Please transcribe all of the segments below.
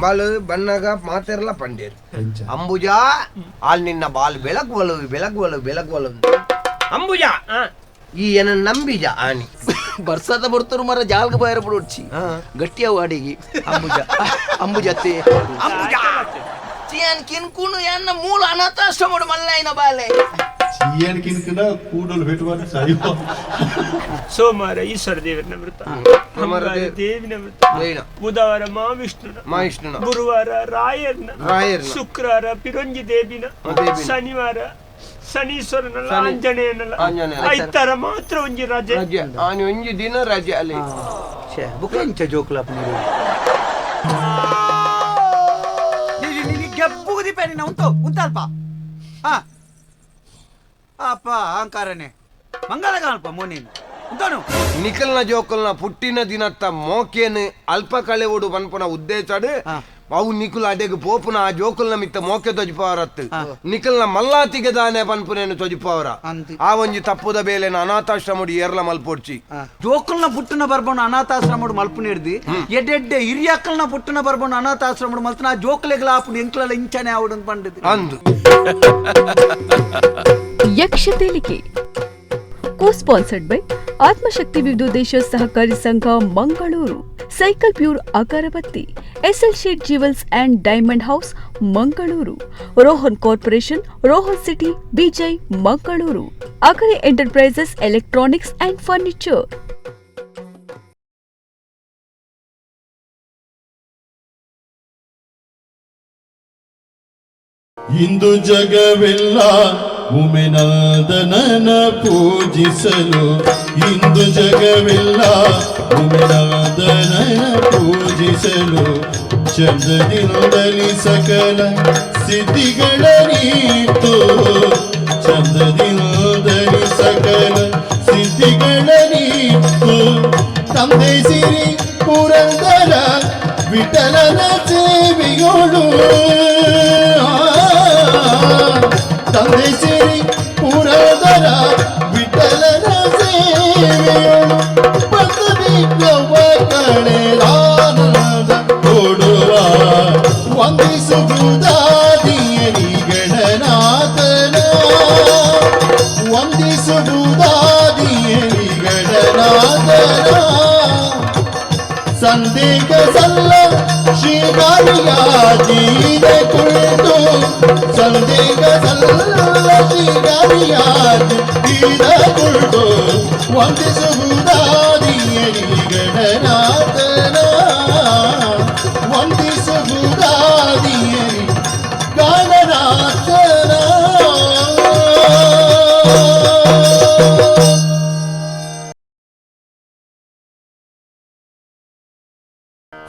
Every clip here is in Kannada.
ಬಾಲು ಬಣ್ಣಗ ಮಾತೆರಲ್ಲ ಪಂಡೇರು ಅಂಬುಜ ಆಲ್ ನಿನ್ನ ಬಾಲ್ ಬೆಳಗುವಲು ಅಂಬುಜ ಈ ಏನ ನಂಬಿಜ ಆನಿ ಬರ್ಸದ ಬರ್ತರು ಮರ ಜಾಲ್ಗ ಬಾಯರ ಬಿಡೋಡ್ಸಿ ಗಟ್ಟಿಯ ವಾಡಿಗೆ ಅಂಬುಜತ್ತೆ ಚಿಯನ್ ಕಿನ್ಕುನು ಎನ್ನ ಮೂಲ ಅನಾಥಾಶ್ರಮಡು ಮಲ್ಲೈನ ಬಾಲೆ ಚಿಯನ್ ಕಿನ್ಕುನ ಕೂಡಲು ಭೇಟುವಾದ ಸಾಯೋ ಸೋಮವಾರ ಈಶ್ವರ ದೇವರನ ವ್ರತ, ಮಂಗಳವಾರ ದೇವಿನ ವ್ರತ, ಬುಧವಾರ ಮಹಾವಿಷ್ಣುನ, ಗುರುವಾರ ರಾಯರ್ನ, ಶುಕ್ರವಾರ ಪಿರಂಜಿ ದೇವಿನ, ಶನಿವಾರ ಶನೀಶ್ವರನಲ್ಲ ಆಂಜನೇಯನಲ್ಲ, ಐತಾರ ಮಾತ್ರ ಒಂಜಿ ರಜೆ ಒಂಜಿ ದಿನ ರಜೆ ಅಲ್ಲಿ ಬುಕ್ಕಿಂಚ ಜೋಕ್ಲ ಗೆಬ್ಬುದಿ ಪೆನಿನ ಉಂಟಲ್ಪ ಅಪ್ಪ ಅಹಂಕಾರನೇ ಮಂಗಲಗಾಲ್ಪ ಮೋನೇನು ಉಂಟನು ನಿಖಲ್ನ ಜೋಕಲ್ನ ಪುಟ್ಟಿನ ದಿನತ್ತ ಮೋಕೇನು ಅಲ್ಪ ಕಳೆ ಓಡು ಪನ್ಪುನ ಉದ್ದೇಶಡು ಅವು ನಿಖುಲ್ ಅಡೆಗ್ ಪೋಪುನ ಆ ಜೋಕಲ್ನ ಮಿತ್ತ ಮೋಕೆ ತೊಜಿಪವರತ್ತು ನಿಖಲ್ನ ಮಲ್ಲಾತಿಗೆ ದಾನೆ ಪನ್ಪುನೇನು ತೊಜಿಪವರ ಆ ಒಂಜಿ ತಪ್ಪುದ ಬೇಲೆನ ಅನಾಥಾಶ್ರಮಡು ಏರ್ಲ ಮಲ್ಪೊಡ್ಚಿ ಜೋಕಲ್ನ ಪುಟ್ಟನ ಬರ್ಬೋಣ ಅನಾಥಾಶ್ರಮಡು ಮಲ್ಪುನ ಹಿಡ್ದಿ ಎಡ್ಡೆ ಹಿರಿಯಕ್ಕಲ್ನ ಪುಟ್ಟನ ಬರ್ಬೋಣ ಅನಾಥಾಶ್ರಮಡು ಮಲ್ತನ ಆ ಜೋಕಲೆಗಳ ಆಪುಡು ಎಂಕ್ಲೆಲ್ಲ ಇಂಚನೆ ಆವಡನ್ ಪಂಡಿದ್ ಅಂದು ಯಕ್ಷತೆಲಿಕೆ co-sponsored by Atmashakti Vividhoddesha Sahakari Sangha Mangaluru, cycle pure agarbatti, SL Shet jewels and diamond house Mangaluru, Rohan corporation, Rohan city, Bijai Mangaluru, Agari enterprises electronics and furniture. ಇಂದು ಜಗವೆಲ್ಲ ಉಮೆನಾದನನ ಪೂಜಿಸಲು, ಇಂದು ಜಗವೆಲ್ಲ ಉಮೆನಾದನನ ಪೂಜಿಸಲು, ಚಂದ್ರದಿನದಲ್ಲಿ ಸಕಲ ಸಿದ್ಧಿಗಳ ನೀತು, ಚಂದ್ರದಿನದಲ್ಲಿ ಸಕಲ ಸಿದ್ಧಿಗಳ ನೀತು, ತಂದೆ ಸಿರಿ ಪುರಂದರ ವಿಠಲನ ಸೇವೆಯೋಳು, ತಂದೆ ಸಿರಿ ಪುರಂದರ ವಿಠಲನ ಸೇವೆಯೋಳು, ಪದವಿಗವ ಕಳೆದಾನಂದ ಕೊಡುವ ವಂದಿಸುವುದಾದಿಯನಿ ಗಣನಾಥನ, ವಂದಿಸುವುದಾದಿಯನಿ ಗಣನಾಥನ, ಸಂದೇಹ ಸಲ್ಲ ಶ್ರೀಗಾರಿಯಾಜೀದ ಕುಳಿತು, ಸಂದೇಹ ಸಲ್ಲ ಶ್ರೀಗಾರಿಯಾಜೀದ ಕುಳಿತು, ವಂದಿಸುವುದಾದಿಯನಿ ಗಣನಾಥನ, ವಂದಿಸುವುದಾದಿಯನಿ ಗಣನಾಥನ.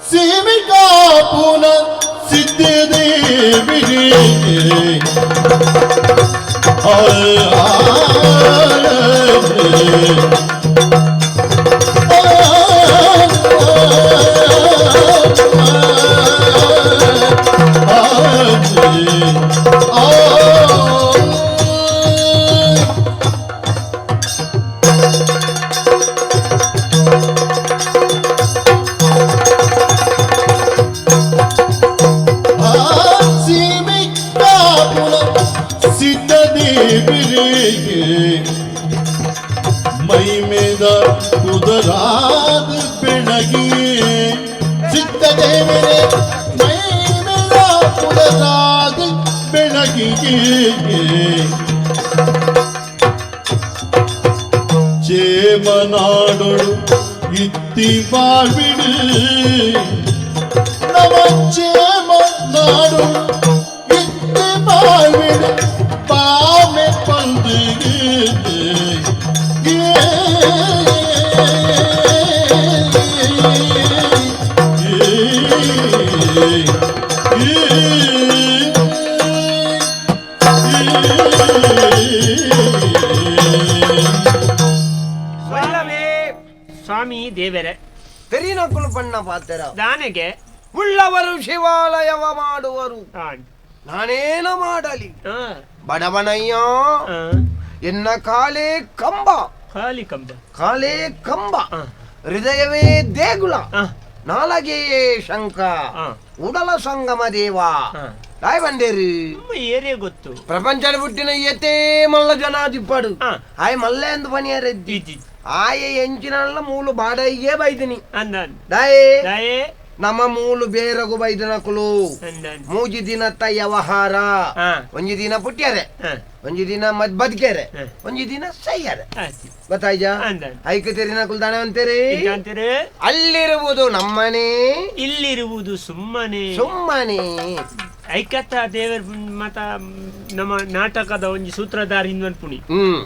ಸೇವಿಕಾ ಪುನ ಸಿದ್ಧದೇವಿಗೆ ಮೈಮೇದ ಕುದರಾದ ಬೆಳಗಿಯೇ ಸಿದ್ಧದೇವರೇ, ಮೈಮೇದ ಕುದರಾದ ಬೆಳಗಿಯೇ ಚೇಮನಾಡೊಳು ಇತ್ತಿ ಬಾಳ್ಬಿಡು, ನಮ ಚೇಮನಾಡು ಇತ್ತಿ ಬಾಳ್ಬಿಡು, ಪಾಮೆ ಪಂದಿಗೆ ಸ್ವಾಮಿ ದೇವರೇ ತೆರಿನಕುಲು ಬಣ್ಣ ಪಾತ್ರ ದಾನೆಗೆ ಉಳ್ಳವರು ಶಿವಾಲಯವ ಮಾಡುವರು, ನಾನೇನ ಮಾಡಲಿ ಆ, ಬಡವನಯ್ಯ ಆ, ಎನ್ನ ಕಾಲೇ ಕಂಬ ಖಾಲಿ ಕಂಬ. ಕಾಲೇ ಕಂಬ ಆ, ಹೃದಯವೇ ದೇಗುಲ ಆ, ನಾಲಗೆಯೇ ಶಂಕ ಆ, ಉಡಲ ಸಂಗಮ ದೇವ ಆ. రాయి బండేరు ನಮ್ಮ ಏರಿಯಾ ಗೊತ್ತು. ప్రపంచాన్ని పుట్టిన ఈతే మల్ల జనాదిప్పాడు ఆ. ఆయ మళ్ళీ ఎందు పని రెడ్డి ಇಜ್ಜಿ. ಆಯ ಎಂಚಿನ ಮೂಲು ಬಾಡಯ್ಯೇ ಬೈದಿನಿ ಅಂದಾನ್. ದಾಯೇ ದಯೆ ನಮ್ಮ ಮೂಲು ಬೇರಗು ಬೈದನಕುಲು ಅಂದಾನ್. ಮೂಜಿ ದಿನತ್ತ ವ್ಯವಹಾರ ಆ, ಒಂಜಿ ದಿನ ಪುಟ್ಟ್ಯಾರೆ ಆ, ಒಂಜಿ ದಿನ ಮದ್ ಬದುಕ್ಯಾರೆ ಹ. ಒಂಜಿ ದಿನ ಸಯ್ಯಾರೆ ಆಯ್ತು. ಗೊತ್ತಾಯ್ಜ ಅಂದಾನ್. ಐಕ ತೆರಿನಕುಲ್ ದಾನ ಅಂತೀರಿ ಈಗ ಅಂತೀರಿ, ಅಲ್ಲಿರುವುದು ನಮ್ಮನೆ ಇಲ್ಲಿರುವುದು ಸುಮ್ಮನೆ. ಸುಮ್ಮನೆ ಐಕತ್ತ ದೇವರ ಮತ ನಮ್ಮ ನಾಟಕದ ಒಂಜಿ ಸೂತ್ರಧಾರ ಹಿಂದ್ವನ್ಪುಣಿ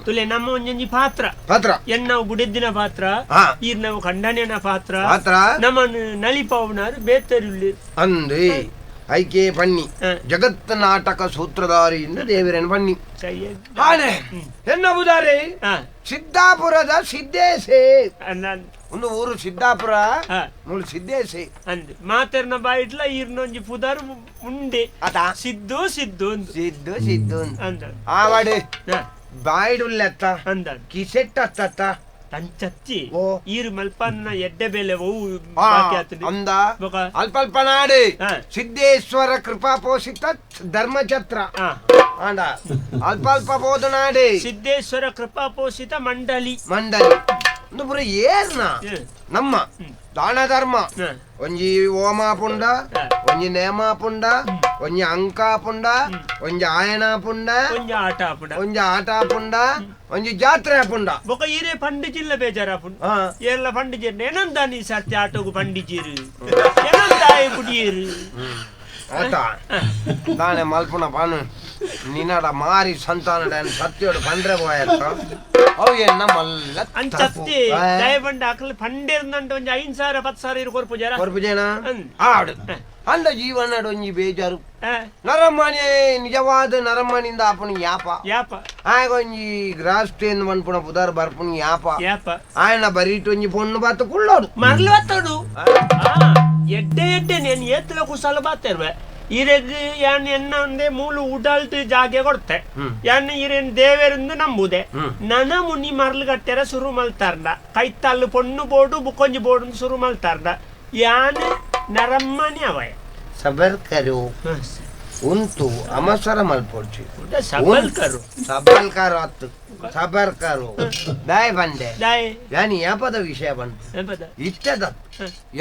ತುಲೆ ನಮ್ಮ ಒಂಜಿ ಪಾತ್ರ ಪಾತ್ರ ಎನ್ ನಾವು ಬುಡಿದ್ದಿನ ಪಾತ್ರ ಹಾ. ಈರ್ ನಾವು ಖಂಡನೆನ ಪಾತ್ರ ಪಾತ್ರ ನಮ್ಮ ನಲಿಪವನಾರು ಬೇತರಿಲ್ಲಿ ಅಂದು ಐಕೆ ಪಣ್ಣಿ ಹ. ಜಗತ್ ನಾಟಕ ಸೂತ್ರಧಾರಿಯಿಂದ ದೇವರನ್ನು ಪಣ್ಣಿ ಸರಿಯಾಗಿ. ಆನೆ ಎನ್ನ ಬುದಾರೆ ಹಾ, ಸಿದ್ದಾಪುರದ ಸಿದ್ದೇಸೆ ಅಂದ್ ಒಂದು ಊರು ಸಿದ್ದಾಪುರ ಹಾ, ಮೂಲ ಸಿದ್ದೇಸೆ ಅಂದ್ ಮಾತೆರ್ನ ಬಾಯಿಟ್ಲ ಈರ್ನೊಂಜಿ ಪುದಾರು ಉಂಡೆ ಆತ ಸಿದ್ದು ಸಿದ್ದು ಅಂದ್ ಸಿದ್ದು ಸಿದ್ದು ಅಂದ ಆವಾಡು ಹಾ, ಬಾಯಿಡುಲ್ಲೆತ್ತ ಅಂದ ಕಿಸೆಟ್ ಅತ್ತ ತಂಚಚ್ಚಿ ಓ. ಈರು ಮಲ್ಪನ್ನ ಎಡ್ಡೆ ಬೇಲೆ ಓವು ಆ, ಬಾಕಿ ಆತದೆ. ಅಂದ ಬೊಕ ಅಲ್ಪ ನಾಡು ಹಾ. ಸಿದ್ದೇಶ್ವರ ಕೃಪಾ ಪೋಷಿತ ಧರ್ಮಛತ್ರ ಹಾ, ಆಂಡ ಅಲ್ಪ ಬೋದು ನಾಡು ಸಿದ್ದೇಶ್ವರ ಕೃಪಾ ಪೋಷಿತ ಮಂಡಳಿ. ಮಂಡಲಿ ಒಂದು ಪುರ ಏರ್ನ ಹ್ಮ್. ನಮ್ಮ ದಾನ ಧರ್ಮ ಹಾ, ಒಂಜಿ ಓಮ ಪುಂಡ ಹಾ. ಒಂಜಿ ನೇಮ ಪುಂಡ ಒಂಜಿ ಅಂಕ ಪುಂಡ ಒಂಜಿ ಆಯನ ಪುಂಡ ಒಂಜಿ ಆಟ ಆಪುಂಡ ಒಂಜಿ ಆಟ ಪುಂಡ ಒಂಜಿ ಜಾತ್ರೆ ಪುಂಡ ಬೊಕ ಈರೇ ಪಂಡಿಜಿಲ್ಲ ಬೇಜಾರ ಆಪುಂಡ ಹಾ. ಏರ್ಲ ಪಂಡಿಜೀರ್ ಏನಂದ ನೀ ಸರ್ತಿ ಆಟೋಗು ಪಂಡಿಜೀರು ಏನಂದಾಯ ಕುಡಿಯೇರು ಆತ ದಾನೆ ಮಲ್ಪುನ ಪಾನು ನಿನ್ನಡ ಮಾರಿ ಸಂತಾನಡ ಸತ್ಯೋಡು ಬಂದ್ರೆ ಹೋಯತ್ತ ಅವು ಎನ್ನ ಮಲ್ಲ ಅಂಚತ್ತಿ ದಯ ಬಂಡ ಅಕಲ್ ಪಂಡೇರ್ನಂಟ ಒಂಜಿ 5,000 10,000 ಇರು ಕೊರ್ಪು ಜರ ಕೊರ್ಪುಜೇನ ಹ್ಮ್. ಆಡು ಅಂದ ಜೀವನಡು ಒಂಜಿ ಬೇಜಾರು ಆ, ನರಮ್ಮಣಿ ನಿಜವಾದ ನರಮ್ಮಣಿಂದ ಆಪುನಿ ಯಾಪ ಯಾಪ ಆಗ ಒಂಜಿ ಗ್ರಾಸ್ಟೇನ್ ಮನ್ಪುನ ಪುದಾರ್ ಬರ್ಪುನಿ ಯಾಪ ಯಾಪ ఆయన బరీటు ಒಂಜಿ పొన్ను బాత కుళ్ళోడు ಮರ್ಲು ಬತ್ತಡು ಎಡ್ಡೆ ಎಡ್ಡೆ నేను ಏತ್ಲ ಕುಸಲ ಬಾತೆರ್ವೆ ಇರೆಗ್ ಯಾನ್ ಎನ್ನ ಒಂದೇ ಮೂಲು ಉಡಲ್ಟ್ ಜಾಗೆ ಕೊಡ್ತೆ ಯಾನ್ ಇರೇನ್ ದೇವರಿಂದ ನಂಬುದೆ ನನ ಮುನಿ ಮರ್ಲು ಗಟ್ಟೆರ ಶುರು ಮಲ್ತಾರ್ದ ಕೈತಲ್ಲು ಪೊಣ್ಣು ಬೋಡು ಬುಕೊಂಜಿ ಬೋಡು ಶುರು ಮಲ್ತಾರ್ದ ಯಾನ್ ನರಮ್ಮನಿ ಅವಯ సబర్కరు ఉంటు అమసర మల్పొచ్చి ಸಬಲ್ಕರು సబల్కరు అత్తు సబర్కరు దాయ్ బండే ದಾಯ್ యాని యాపద విషయ బండు ಎಂಬದ ఇచ్చద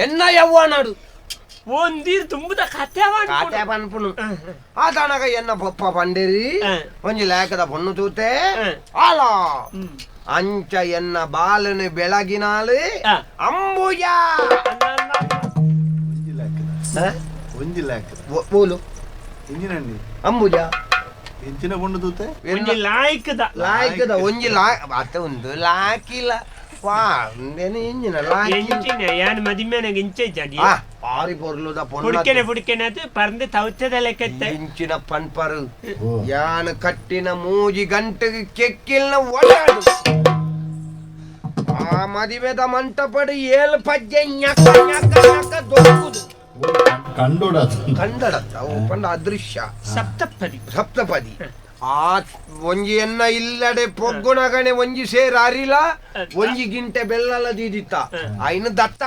ఎన్న యవ్వనాడు ಒಂದೀರ್ ತುಂಬದ ಕಥೆ కాటే పన్పును ఆ తనక ఎన్న పప్ప పండేరి కొంచెం లేకద పొన్ను చూతే అలా అంచ ఎన్న బాలుని బెಳగినాలి అంబుజా ಒಂಜಿ ಲ್ಯಾಕ್ ಬೋಲು ಇಂಜಿನಂಡಿ ಅಂಬುಜಾ ಇಂಚಿನ ಕೊಂಡು ತೂತೆ ಒಂದು ಲಾಯ್ಕದ లాయకద ಒಂಜಿ అత్త ఉంది లాకిల వా నేను ఇంజిన లాకి ಎಂಚಿನ ಯಾನ್ ಮದಿಮೆನಾಗ ಇಂಚೆ ಜಡಿ ಆರಿ ಪೊರ್ಲುದ ಪುಡಿಕೆನೆ ಪುಡಿಕೆನೆ ಅದು ಪರ್ದೆ ತೌತ್ಯದ ಲೆಕ್ಕತ್ತೆ ಇಂಚಿನ ಪನ್ಪರು ಯಾನ ಕಟ್ಟಿನ ಮೂಜಿ ಗಂಟೆಗೆ ಕೆಕ್ಕಿಲ್ನ ಒಡಾಡು ಆ ಮದಿವೆದ ಮಂಟಪಡು ಏಳು ಪಜ್ಜೆ ñక్క ñక్క ñಕ್ಕ ದೊರಕುದು ಕಂಡೋಡ ಕನ್ನಡ ಪಂಡ ಅದೃಶ್ಯ ಸಪ್ತಪದಿ ಸಪ್ತಪದಿ ಆ ಒಂಜಿ ಎನ್ನ ಇಲ್ಲಡೆ ಪೊಗ್ಗುನಗಣೆ ಒಂಜಿ ಸೇರ್ ಅರಿಲ ಒಂಜಿ ಗಿಂಟೆ ಬೆಲ್ಲಲ ದೀದಿತ್ತ ಐನು ದತ್ತ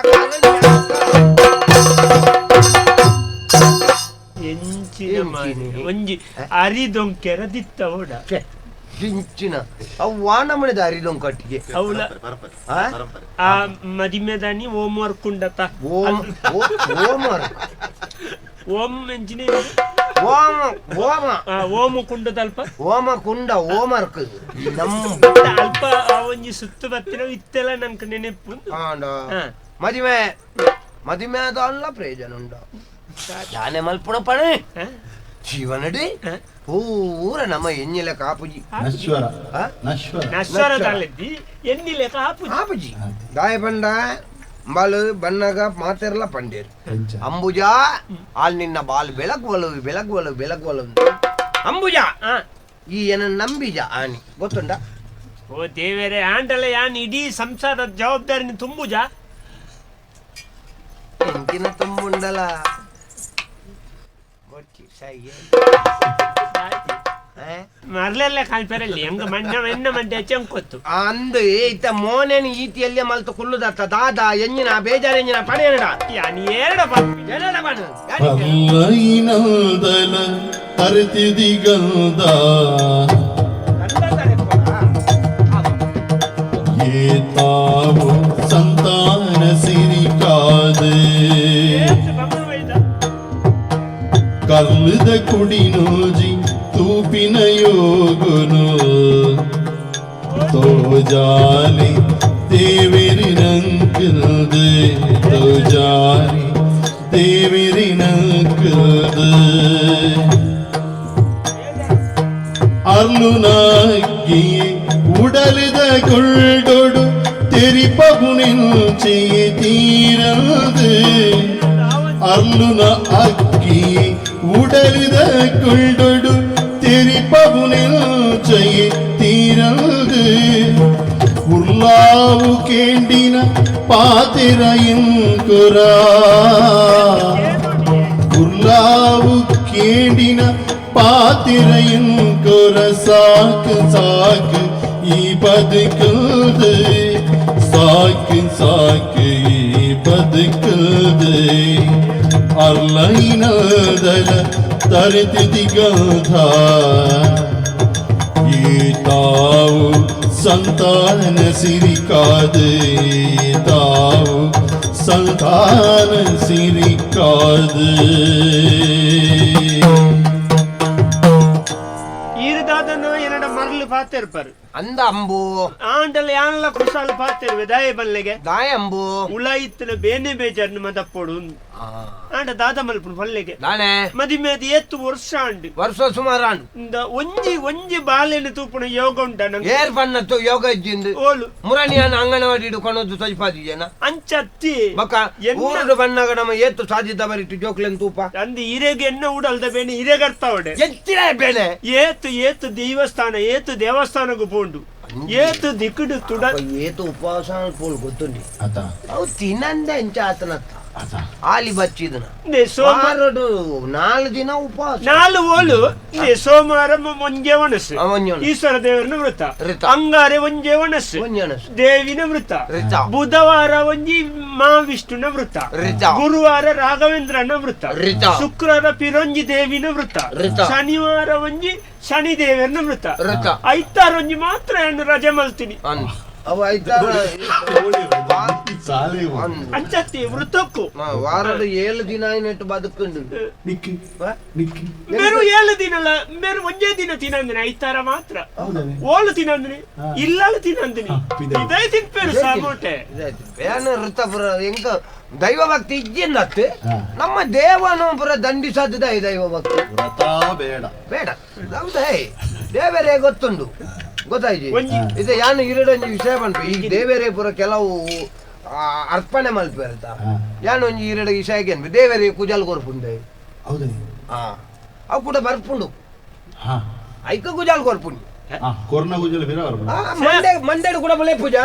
ಎಂಚಿನ ಮಾರಿ ಒಂಜಿ ಅರಿದೊಂಕೆರ ದಿತ್ತ ಓಡ ದಿಂಚಿನ ಅವು ವಾನ ಮಾಡಿದ ಅರಿದೊಂದು ಕಟ್ಟಿಗೆ ಅವಳ ಆ ಮದಿಮೆದಾನಿ ಓಮ್ ವರ್ಕ್ ಉಂಡತ ಓಂ ಓಂ ಓಂ ಎಂಚಿನ ಓಮ ಓಮ ಓಮು ಕುಂಡ ತಲ್ಪ ಓಮ ಕುಂಡ ಓಮರ್ಕ್ ಅಲ್ಪ ಒಂಜಿ ಸುತ್ತು ಬತ್ತಿನ ಇತ್ತೆಲ್ಲ ನನ್ಕ ನೆನೆಪು ಮದಿಮೆ ಮದಿಮೆ ಅದಲ್ಲ ಪ್ರಯೋಜನ ಉಂಡ ಯಾನೆ ಮಲ್ಪುಣ ಪಣೆ ಜೀವನಡಿ ಪೂರ ನಮ್ಮ ಎಣ್ಣಿಲ ಕಾಪುಜಿ ನಶ್ವರ ನಶ್ವರ ನಶ್ವರ ತಲೆದ್ದಿ ಎನ್ನಿಲೆ ಕಾಪುಜಿ ಕಾಪುಜಿ ದಾಯ ಬಂಡ ಬಾಲು ಬಣ್ಣಗ ಮಾತೆರ್ಲ ಪಂಡೇರು ಅಂಬುಜ ಆಲ್ ನಿನ್ನ ಬಾಲ್ ಬೆಳಗುವಲು ಬೆಳಗುವಲು ಬೆಳಗುವಲು ಅಂಬುಜ ಈ ಏನ ನಂಬಿಜ ಆನಿ ಗೊತ್ತುಂಡ ಓ ದೇವರೇ ಆಂಡಲ ಯಾನ್ ಇಡೀ ಸಂಸಾರದ ಜವಾಬ್ದಾರಿ ತುಂಬುಜ ಎಂಕಿನ ತುಂಬುಂಡಲ ಮರ್ಲೆಲ್ಲ ಕಾಲ್ಪೆರಲ್ಲಿ ಹಂಗ ಮಣ್ಣ ಮಂಡೆ ಚಂಕೊತ್ತು ಅಂದು ಇತ್ತ ಮೋನೇನು ಈತಿಯಲ್ಲೇ ಮಲ್ತು ಕುಲ್ಲುದತ್ತ ದಾದ ಎಂಜಿನ ಬೇಜಾರ ಎಂಜಿನ ಪಡೆಯನಡ ಯಾನಿ ಎರಡ ಜನಡ ಬಣ್ಣ ಅಲ್ಲೈನಲ್ದಲ ಅರಿತಿದಿಗಲ್ದ ಏತಾವು ಸಂತಾನ ಸಿರಿಕಾದೆ ಕಲ್ಲದ ಕುಡಿನೋಜಿ ತೂಪಿನ ಯೋಗುನು ತೋಜಾಲಿ ದೇವರಿನಂಕಲ್ದೆ ತೋಜಾಲಿ ದೇವರಿನಂಕಲ್ದೆ ಅರ್ಲುನಾಗಿ ಉಡಲಿದ ಕೊಳ್ಡೊಡು ತೆರಿಪಗುಣಿಂಚೆ ತೀರದೆ ಅರ್ಲುನ ಅಕ್ಕಿ ಉಡಲಿದ ಕೊಳ್ಡೊಡು ತೆರಿಪಗುಣಿಂಚೆ ತೀರದೆ ಉರ್ಲಾವು ಕೇಂಡಿನ ಪಾತಿರ ಇಂಕುರ ಉರ್ಲಾವು ಕೇಂಡಿನ ಪಾತಿರಯನ್ ಕೊರ ಸಾಕು ಸಾಕು ಈ ಬದುಕಲ್ದೆ ಸಾಕು ಸಾಕು ಈ ಬದುಕಲ್ದೆ ಅರ್ಲೈನದಲ ತರತಿದಿಗಲ್ಧ ಈ ತಾವು ಸಂತಾನ ಸಿರಿಕಾದೆ ತಾವು ಸಂತಾನ ಸಿರಿಕಾದೆ என்னோட மரல் பார்த்திருப்பாரு அந்த அம்பு ஆண்டல யானல குசால பார்த்திருவே தாய பல்ಲೆಗೆ ದಾಯ ಅಂಬು ಉಲಾಯಿತ್ತಿನ ಬೇನೆ ಬೇಜಾರ್ನ ಮದಪ್ಪೋಡು ಆಂಡ ದಾದಮಲ್ಪುನ ಪಲ್ಲೆಗೆ ದಾನೆ ಮದಿಮೇದಿ ಎತ್ತು ವರ್ಷ ಆಂಡು ವರ್ಷ ಸುಮಾರು ಆಂಡು ಇಂದ ಒಂಜಿ ಬಾಲೆನ ತೂಪುನ ಯೋಗ ಉಂಟ ನಂಗೆ ಏರ್ ಪನ್ನತ್ತು ಯೋಗ ಇಜ್ಜಿಂದು ಓಲು ಮುರಣಿಯನ್ನ ಅಂಗನವಾಡಿ ಹಿಡ್ಕೊಂಡು ಸಜ್ಪಾದಿಜೇನ ಅಂಚತ್ತಿ ಬಕ್ಕ ಊರಡು ಬಣ್ಣಗ ನಮ್ಮ ಏತ್ತು ಸಾಧಿತ ಬರಿಟ್ಟು ಜೋಕ್ಲೆನ್ ತೂಪ ಅಂದು ಹಿರೇಗೆ ಎನ್ನ ಉಡಲ್ದ ಬೇನೆ ಹಿರೇಗರ್ತಾವಡೆ ಎತ್ತಿರ ಬೇನೆ ಏತು ದೇವಸ್ಥಾನ ಏತು ದೇವಸ್ಥಾನಗೂ ಪೋಂಡು ಏತು ದಿಕ್ಕುಡು ತುಡ ಏತು ಉಪವಾಸ ಪೋಲ್ ಗೊತ್ತುಂಡಿ ಆತ ಅವು ತಿನ್ನಂದೆ ಎಂಚ ಆತನತ್ತ ಆತ ಆಲಿ ಬಚ್ಚಿದನ ಸೋಮವಾರ 4 ದಿನ ಉಪವಾಸ 4 ಓಲು ಸೋಮವಾರ ಒಂಜೆ ಒಣಸು ಅವನ್ಯೋಣ ಈಶ್ವರ ದೇವರನ ವೃತ ವೃತ. ಅಂಗಾರೆ ಒಂಜೆ ಒಣಸು ಒಂಜನಸು ದೇವಿನ ವೃತ ವೃತ. ಬುಧವಾರ ಒಂಜಿ ಮಹಾವಿಷ್ಣುನ ವೃತ ವೃತ. ಗುರುವಾರ ರಾಘವೇಂದ್ರನ ವೃತ ವೃತ. ಶುಕ್ರವಾರ ಪಿರೊಂಜಿ ದೇವಿನ ವೃತ ವೃತ. ಶನಿವಾರ ಒಂಜಿ ಶನಿ ದೇವರನ ವೃತ ವೃತ. ಐತಾರ ಒಂಜಿ ಮಾತ್ರ ಹೆಣ್ಣು ರಜೆ ಮಲ್ತೀನಿ ಅವು ಐತಾರ ಸಾಲೆ ಅಂಚತ್ತಿ ವೃತಕ್ಕೂ ವಾರದ 7 ದಿನ ನೆಟ್ಟು ಬದುಕೊಂಡು ನಿಕ್ಕಿ ನಿಕ್ಕಿ ಮೇರು 7 ದಿನಲ್ಲ ಮೇರು ಒಂಜೇ ದಿನ ತಿನ್ನಂದಿನಿ ಐತಾರ ಮಾತ್ರ ಹೌದನೆ ಓಳು ತಿನ್ನಂದಿನಿ ಇಲ್ಲಳು ತಿನ್ನಂದಿನಿ ಇದೇ ತಿನ್ಪೇರು ಸಾಮೋಟೆ ಬೇನ ಋತಪುರ ಎಂಕ ದೈವ ಭಕ್ತಿ ಇಜ್ಜಿಂದತ್ತು ನಮ್ಮ ದೇವನು ಪುರ ದಂಡಿಸದ್ದು ದೈವ ಭಕ್ತಿ ವ್ರತ ಬೇಡ ಬೇಡ ಹೌದಾ ದೇವರೇ ಗೊತ್ತುಂಡು ಗೊತ್ತಾಯ್ತು ಒಂಜಿ ಇದು ಯಾನು ಇರಡೊಂಜಿ ವಿಷಯ ಬಂತು ಈಗ ದೇವರೇ ಪುರ ಕೆಲವು ಅರ್ಪಣೆ ಮಲ್ಪೇರತ ಯಾನು ಒಂಜಿ ಇರಡು ವಿಷಯಕ್ಕೆ ದೇವರೇ ಕುಜಲ್ ಕೊರ್ಪುಂಡೆ ಹೌದನೆ ಅವು ಕೂಡ ಬರ್ಪುಂಡು ಹಾ ಐಕ ಕುಜಲ್ ಕೊರ್ಪುಂಡು ಕೊರೋನಾ ಗುಜಲ್ ಬಿರ ಮಂಡೇಡು ಕೂಡ ಬಲೆ ಪೂಜಾ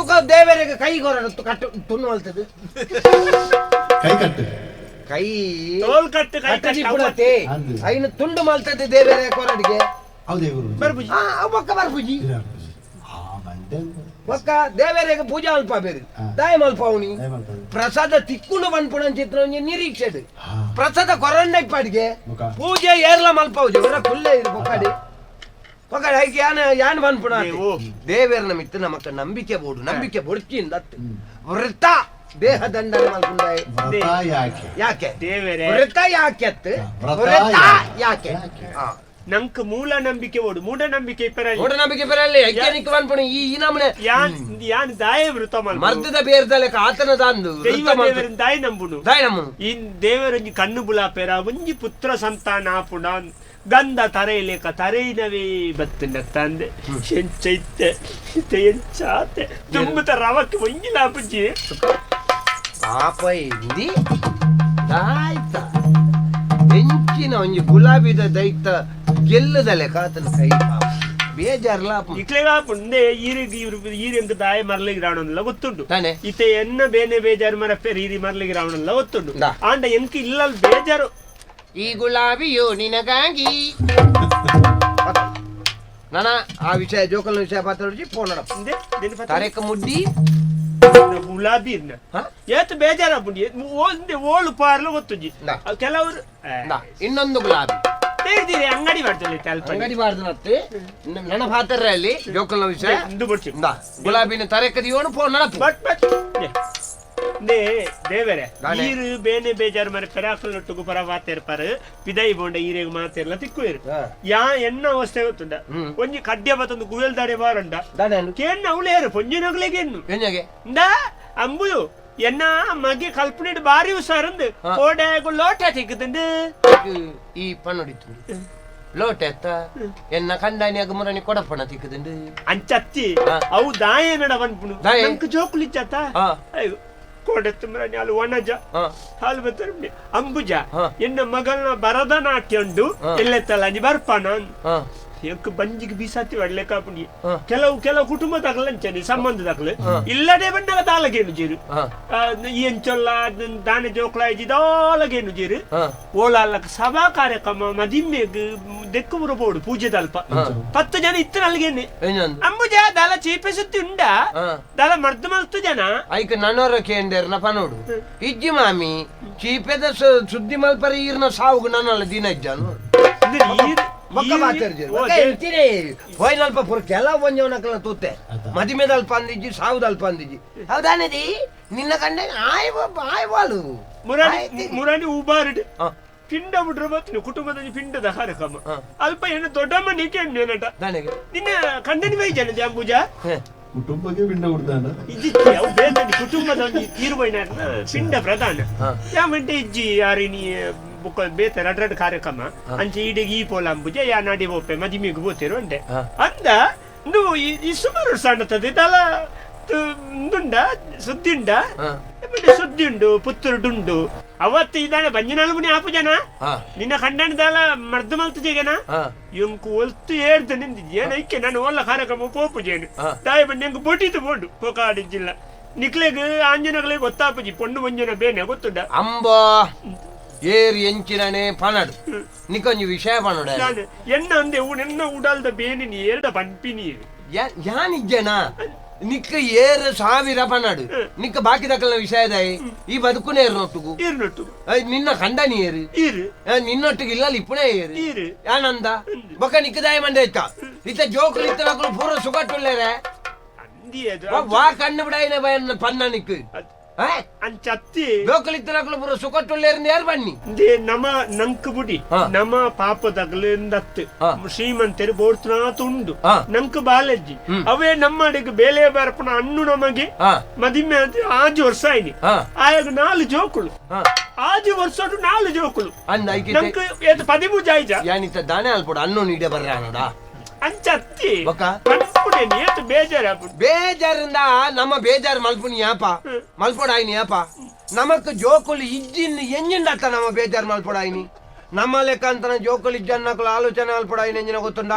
ತುಕ ದೇವರಿಗೆ ಕೈ ಕೊರ ಕಟ್ಟು ತುಣ್ಣು ಮಲ್ತದು ಕೈ ಕಟ್ಟು ಕೈ ತೋಲ್ ಕಟ್ಟು ಕೈ ಕಟ್ಟಡಿ ಕಟ್ಟು ಪುಡತೆ ಅಂದು. ಐನ ತುಂಡು ಮಲ್ತದೆ ದೇವರೇ ಕೊರಡಿಗೆ ಹೌದೇ ಗುರು ಬರ್ಬುಜಿ ಬೊಕ್ಕ ಬರ್ಪುಜಿ ಹಾ ಬಂದೆ ಬೊಕ್ಕ ದೇವರಿಗೆ ಪೂಜಾ ಅಲ್ಪ ಬೇರೆ ದಾಯ ಮಲ್ಪ ಅವನಿ ಪ್ರಸಾದ ತಿಕ್ಕುಂಡು ಬಂದ್ಪುಣ ಚಿತ್ರ ಒಂಜಿ ನಿರೀಕ್ಷೆಡು ಪ್ರಸಾದ ಕೊರಂಡ ಇಪ್ಪಡಿಗೆ ಪೂಜೆ ಏರ್ಲ ಮಲ್ಪ ಪೂಜೆ ಹೊರ ಕುಲ್ಲೆ ಇದು ಬೊಕ್ಕಡಿ ಬೊಕ್ಕಡಿ ಐಕೆ ಯಾನ್ ಬಂದ್ಪುಣ ದೇವರನ ಮಿತ್ತ ನಮಕ್ಕ ನಂಬಿಕೆ ಬೋಡು ನಂಬಿಕೆ ಬೊಡ್ಚಿಂದ ವೃತ್ತ ದೇಹ ದಂಡನೆ ಮಲ್ಪುಂಡಾಯ್ ವ್ರತ ಯಾಕೆ ಯಾಕೆ ದೇವರೇ ವೃತ್ತ ಯಾಕೆ ಅತ್ತು ವ್ರತ ವೃತ್ತ ಯಾಕೆ ನಂಕ್ ಮೂಲ ನಂಬಿಕೆ ಓಡು ಮೂಢ ನಂಬಿಕೆ ಇಪ್ಪರಲ್ಲಿ ಮೂಢನಂಬಿಕೆ ಬರಲಿ ಐಕ್ಯನಿಕ್ ಬಂದ್ಪುಣ ಈ ನಮನೆ ಯಾನ್ ದಾಯ ವೃತ ಮಲ್ಪು ಮರ್ದದ ಬೇರ್ದಲೆಕ ಆತನ ದಾಂದು ದೈವ ದೇವರನ್ ದಾಯ ನಂಬುನು ದಾಯ ನಮ್ಮ ಈ ದೇವರೊಂಜಿ ಕಣ್ಣು ಬುಲಾಪೆರ ಒಂಜಿ ಪುತ್ರ ಸಂತಾನ ಆಪುಣ ಗಂಧ ತರೆಯಲೇಕ ತರೆಯಿನವೇ ಬತ್ತುಂಡ ತಂದೆ ಎಂಚೈತೆ ಎಂಚಾತೆ ತುಂಬುತ್ತ ರವಕ್ಕೆ ಒಂಜಿ ಲಾಪುಜಿ ಪಾಪ ಇಂದಿ ದಾಯ್ತ ಹೆಂಚಿನ ಒಂಜಿ ಗುಲಾಬಿದ ದೈತ ಗೆಲ್ಲದಲೆ ಕಾತನ ಕೈ ಪಾಪ ಬೇಜಾರ್ಲ ಇಕ್ಲೆಗಾಪುಂಡೆ ಈರೆಂಕ್ ದಾಯ ಮರ್ಲಿಗೆ ರಾವಣಲ್ಲ ಗೊತ್ತುಂಡು ತಾನೆ ಇತ್ತೆ ಎನ್ನ ಬೇನೆ ಬೇಜಾರು ಮರಪ್ಪೆ ರೀರಿ ಮರ್ಲಿಗೆ ರಾವಣಲ್ಲ ಗೊತ್ತುಂಡು ದಾ. ಆಂಡ ಎಂಕ್ ಇಲ್ಲಲ್ ಬೇಜಾರು ಈ ಗುಲಾಬಿಯು ನಿನಗಾಗಿ ನಾನ ಆ ವಿಷಯ ಜೋಕಲ್ನ ವಿಷಯ ಮಾತಾಡಿ ಫೋನ್ ತಾರೇಕ ಮುಡ್ಡಿ ಗುಲಾಬಿ ಹ? ಏತ್ ಬೇಜಾರ ಬುಡಿ ಒಂದೇ ಓಳು ಪಾರ್ಲು ಗೊತ್ತುಜಿ ನಾ. ಕೆಲವರು ಇನ್ನೊಂದು ಗುಲಾಬಿ ತೆಗ್ದಿರಿ ಅಂಗಡಿ ಮಾಡ್ತಾರೆ ಅಲ್ಪ ಅಂಗಡಿ ಬಾರ್ದನತ್ತೆ ನನ್ನ ಪಾತ್ರ ಅಲ್ಲಿ ಜೋಕಲ್ನ ವಿಷಯ ಇಂದು ಬಿಡ್ಸಿ ಗುಲಾಬಿನ ತಾರೇಕದ ಇವನು ಫೋನ್ ನಡಪು ಬಟ್ ಬಟ್ ನೇ ದೇವರೇ ನಾನೇ. ಈರು ಬೇನೆ ಬೇಜಾರು ಮರ ಪೆರಾಕಲ್ ನೊಟ್ಟುಗು ಪರ ಮಾತೇರ್ಪಾರು ಪಿದೈ ಬೋಂಡ ಈರೆಗ್ ಮಾತೇರ್ಲ ತಿಕ್ಕುವೇರು ಹಾ. ಯಾ ಎನ್ನ ಅವಸ್ಥೆ ಗೊತ್ತುಂಡ ಒಂಜಿ ಕಡ್ಯ ಬತ್ತೊಂದು ಗುವೆಲ್ ದಾಡೆ ಬಾರಂಡ ದಾನೇನು ಕೇನ್ ಅವಳೇರು ಪೊಂಜಿನಗ್ಲೆಗೆನ್ನು ಹೆಂಗೆ ಇಂದ ಅಂಬುದು ಎನ್ನ ಮಗೆ ಕಲ್ಪನೆ ಬಾರಿ ಹುಷಾರಂದು ಕೋಡೆಗು ಲೋಟ ತಿಕ್ಕದಂದು ಈ ಪಣ್ಣೊಡಿತು ಲೋಟ ಎತ್ತ ಎನ್ನ ಕಂಡಾನಿಯಾಗ ಮುರನಿ ಕೊಡಪಣ ತಿಕ್ಕದಂಡು ಅಂಚತ್ತಿ ಹಾ. ಅವು ದಾಯ ನಡ ಬನ್ಪುನು ದಾಯೆ? ನಂಕ್ ಜೋಕುಲಿಚ್ಚತ್ತ ಹಾ. ಅಯ್ಯೋ ಕೋಡೆತ್ತು ಮರನಿ ಅಲ್ಲಿ ಒಣಜ ಹಾ. ಹಾಲು ಬರ್ತಾರೆ ಅಂಬುಜ ಹಾ. ಎನ್ನ ಮಗಳನ್ನ ಭರತನಾಟ್ಯ ಉಂಡು ಎಲ್ಲೆತ್ತಲ್ಲ ನೀ ಬರ್ಪಾನ ಹಾ ಎಂಕ್ ಬಂಜಿಗೆ ಬೀಸಾತಿ ಒಳ್ಳೆ ಕಾಪುಂಡಿ ಹಾ. ಕೆಲವು ಕುಟುಂಬ ತಗಲಂಚನಿ ಸಂಬಂಧ ತಗಲು ಇಲ್ಲದೆ ಬಂದಾಗ ತಾಲಗೇನು ಜೀರು ಹಾ. ಈ ಎಂಚೊಲ್ಲ ದಾನೆ ಜೋಕ್ಲ ಇದಾಲಗೇನು ಜೀರು ಹಾ. ಓಲಾಲಕ ಸಭಾ ಕಾರ್ಯಕ್ರಮ ಮದಿಮ್ಮೆಗ್ ದೆಕ್ಕು ಬರಬಹುದು ಪೂಜೆ ತಲ್ಪ 10 ಜನ ಇತ್ತು ನಲ್ಗೇನೆ ಏನಂದು ಅಂಬುಜ ದಲ ಚೀಪೆ ಸುತ್ತಿ ಉಂಡ ಹಾ. ದಲ ಮರ್ದು ಮಲ್ತು ಜನ ಐಕ ನನ್ನೋರ ಕೇಂದ್ರ ಪನೋಡು ಇಜ್ಜಿ ಮಾಮಿ ಚೀಪೆದ ಸುದ್ದಿ ಮಲ್ಪರ ಈರ್ನ ಸಾವುಗು ನನ್ನಲ್ಲ ದಿನ ಇಜ್ಜಾನು ಇದು ಈ- ಮಕ್ಕ ಮಾತಾಡ್ಜಿ ಹೋಯ್ನಲ್ಪ ಪುರ ಕೆಲ ಒಂಜವನಕಲ್ಲ ತೂತೆ ಮದಿಮೆದ ಅಲ್ಪ ಅಂದಿಜ್ಜಿ ಸಾವುದ ಅಲ್ಪ ಅಂದಿಜ್ಜಿ ಹೌದಾನದಿ ನಿನ್ನ ಕಂಡೆ ಆಯ್ವಾಳು ಮುರಾನಿ ಉಬಾರಿಡ್ ಹಾ. ಪಿಂಡ ಬಿಡ್ರ ಬತ್ತೀನಿ ಕುಟುಂಬದಲ್ಲಿ ಪಿಂಡದ ಕಾರ್ಯಕ್ರಮ ಅಲ್ಪ ಏನು ದೊಡ್ಡಮ್ಮ ನೀಕೆ ನಟ ನನಗೆ ನಿನ್ನ ಕಂಡನಿ ವೈ ಜನ ಅಂಬುಜ ಕುಟುಂಬಕ್ಕೆ ಪಿಂಡ ಕೊಡ್ತಾನ ಇಜ್ಜಿ ಅವು ಬೇರೆ ಕುಟುಂಬದ ಒಂದು ತೀರ್ವೈನ ಪಿಂಡ ಪ್ರಧಾನ ಯಾವಂటే ಇಜ್ಜಿ ಯಾರಿನಿ ಬುಕ್ಕ ಬೇತೆ ರಡ್ ಕಾರ್ಯಕ್ರಮ ಅಂಚೆ ಈಡಿಗೆ ಈ ಪೋಲ ಅಂಬುಜ ಯಾ ನಾಡಿ ಹೋಪೆ ಮದಿಮಿಗೆ ಬೋತೇರು ಅಂಡೆ ಅಂದ నువ్వు ఈ సుమారు సండతది తల ದುಂಡ ಸುದ್ದಿಂಡ ಸುದ್ದಿಂಡು ಪುತ್ತೂರುಡುಂಡು ಅವತ್ತು ಇದ್ದಾನೆ ಬಂಜಿನಾಳು ಮುನಿ ಆಪು ಜನ ನಿನ್ನ ಕಂಡನದಾಲ ಮರ್ದು ಮಲ್ತು ಜಗನ ಎಂಕು ಒಲ್ತು ಏರ್ದು ನಿಂದಿದ್ದು ಏನೈಕೆ ನಾನು ಒಲ್ಲ ಕಾರ್ಯಕ್ರಮ ಪೋಪು ಜೇನು ತಾಯಿ ಬಂದು ಎಂಕು ಬೊಟ್ಟಿತು ಬೋಡು ಪೋಕಾಡಿಜ್ಜಿಲ್ಲ ನಿಕ್ಲೆಗ್ ಆಂಜನಗಳೇ ಗೊತ್ತಾಪುಜಿ ಪೊಣ್ಣು ಮಂಜನ ಬೇನೆ ಗೊತ್ತುಂಡ ಅಂಬಾ ಏರಿ ಎಂಚಿನನೆ ಪನಡು ನಿಕೊಂಜಿ ವಿಷಯ ಪನಡ ನಾನು ಎನ್ನ ಅಂದೆ ಎನ್ನ ಉಡಲ್ದ ಬೇನೆ ನೀ ಎರಡ ಪಂಪಿ ನೀರು ಯಾನಿಜ್ಜನ ನಿಕ್ಕ ಏರು ಸಾವಿರ ಪನಡು ನಿಕ್ಕ ಬಾಕಿ ದಕ್ಕಲ ವಿಷಯದಾಯಿ ಈ ಬದುಕುನೇ ಏರ್ನೊಟ್ಟುಗು ಈರ್ನೊಟ್ಟು ನಿನ್ನ ಕಂಡನಿ ಏರು ಈರು ನಿನ್ನೊಟ್ಟಿಗೆ ಇಲ್ಲ ಇಪ್ಪುನೇ ಏರು ಈರು ಯಾನಂದ ಬೊಕ್ಕ ನಿಕ್ಕದಾಯ ಮಂಡೆ ಇತ್ತ ಇತ್ತ ಜೋಕುಲು ಇತ್ತ ಪೂರ ಸುಗಟ್ಟುಳ್ಳೇರೆ ಅಂದಿ ಅದು ವಾ ಕಣ್ಣು ಬಿಡಾಯಿನ ಬಯನ್ನ ಪನ್ನ ನಿಕ್ಕು ಅಂಚತ್ತಿ ಜೋಕುಲಿತ್ತನಕಲು ಪೂರ ಸುಗಟ್ಟುಳ್ಳೇರಿಂದ ಯಾರು ಬನ್ನಿ ದೇ ನಮ ನಂಕ್ ಬುಡಿ ನಮ ಪಾಪ ತಗಲಿಂದತ್ತು ಶ್ರೀಮಂತರು ಬೋಡ್ತನಾ ತುಂಡು ನಂಕ್ ಬಾಲಜ್ಜಿ ಅವೇ ನಮ್ಮಡಿಗೆ ಬೇಲೆ ಬರಪನ ಅಣ್ಣು ನಮಗೆ ಮದಿಮೆ ಆಜು ವರ್ಷ ಆಯ್ನಿ ಆಯಾಗ 4 ಜೋಕುಳು ಆಜು ವರ್ಷ 4 ಜೋಕುಳು ಅಂದ ನಂಕ್ 13 ಜಾಯ್ಜ ಯಾನಿತ್ತ ದಾನೆ ಅಲ್ಪಡ ಅಣ್ಣು ನೀಡೆ ಬರ್ರ ಅನ್ನೋಡ ಅಂಚತ್ತಿ ಬೊಕ್ಕ ಪನ್ಪುಡೆ ನೀತು ಬೇಜಾರ ಬೇಜಾರಿಂದ ನಮ್ಮ ಬೇಜಾರು ಮಲ್ಪುನಿ ಯಾಪ ಮಲ್ಪೊಡಾಯ್ನಿ ಯಾಪ ನಮಕ್ ಜೋಕುಲು ಇಜ್ಜಿನ್ ಎಂಜಿಂಡತ್ತ ನಮ್ಮ ಬೇಜಾರು ಮಲ್ಪೊಡಾಯ್ನಿ ನಮ್ಮ ಲೆಕ್ಕ ಅಂತ ಜೋಕುಲು ಇಜ್ಜನ್ನಕಲು ಆಲೋಚನೆ ಮಲ್ಪೊಡಾಯ್ನಿ ಎಂಜಿನ ಗೊತ್ತುಂಡ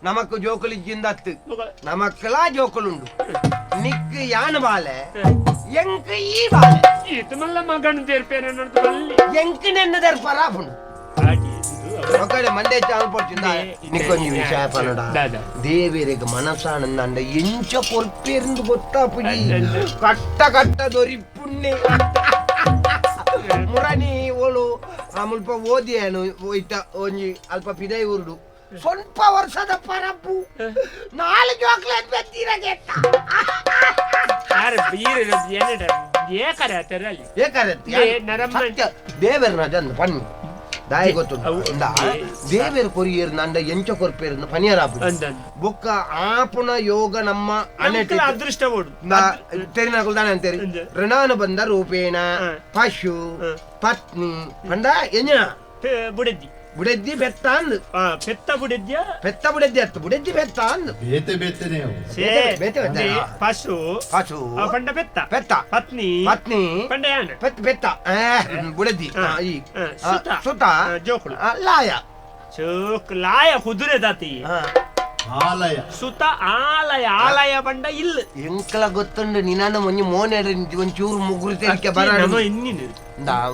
ನಮಕ್ ಜೋಕುಲು ಇಜ್ಜಿಂದತ್ತು ನಮಕ್ಕಲಾ ಜೋಕುಲುಂಡು ನಿಕ್ ಯಾನ ಬಾಲೆ ಎಂಕ್ ಈ ಬಾಲೆ ಈತು ಮಲ್ಲ ಮಗನ ತೆರ್ಪೇನ ನೋಡ್ತು ಬಲ್ಲಿ ಎಂಕ್ ನೆನ್ನದರ್ ಪರಾಪುಂಡು ఒకడే మండే చాలు పడుతుందా నీకొంచెం విషయ పనుడా దేవేరికి మనసానందండ ఎంచ పొర్పేరింది గొత్తాపుజి కట్ట కట్ట దొరిపుణ్ణి ಮುರಾನಿ ಓಳು ಮುಲ್ಪ ಓದಿಯೇನು ಇತ್ತ ಒಂಜಿ ಅಲ್ಪ ಪಿದೈ ಉರುಡು ಸ್ವಲ್ಪ ವರ್ಷದ ಪರಪ್ಪು 4 ಚಾಕ್ಲೇಟ್ ಬೆತ್ತಿರಗೆತ್ತ ದೇವರನ ಜನ್ ಪನ್ನಿ ದಾಯಿ ಗೊತ್ತುಂಡ ದೇವೇರು ಕೊರಿಯೇರು ನಂಡ ಎಂಚ ಕೊರ್ಪೇರು ಪನಿಯರಾಪು ಬೊಕ್ಕ ಆಪುನ ಯೋಗ ನಮ್ಮ ಅದೃಷ್ಟ ತೆರಿನಾಕುಲ್ ತಾನೆ ಅಂತೇರಿ ಋಣಾನು ಬಂದ ರೂಪೇಣ ಪಶು ಪತ್ನಿ ಪಂಡ ಎಂಜನ ಬುಡದ್ದಿ ಬುಡದ್ದಿ ಬೆತ್ತ ಅಂದ್ ಪೆತ್ತ ಬುಡದ್ಯ ಪೆತ್ತ ಬುಡದ್ದಿ ಅತ್ತು ಬುಡದ್ದಿ ಬೆತ್ತ ಅಂದ್ ಬೇತೆ ಬೇತೆನೆ ಪಶು ಪಶು ಪಂಡ ಪೆತ್ತ ಪೆತ್ತ ಪತ್ನಿ ಪತ್ನಿ ಪಂಡ ಯಾನ ಪೆತ್ತ ಬೆತ್ತ ಬುಡದ್ದಿ ಈ ಸುತ ಜೋಕುಳು ಲಾಯ ಚೋಕ್ ಲಾಯ ಕುದುರೆ ದಾತಿ ಆಲಯ ಸುತ ಆಲಯ ಬಂಡ ಇಲ್ಲ ಎಂಕಲ ಗೊತ್ತುಂಡು ನಿನ್ನ ಮೊನ್ನೆ ಮೋನೆ ಒಂಚೂರು ಮುಗುರು ತೆರಿಕೆ ಬರ ನಮ್ಮ ಇನ್ನಿನ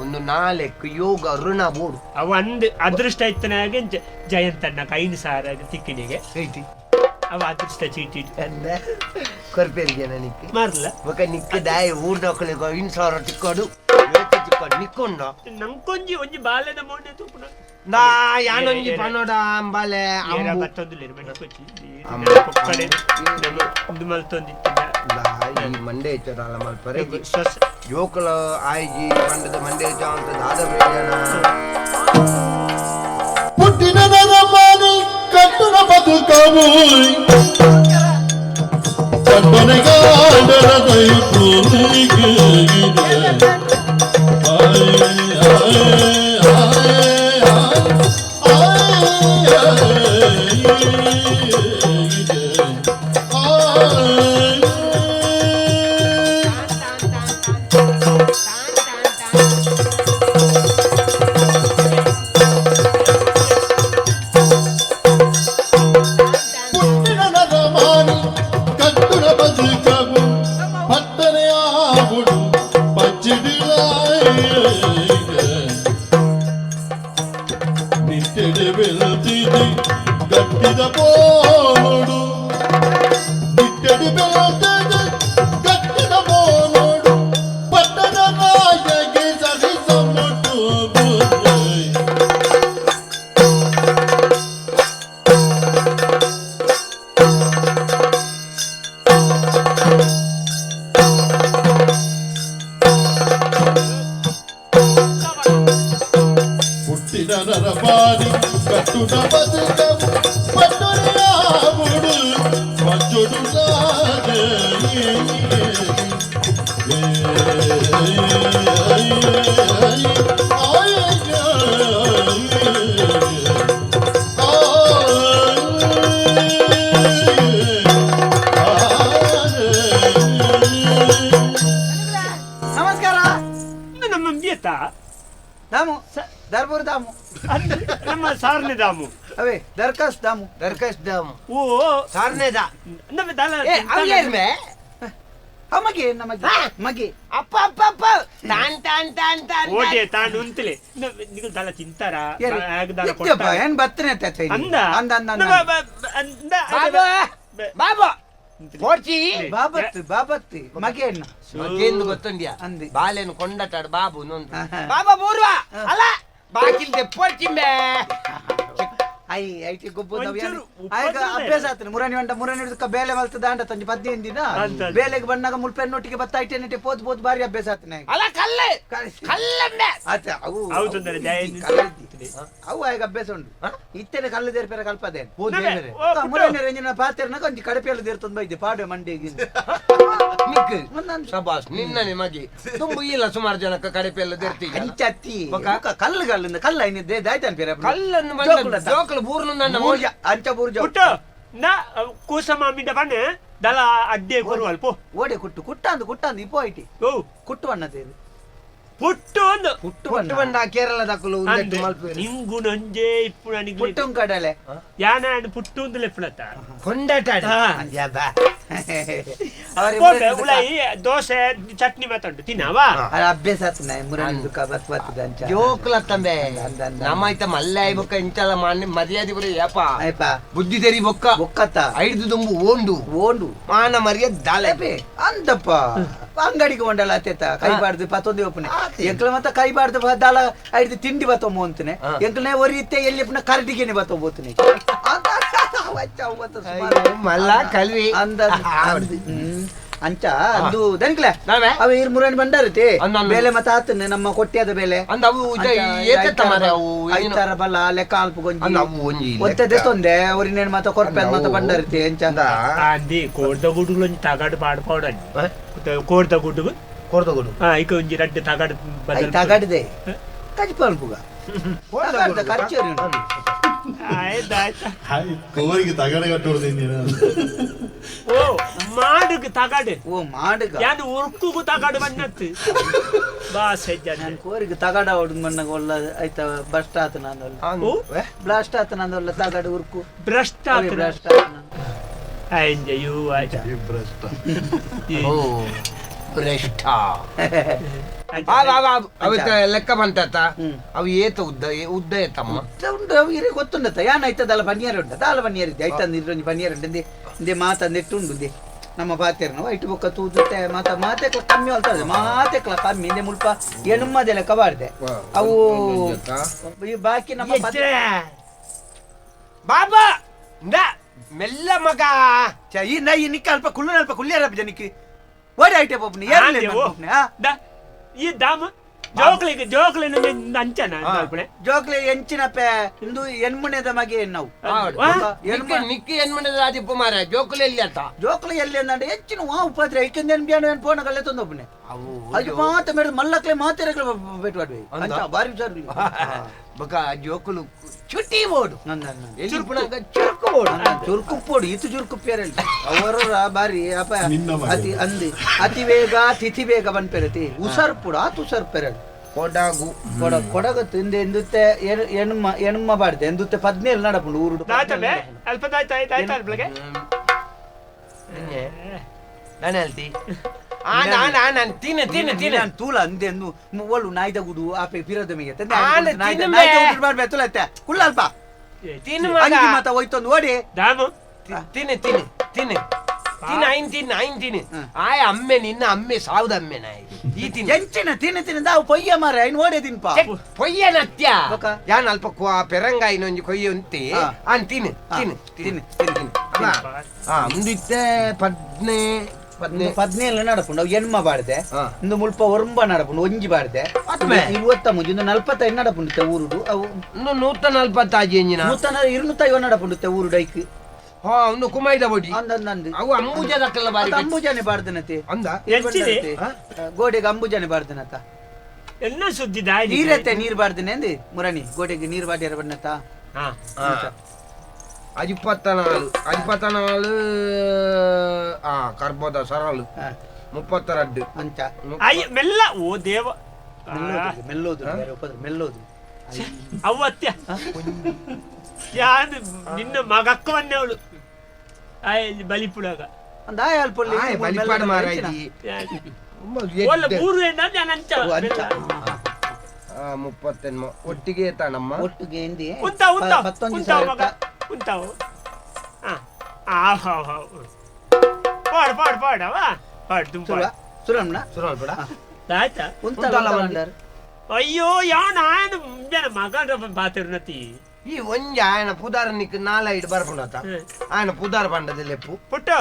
ಒಂದು ನಾಳೆಕ್ ಯೋಗ ಋಣ ಬೋಡು ಅವ ಅಂದ್ ಅದೃಷ್ಟ ಇತ್ತನಾಗೆ ಜಯಂತಣ್ಣ ಕೈನ ಸಾರ ತಿಕ್ಕಿನಿಗೆ ಐತಿ ಅವ ಅದೃಷ್ಟ ಚೀಟಿ ಕೊರ್ಪೇರಿಗೆ ನನಕ್ಕೆ ಮಾರ್ಲ ఒక నిక్కు దాయి ఊర్దొకలిగో ఇన్సార తిక్కోడు నిక్కొండ ನಂಕೊಂಜಿ ಒಂಜಿ ಬಾಲ್ಯದ ಮೋನೆ ತೂಪುನ ನಾ ಯಾನೊಂಜಿ ಪನ್ನೋಡ ಅಂಬಾಲೆ ಏರ ಅಂಬು ಬತ್ತೊಂದುಲೇರು ಮೆಣಕೊಚ್ಚಿ ಅಮ್ಮ. ಕೊಕ್ಕಡೆ ಒಂದು ಮಲ್ತೊಂದಿತ್ತಿನ ಈ ಮಂಡೆ ಇಚ್ಚದಾಲ ಮಲ್ಪರೆ ಸೊಸ ಜೋಕುಲ ಆಯ್ಜಿ ಮಂಡದ ಮಂಡೆ ಇಚ್ಚ ಅಂತ ದಾದ ಬೇಜನ పుట్టిన నరమాని కట్టున బతుకము కట్టునగా దైపునికి పుట్టిన నరమాని కట్టున బతుకము పట్టనే ఆవుడు నిట్టెడు వెళ్తిది గట్టిద పోనుడు నిట్టెడు వెళ్తిది గట్టిద పోనుడు పట్టణ రాయగి సరి సమ్మటు పుట్టిన నరపాని కట్టున బతుకము పట్టుని రాముడు పచ్చుడు ನಮಸ್ಕಾರ ನಮ್ಮ ಬಿಯತ್ತ ದಾಮು ದರ್ಬೂರ್ ದಾಮು ನಮ್ಮ ಸಾರ್ನೆ ದಾಮು ಅವೇ ದರ್ಕಾಸ್ ದಾಮು దర్కష్ దాము ಓ సార్నే దా ನಮ್ಮ ದಲ ಅವ್ಲೇರ್ಮೆ ಮಗೆ ನಮಗೆ ಮಗೆ ಅಪ್ಪ ಅಪ್ಪ ಅಪ್ಪ ತಾನ್ ತಾನ್ ತಾನ್ ತಾನ್ ಓಟೆ ತಾನು ಅಂತಲೇ ನಿಗಲ್ ದಲ ತಿಂತಾರ ದಲ ಇತ್ತಪ್ಪ ಏನ್ ಬತ್ತನೆ ತತ್ತೆ ಅಂದ ಅಂದ ಅಂದ ಬಾಬಾ ಬಾಬಾ పోర్చి ಬಾಬತ್ತಿ ಮಗೆ ಅಣ್ಣ ಮಗೇಂದು ಗೊತ್ತುಂಡ್ಯಾ ಅಂದಿ. ಬಾಲೆನು ಕೊಂಡಟಾಡು ಬಾಬು ನೊಂದು ಆಹಾ. ಬಾಬಾ ಬೂರ್ವಾ ಅಲ್ಲ ಬಾಕಿಲ್ದೆ ಪೋರ್ಚಿಂಬೆ ಐ ಐಟಿ ಗೊಬ್ಬು ಒಂಚೂರು ಆಯ್ಗ ಉಪದ್ರ ಅಭ್ಯಾಸ ಆತನೆ ಮುರಾನಿ ಹಿಡಿದಕ್ಕ ಬೇಲೆ ಮಲ್ತದ ಅಂಡ ತಂಜಿ 15 ದಿನ ಅಂತ. ಬೇಲೆಗೆ ಬಂದಾಗ ಮುಲ್ಪೆನ್ನೊಟ್ಟಿಗೆ ಬತ್ತ ಐಟೆನಿಟಿ ಪೋತ್ ಬಾರಿ ಅಭ್ಯಾಸ ಆತನೆ ಅಲ್ಲ ಕಲ್ಲೆ ಕಲ್ಲಂಬೆ ಆತ ಅವು ಹೌದು ತೊಂದರೆ ಅವು ಆಯ್ಗ ಅಭ್ಯಾಸ ಉಂಟು ಇತ್ತೇನೆ ಕಲ್ಲು ದೇರ್ಪೇರ ಕಲ್ಪದೆ ಓ ರಂಜನ ಪಾತ್ರೆನ ಕೊಂಚ ಕಡಪೆಲ್ಲ ದೇರ್ತೊಂದು ಬೈದೆ ಪಾಡೆ ಮಂಡಿಗೆ ನಿಕ್ ಒಂದೊಂದು ಶಬಾಸ್ ನಿನ್ನ ನಿಮಗೆ ತುಂಬು ಇಲ್ಲ ಸುಮಾರು ಜನಕ್ಕ ಕಡೆಪೆ ಎಲ್ಲ ದೇರ್ತೀಗ ಅಂಚತ್ತಿ ಕಲ್ಲುಗಳಿಂದ ಕಲ್ಲ ಏನಿದೆ ದಾಯ್ತಾನ ಪೇರ ಕಲ್ಲನ್ನು ಜೋಕುಲ ದ. ಜೋಕಲು ಬೂರ್ನು ನನ್ನ ಮೂರ್ಜ ಅಂಚ ಬೂರ್ಜ ಪುಟ್ಟು ನಾ ಕೂಸಮ ಮಿಂಡ ಬನ್ನೆ ದಲ ಅಡ್ಡೆ ಕೊರು ಅಲ್ಪ ಓಡೆ ಕುಟ್ಟಂದು ಇಪ್ಪೋ ಐಟಿ ಓ ಕುಟ್ಟು ಅನ್ನದೇನು ಪುಟ್ಟು ಒಂದು ಕುಟ್ಟು ಪುಟ್ಟು ಬಂದ ಕೇರಳದಕ್ಕಲು ಉಂಡೆಟ್ಟು ಮಲ್ಪೇರು ನಿಂಗು ನಂಜೆ ಇಪ್ಪು ನನಗೆ ಕುಟ್ಟು ಕಡಲೆ ಯಾನ ಪುಟ್ಟು ಒಂದು ಲೆಫ್ಲತ್ತ ಕೊಂಡಟಾಡಿ ಉಳಾಯಿ ದೋಸೆ ಚಟ್ನಿ ಮಾತಾಡು ತಿನ್ನವಾ ಅಭ್ಯಾಸ ಆತನ ಮುರಾನಿ ದುಃಖ ಬತ್ ಬರ್ತದ ಅಂಚ ಜೋಕುಲ ತಂಬೆ ಅಂದ ಅಂದ. ನಮ್ಮೈತ ಮಲ್ಲೆ ಬೊಕ್ಕ ಇಂಚಲ ಮಾನ್ಯ ಮರ್ಯಾದೆ ಬರೀ ಯಪ್ಪ ಆಯ್ಪ ಬುದ್ಧಿ ತೆರಿ ಬೊಕ್ಕ ಒಕ್ಕತ್ತ ಐದು ದುಂಬು ಓಂಡು ಓಂಡು ಮಾನ ಮರ್ಯಾದೆ ದಾಳೆ ಅಪ್ಪೆ ಅಂದಪ್ಪ ಅಂಗಡಿಗೆ ಒಂಡಲ್ಲ ಅತ್ತೇತ ಕೈ ಬಾಡ್ದು ಪತ್ತೊಂದು ಒಪ್ಪನೆ ಎಂಕ್ಲ ಮತ್ತ ಕೈ ಬಾಡ್ದು ದಾಳ ಐದು ತಿಂಡಿ ಬತ್ತೊಂಬ ಅಂತಾನೆ ಎಂಕ್ಲನೆ ಒರಿಯುತ್ತೆ ಎಲ್ಲಿ ಕರಟಿಗೆನೆ ಬತ್ತೊಂಬೋತನೆ ಮಲ್ಲ ಕಲ್ವಿ ಅಂದ ಅಂಚ ಅದು ದನಿಕ್ಲ ನಾವೇ ಅವ ಇರ್ ಮುರಾಣಿ ಬಂಡಾರತಿ ಅಂದ್ ಬೇಲೆ ಮತ್ತ ಆತನೆ ನಮ್ಮ ಕೊಟ್ಟಿಯಾದ ಬೇಲೆ ಅಂದ ಅವು ಏಕತ್ತ ಮಾರೆ ಅವು ಐತಾರ ಬಲ್ಲ ಲೆಕ್ಕ ಅಲ್ಪ ಅಂದ ಗೊಂಜಿ ಅವು ಒಂಜಿ ಒತ್ತದೆ ತೊಂದೆ ಅವ್ರಿನೇನ್ ಮತ್ತ ಕೊರ್ಪೆ ಮತ್ತ ಬಂಡಾರತಿ ಎಂಚಂದ ಅಂದಿ ಕೋಡ್ದ ಗುಡುಗಳು ಒಂಜಿ ತಗಡು ಪಾಡ್ಪಾಡು ಕೋಡ್ದ ಗುಡುಗು ಕೊಡ್ದಗುಡು ಇಕ ಒಂಜಿ ರಡ್ಡೆ ತಗಡು ತಗಡಿದೆ ಕಜಿಪಲ್ಪುಗ ಖರ್ಚು ಆಯ್ತಾಯ್ತಾ ಹಾಯ್ ಕೋವರಿಗೆ ತಗಡೆ ಕಟ್ಟೋದು ನೀನು ಓ ಮಾಡುಗ ತಗಡು ಓ ಮಾಡುಗ ಯಾನು ಉರ್ಕುಗು ತಗಡು ಬನ್ನತ್ತು ಬಾ ಸಜ್ಜ ನಾನು ಕೋರಿಗೆ ತಗಡ ಹೊಡೆದು ಮಣ್ಣಾಗ ಒಳ್ಳ ಆಯ್ತಾ ಬಸ್ಟ್ ಆತ ನಾನು ಬ್ಲಾಸ್ಟ್ ಆತ ನಾನು ಒಳ್ಳ ತಗಡ ಉರ್ಕು ಭ್ರಷ್ಟ ಬ್ಲಾಸ್ಟ್ ಆತ ನಾನು ಅಯ್ಯೋ ಆಯ್ತಾ ಭ್ರಷ್ಟ ಭ್ರಷ್ಟ ಲೆಕ್ಕ ಬಂತ ಅವು ಏತ ಉದ್ದ ಏತಮ್ಮ ಉಂಟು ಅವರಿಗೆ ಗೊತ್ತುಂಡತ್ತ ಯಾನ್ ಆಯ್ತದಲ್ಲ ಪನ್ನೀರ್ ಉಂಟದ ಅಲ್ಲ ಪನ್ನೀರ್ ಇದ್ದೆ ಆಯ್ತಂದು ಇರೋ ಪನ್ನೀರ್ ಉಂಟು ಇಂದೆ ಮಾತಂದಿಟ್ಟು ಉಂಡು ನಮ್ಮ ಪಾತೆರ್ನ ವೈಟ್ ಬೊಕ್ಕ ತೂದುತ್ತೆ ಮಾತೆಕ್ಲ ಕಮ್ಮಿ ಹೊಲ್ತದೆ ಮಾತೆಕ್ಲ ಕಮ್ಮಿ ಇಂದೆ ಮುಲ್ಪ ಎಣುಮ್ಮದೆ ಲೆಕ್ಕ ಬಾರ್ದೆ ಅವು ಬಾಕಿ ನಮ್ಮ ಬಾಬಾ ಮೆಲ್ಲ ಮಗ ಈ ನೈ ನಿಕ್ಕ ಅಲ್ಪ ಕುಳ್ಳಿಯರ ಜನಕ್ಕೆ ಓಡಿ ಆಯ್ತೆ ಪೋಪ್ನಿ ಈ ದಾಮ ಜೋಕ್ಲಿ ಅಂಚನ ಜೋಕ್ಲಿ ಎಂಚಿನ ಇಂದು ಎಣ್ಮುಣೆದ ಮಗೆ ನಾವು ನಿಕ್ಕಿ ಎನ್ಮಣದ ರಾಜಿಪ್ಪ ಮಾರ ಜೋಕುಲು ಎಲ್ಲಿ ಆತ ಜೋಕ್ಲಿ ಎಲ್ಲಿ ಅಂದ್ರೆ ಹೆಚ್ಚಿನ ಉಪದ್ರ ಏಕೆಂದ್ರೆ ಬ್ಯಾಣ ಫೋನ್ ಕಲ್ಲೆ ತಂದೊಬ್ಬನೆ ಅದು ಮಾತ ಮೇಡ ಮಲ್ಲಕ್ಲೆ ಮಾತೆರಗಳು ಭೇಟಿ ಮಾಡ್ವಿ ಅಂತ ಬಾರಿ ವಿಚಾರ ಬಕ ಜೋಕುಲು ಚುಟ್ಟಿ ಬೋಡು ಎಲ್ಲಿ ಪುಣಗ ಚುರುಕು ಪೋಡು ಇತ್ತು ಚುರುಕು ಪೇರಲ್ ಅವರ ಬಾರಿ ಅಪ ಅತಿ ಅಂದಿ ಅತಿ ವೇಗ ತಿಥಿ ವೇಗ ಬಂದ್ಪೆರತಿ ಉಸರ್ ಪುಡ ಆತು ಉಸರ್ ಪೆರಲ್ ಕೊಡಗು ಕೊಡಗತ್ತು ಇಂದೆ ಎಂದುತ್ತೆ ಎಣ್ಮ ಬಾಡ್ದೆ ಎಂದುತ್ತೆ 17 ನಡಪುಂಡು ಊರುಡು ನಾನು ಹೇಳ್ತಿ ತಿನ್ನ ತೂಲ ಅಂದೆ ಒಳ್ಳು ನಾಯ್ದ ಗುಡು ಆಪೆ ಪಿರದ ಮಿಗೆ ಮಾಡ್ಬೇಕುಲತ್ತೆ ಕುಳ್ಳಲ್ಪ ಅಂಗಿ ಮಾತ ಹೋಯ್ತೊಂದು ಓಡಿ ತಿನ್ನು ಆಯ ಅಮ್ಮೆ ನಿನ್ನ ಅಮ್ಮೆ ಸಾವುದ ಅಮ್ಮೆ ನಾಯಿ ಈ ತಿನ್ನ ಎಂಚಿನ ತಿನ್ನ ತಾವು ಪೊಯ್ಯ ಮಾರ ಐನ್ ಓಡೆ ತಿನ್ಪ ಪೊಯ್ಯ ನತ್ಯ ಯಾನ್ ಅಲ್ಪ ಪೆರಂಗಾಯಿ ನೊಂಜಿ ಕೊಯ್ಯ ಉಂತಿ ಆನ್ ತಿನ್ನು ಮುಂದಿತ್ತೆ 17 ನಡಪುಂಡು ಅವು ಎಣ್ಮ ಬಾಡ್ದೆ ಇಂದು ಮುಲ್ಪ ಒರಂಬ ನಡಪುಂಡು ಒಂಜಿ ಬಾಡ್ದೆ 25 ಇಂದು 45 ನಡಪುಂಡುತ್ತೆ ಊರುಡು ಅವು 140 ಆಜಿ ಎಂಜಿನ 250 ನಡಪುಂಡುತ್ತೆ ಊರು ಡೈಕ್ ಒಂದು ಕುಮೈದ ಬೊಡಿ ಅಂದಂದು ಅವು ಅಂಬುಜದಕ್ಕೆಲ್ಲ ಬಾರಿ ಅಂಬುಜಾನೆ ಬಾಡ್ದನತೆ ಅಂದ ಗೋಡೆಗೆ ಅಂಬುಜಾನೆ ಬಾಡ್ದನತ ಎಲ್ಲ ಸುದ್ದಿ ನೀರತ್ತೆ ನೀರ್ ಬಾಡ್ದನೆ ಅಂದಿ ಮುರಣಿ ಗೋಡೆಗೆ ನೀರ್ ಬಾಡ್ಯಾರ ಬಣ್ಣತ అది 14 ಕರ್ಬೋದ ಸರಳು 32 ಅಂತ ಮೆಲ್ಲ ಓ ದೇವ ಮೆಲ್ಲೋದು ಅವತ್ಯ ಯಾನು ನಿನ್ನ ಮಗಕ್ಕವನ್ನೇ ಅವಳು ಬಲಿಪುಡಾಗ ಒಂದು ಆಯಲ್ ಪೊಲ್ಲಿ ಬಲಿಪಾಡು ಮಾರಾಯಿ ಮೂರು ಅಂಚ 30 ಒಟ್ಟಿಗೆ ತಾನಮ್ಮ ಒಟ್ಟಿಗೆ ಎಂದಿ ఉంటావు పాడు అయ్యో యాన్ ఆయన మగ బాతిరునతి ఈ ಒಂಜಿ ఆయన ಪುದಾರ ನಿಕ್ 4-5 ಬರ್ಪುನತ ఆయన ಪುದಾರ ಪಂಡದ ಲೆಪ್ಪು ಪುಟ್ಟು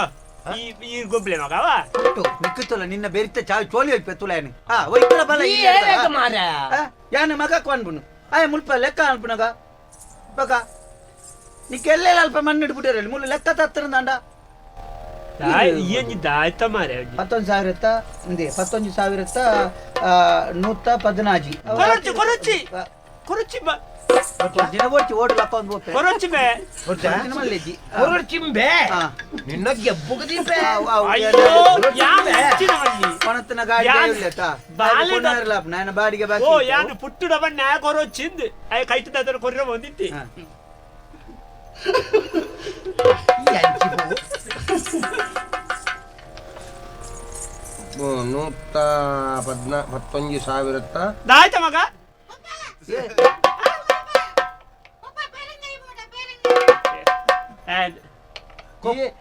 ಈ ಗೊಬ್ಲೆ ಮಗವ ಪುಟ್ಟು ನಿಕ್ಕುತ್ತಲ್ಲ ನಿನ್ನ ಬೆರಿತ ಚಾವಿ ಚೋಲಿ ಹೋಯ್ಪೆ ತುಲಾಯನಿ ಒಯ್ತರ ಬಲ ಮಾರ ಯಾನ ಮಗ ಕೊಂಡ್ಬುನು ಆಯ ಮುಲ್ಪ ಲೆಕ್ಕ ಅನ್ಪುನಗ ಬಕ ನೀಕೆಲ್ಲೆಲ್ಲ ಅಲ್ಪ ಮಣ್ಣು ಇಡ್ಬಿಟ್ಟಿರಲಿ ಮುಳ್ಳು ಲೆಕ್ಕ ತತ್ತಿರಂದ ಆಯ್ತ ಮಾರೆ 11,000 ಕೊರಚಿ ದಿನ ಓಡ್ತಿ ಓಡಿ ಲಕ್ಕ ಒಂದು ಕೊರಚಿಂಬೆ ನಿನ್ನ ಗೆಬ್ಬುಗದಿಪೆ ಕೊಣತನ ಗಾಡಿ ನಾನು ಬಾಡಿಗೆ ಬಾಕಿ ಓ ಯಾನು ಪುಟ್ಟುಡ ಬಣ್ಣ ಕೊರಚಿಂದು ಕೈತದ ಕೊರ್ರ ಬಂದಿತ್ತಿ ದಾಯ್ತ ಮಗ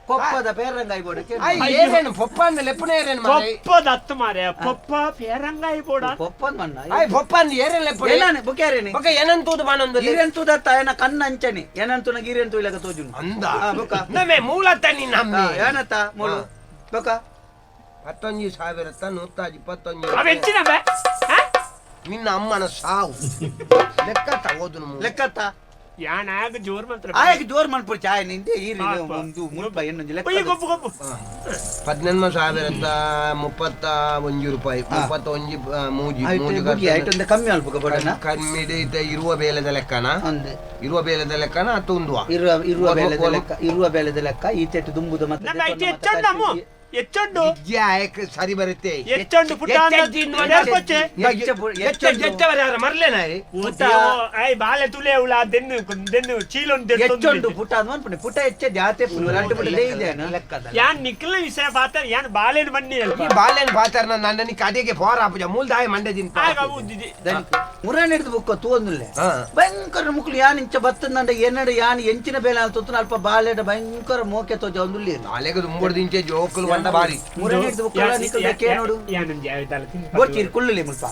ಕೊಪ್ಪದ ಪೇರಂಗಾಯಿ ಬೋಡ ಪೊಪ್ಪ ಲೆಪ್ಪನೆ ಪೊಪ್ಪದ ಹತ್ತು ಮಾರೆ ಪೊಪ್ಪ ಪೇರಂಗಾಯಿ ಬೋಡ ಪೊಪ್ಪನ್ ಮಣ್ಣ ಪೊಪ್ಪ ಬುಕ್ಯಾರೇನಿ ಏನಂತೂದು ಬಾನೊಂದು ಗೀರೆಂತೂದತ್ತ ಏನ ಕಣ್ಣ ಅಂಚನೆ ಏನಂತೂನ ಗೀರೆಂತೂ ಇಲ್ಲಕ ತೋಜುನು ಅಂದ ನಮೆ ಮೂಲತ ನಿನ್ನ ಏನತ್ತ ಮೂಲ ಬೊಕ 11,121 ನಿನ್ನ ಅಮ್ಮನ ಸಾವು ಲೆಕ್ಕ ತಗೋದು ಲೆಕ್ಕತ್ತ ಯಾನ್ ಆಗ ಜೋರ್ ಮಾತ್ರ ಆಯ್ಕೆ ಜೋರ್ ಮಾಡ್ಬಿಡು ಚಾಯ್ ನಿಂದೆ ಈರಿ ಒಂದು ಮುಲ್ಪ ಇನ್ನೊಂದು ಲೆಕ್ಕ ಗೊಬ್ಬು ಗೊಬ್ಬು 18,31 ರೂಪಾಯಿ 31 ಮೂಜಿ ಆಯ್ತು ಕಮ್ಮಿ ಅಲ್ಪ ಬಡನ ಕಮ್ಮಿ ಇರುವ ಬೇಲೆದ ಲೆಕ್ಕನ ಅಂದೆ ಇರುವ ಬೇಲೆದ ಲೆಕ್ಕನ ಅದು ಇರುವ ಬೇಲೆದ ಲೆಕ್ಕ ಈ ತೆಟ್ಟು ದುಂಬುದು ಮತ್ತೆ ಎಚ್ಚಂಡು ಸರಿ ಬರುತ್ತೆ ಎಚ್ಚಂಡು ಪುಟ್ಟ ಮರ್ಲೇನ ಬಾಲೆ ತುಲೆ ಉಳ ದೆನ್ನು ದೆನ್ನು ಚೀಲೊಂದು ಎಚ್ಚಂಡು ಪುಟ್ಟ ಅನ್ಪಣೆ ಪುಟ್ಟ ಎಚ್ಚ ಜಾತೆ ರಂಟು ಪುಟ್ಟ ಲೆಕ್ಕದ ಯಾನ್ ನಿಖಿಲ ವಿಷಯ ಪಾತಾರ ಯಾನ್ ಬಾಲೆನ್ ಬನ್ನಿ ಬಾಲೆನ್ ಪಾತಾರ ನನ್ನ ಕಡೆಗೆ ಫೋರ್ ಹಾಪುಜ ಮೂಲ್ದಾಯ ಮಂಡ್ಯದಿನ ಮುರಾನ್ ಹಿಡಿದು ಬುಕ್ಕ ತೂಂದಿಲ್ಲ ಭಯಂಕರ ಮುಕ್ಳು ಯಾನ್ ಇಂಚ ಬತ್ತಂದ ಏನಡ ಯಾನ್ ಎಂಚಿನ ಬೇಲೆ ತೊತ್ತು ಅಲ್ಪ ಬಾಲೆಡ ಭಯಂಕರ ಮೋಕೆ ತೋಜ ಒಂದುಲ್ಲಿ ನಾಳೆಗೆ ಮುಂಬಡ್ದು ಇಂಚೆ ಜೋಕುಲು ಬಂಡ ಬಾರಿ ಮುರಾನ್ ಹಿಡಿದು ಬುಕ್ಕ ನಿಕ್ಕಲ್ಬೇಕೆ ನೋಡು ಬೋಡ್ಚೀರಿ ಕುಳ್ಳುಲಿ ಮುಲ್ಪ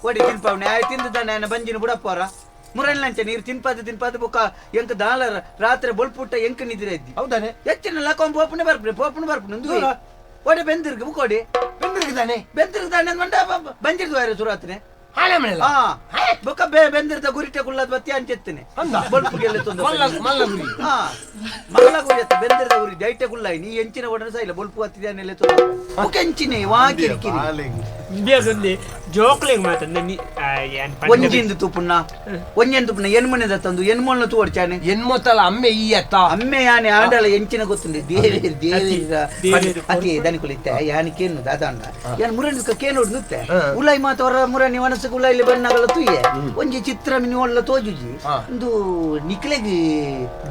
ಓಡಿ ತಿನ್ಪಾವ್ ನ್ಯಾಯ ತಿಂದ ನಾನು ಬಂಜಿನ ಬುಡಪ್ಪರ ಮುರಾನ್ ಲಂಚ ನೀರು ತಿನ್ಪಾದ ಬುಕ್ಕ ಎಂಕ ದಾಲ ರಾತ್ರಿ ಬೊಲ್ಪುಟ್ಟ ಎಂಕ ನಿದ್ರೆ ಇದ್ದಿ ಹೌದಾನೆ ಹೆಚ್ಚಿನ ಲಕ್ಕ ಪೋಪನೆ ಬರ್ಪನೆ ಓಡಿ ಬೆಂದಿರ್ಗ ಬುಕ್ಕೋಡಿ ಬೆಂದಿರ್ಗದಾನೆ ಮಂಡ ಬಂಜಿರ್ದು ಸುರಾತ್ನೆ ಬೊಕ್ಕ ಬೆಂದಿರ್ದ ಗುರಿಟೆ ಕುಳ್ಳದ ಬತ್ತಿ ಅಂಚೆತ್ತನೆ ಬೊಲ್ಪುಗೆಲ್ಲ ಮಲ್ಲ ಗುರಿ ಅತ್ತ ಬೆಂದಿರ್ದ ಗುರಿ ಜೈಟೆ ಕುಳ್ಳ ನೀ ಎಂಚಿನ ಒಡನೆ ಸೈಲ ಬೊಲ್ಪು ಹತ್ತಿದಾನೆಲ್ಲ ತೊಂದ ಎಂಚಿನ ವಾಗಿರಿ ಬೇಗಂದಿ ಜೋಕ್ಲೆಗ್ ಮಾತಂದ ಒಂಜಿಂದು ತುಪ್ಪುನ್ನ ಒಂಜೆಂದು ತುಪ್ಪುನ್ನ ಎನ್ಮನೆದ ತಂದು ಎನ್ಮೊನ್ನ ತೋಡ್ಚಾನೆ ಎನ್ಮೊತ್ತಲ ಅಮ್ಮೆ ಈ ಅತ್ತ ಅಮ್ಮೆ ಯಾನೆ ಆಂಡಲ ಎಂಚಿನ ಗೊತ್ತುಂಡೆ ದೇವೇರಿ ಅತಿ ದನಿ ಕುಳಿತೆ ಯಾನಿಕೇನು ದಾದಾಂಡ ಯಾನ್ ಮುರಣಿಕ ಕೇನೋಡ್ ನುತ್ತೆ ಉಲೈ ಮಾತವರ ಮುರಣಿ ಮನಸ್ಸು ಉಲೈಲಿ ಬಣ್ಣಗಳ ತುಯ್ಯೆ ಒಂಜಿ ಚಿತ್ರ ಮಿನಿ ಒಳ್ಳ ತೋಜುಜಿ ಒಂದು ನಿಕ್ಲೆಗಿ